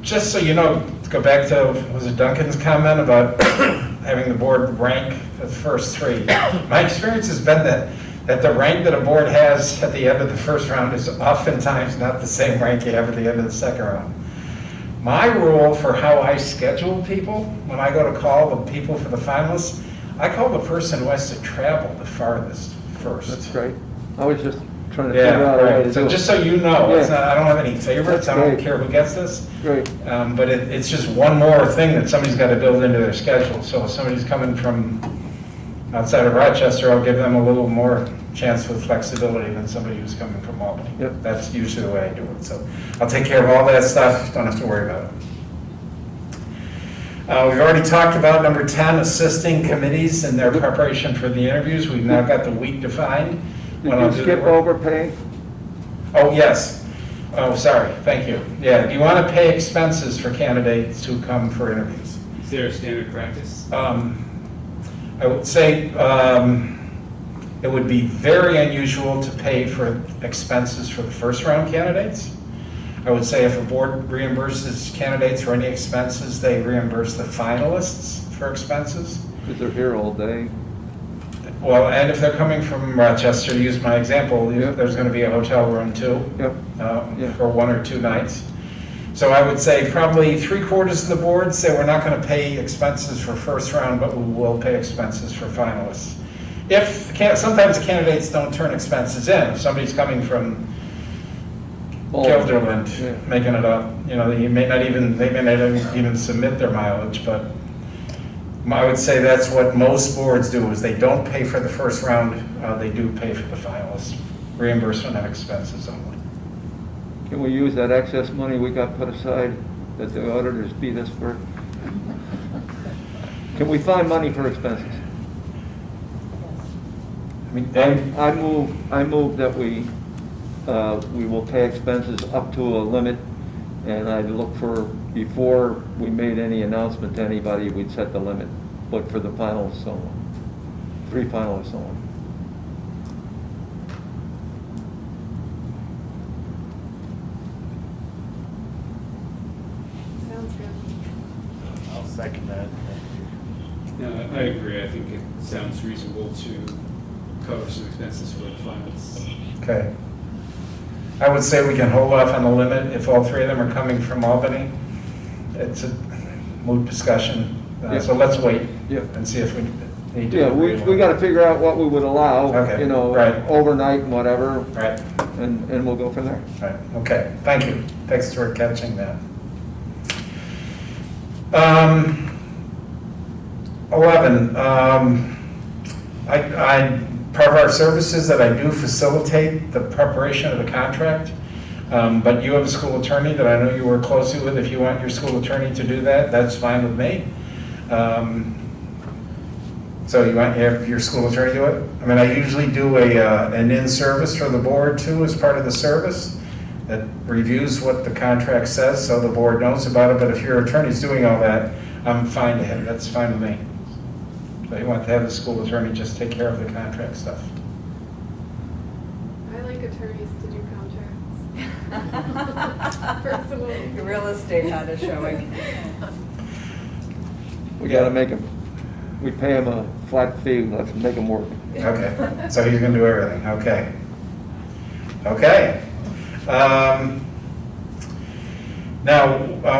S13: Just so you know, to go back to, was it Duncan's comment about having the board rank the first 3? My experience has been that the rank that a board has at the end of the first round is oftentimes not the same rank you have at the end of the second round. My rule for how I schedule people, when I go to call the people for the finalists, I call the person who has to travel the farthest first.
S11: That's great. I was just trying to figure out a way to do
S13: So
S11: it.
S13: just so you know, it's
S11: Yeah.
S13: not, I don't have any favorites. I don't
S11: Great.
S13: care who gets this.
S11: Great.
S13: But it's just one more thing that somebody's got to build into their schedule. So if somebody's coming from outside of Rochester, I'll give them a little more chance with flexibility than somebody who's coming from Albany.
S11: Yep.
S13: That's usually the way I do it. So I'll take care of all that stuff. Don't have to worry about it. We've already talked about number 10, assisting committees in their preparation for the interviews. We've now got the week defined.
S11: Did
S13: I'll
S11: you
S13: do the
S11: skip
S13: work.
S11: over pay?
S13: Oh, yes. Oh, sorry. Thank you. Yeah, do you want to pay expenses for candidates who come for interviews?
S8: Is there a standard practice?
S13: I would say it would be very unusual to pay for expenses for the first round candidates. I would say if a board reimburses candidates for any expenses, they reimburse the finalists for expenses.
S11: Because they're here all day.
S13: Well, and if they're coming from Rochester, to use my example,
S11: Yep.
S13: there's going to be a hotel room too.
S11: Yep. Yeah.
S13: For 1 or 2 nights. So I would say probably 3/4 of the board say we're not going to pay expenses for first round, but we will pay expenses for finalists. Sometimes the candidates don't turn expenses in. If somebody's coming from Guilderland,
S11: Yeah.
S13: making it up, they may not even submit their mileage, but I would say that's what most boards do, is they don't pay for the first round, they do pay for the finalists. Reimbursement of expenses only.
S11: Can we use that excess money we got put aside that the auditors beat us for? Can we find money for expenses?
S13: I mean,
S11: I move that we will pay expenses up to a limit, and I'd look for, before we made any announcement to anybody, we'd set the limit, but for the finalists only, 3 finalists only.
S16: Sounds good.
S14: I'll second that.
S8: No, I agree. I think it sounds reasonable to cover some expenses for the finalists.
S13: Okay. I would say we can hold off on the limit if all 3 of them are coming from Albany. It's a moot discussion, so let's wait
S11: Yeah.
S13: and see if we need to.
S11: Yeah, we got to figure out what we would allow,
S13: Okay,
S11: you know,
S13: right.
S11: overnight and whatever,
S13: Right,
S11: and we'll go from there.
S13: right, okay, thank you. Thanks for catching that. 11, part of our service is that I do facilitate the preparation of the contract, but you have a school attorney that I know you work closely with. If you want your school attorney to do that, that's fine with me. So you want to have your school attorney do it? I mean, I usually do an in-service for the board too as part of the service that reviews what the contract says so the board knows about it, but if your attorney's doing all that, I'm fine to have, that's fine with me. So you want to have the school attorney just take care of the contract stuff.
S16: I like attorneys to do contracts. Personally.
S1: Your real estate had a showing.
S11: We got to make them, we pay them a flat fee, let's make them work.
S13: Okay, so he's gonna do everything, okay. Okay. Now,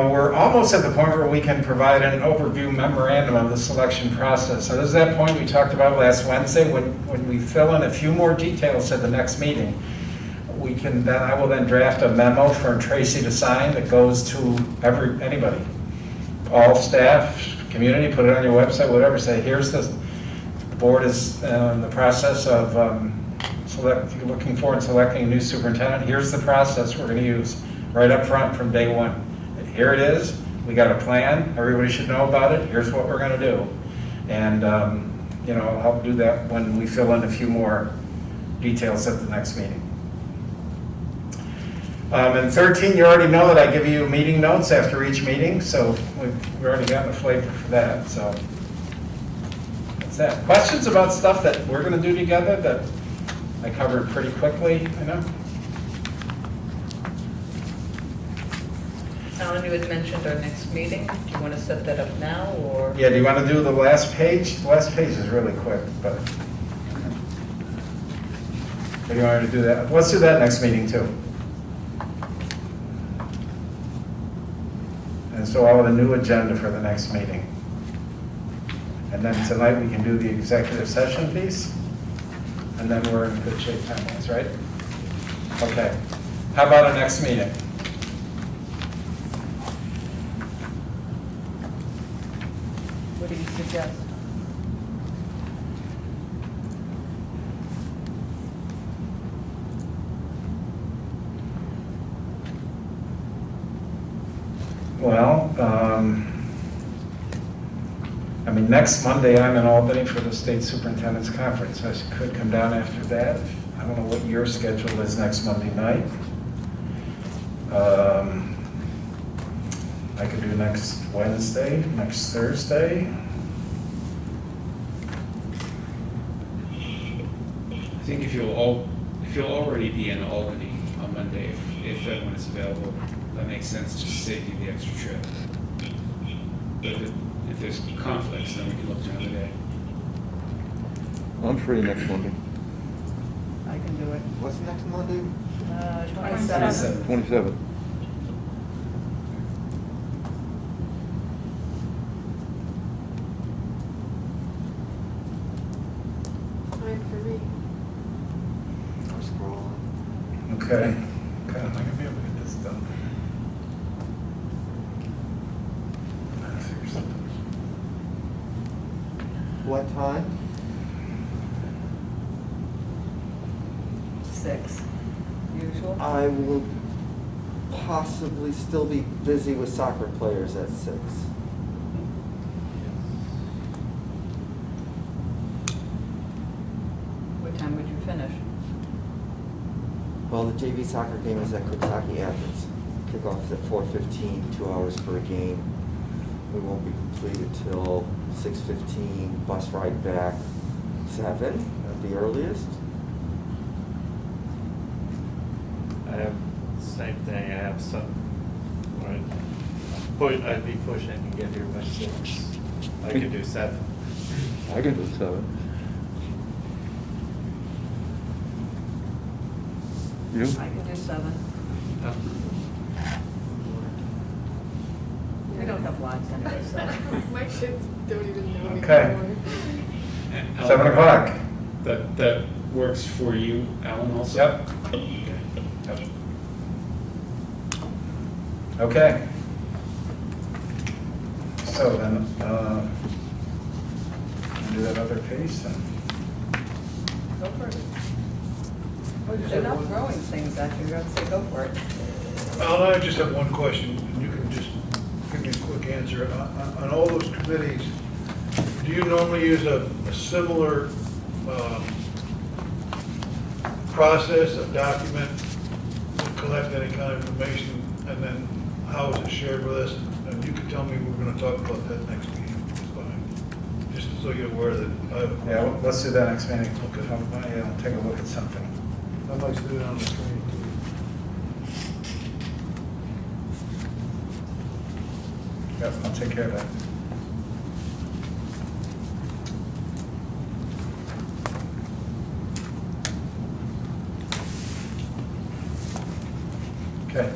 S13: we're almost at the point where we can provide an overview memorandum of the selection process. So this is that point we talked about last Wednesday. When we fill in a few more details at the next meeting, I will then draft a memo for Tracy to sign that goes to anybody, all staff, community, put it on your website, whatever, say, here's the board is in the process of looking forward to selecting a new superintendent. Here's the process we're going to use right up front from day one. Here it is. We got a plan. Everybody should know about it. Here's what we're going to do. And, I'll help do that when we fill in a few more details at the next meeting. And 13, you already know that I give you meeting notes after each meeting, so we've already gotten a flavor for that. So that's that. Questions about stuff that we're going to do together that I covered pretty quickly,
S1: Alan, you had mentioned our next meeting. Do you want to set that up now, or?
S13: Yeah, do you want to do the last page? The last page is really quick, but do you want me to do that? Let's do that next meeting too. And so I'll have a new agenda for the next meeting. And then tonight we can do the executive session piece, and then we're in good shape time-wise, right? Okay. How about our next meeting?
S1: What do you suggest?
S13: Well, next Monday I'm in Albany for the State Superintendent's Conference. I could come down after that. I don't know what your schedule is next Monday night. I could do next Wednesday, next Thursday.
S8: I think if you'll already be in Albany on Monday, if everyone is available, that makes sense, just save you the extra trip. But if there's conflicts, then we can look to another day.
S11: I'm free next Monday.
S1: I can do it.
S15: What's next Monday?
S1: 27.
S11: 27.
S16: Fine for me. I'll scroll.
S13: Okay. Okay, I'm not gonna be able to get this done.
S15: What time?
S1: 6, usual.
S15: I will possibly still be busy with soccer players at 6.
S1: What time would you finish?
S15: Well, the JV soccer game is at Kentucky Athens. Kickoff is at 4:15, 2 hours for a game. We won't be completed till 6:15, bus ride back 7 at the earliest.
S14: I have the same thing, I have some, I'd be pushing and get here by 6. I could do 7.
S11: I can do 7. You?
S1: I can do 7. We don't have lives anyway, so.
S16: My kids don't even know me
S13: Okay.
S16: anymore.
S13: 7 o'clock.
S8: That works for you, Alan, also?
S13: Yep.
S8: Okay.
S13: Okay. So then, do that other piece and.
S1: Go for it. They're not throwing things at you, I'd say go for it.
S4: Alan, I just have one question, and you can just give me a quick answer. On all those committees, do you normally use a similar process, a document, to collect any kind of information, and then how is it shared with us? And you can tell me we're going to talk about that next meeting. It's fine. Just so you're aware that I have a
S13: Yeah,
S4: question.
S13: let's do that next meeting.
S4: Okay.
S13: I'll take a look at something.
S4: I'd like to do it on the screen, too.
S13: Yep, I'll take care of that. Okay.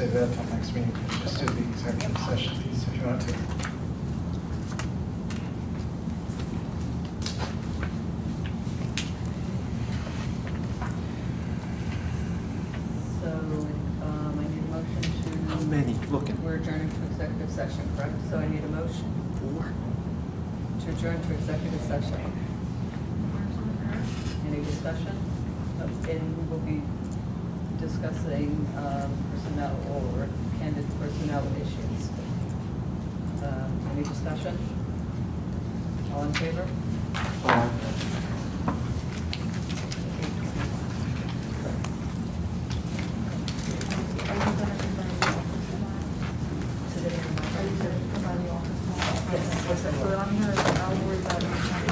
S13: save that until next meeting. Just do the executive session piece if you want to.
S2: So, I need a motion to.
S11: How many? Looking.
S2: We're adjourning to executive session, correct? So I need a motion. To adjourn to executive session. Any discussion? And we will be discussing personnel or candidate personnel issues. Any discussion? All in favor?
S3: Yes, what's that? Well, I'm here, I'll worry about it.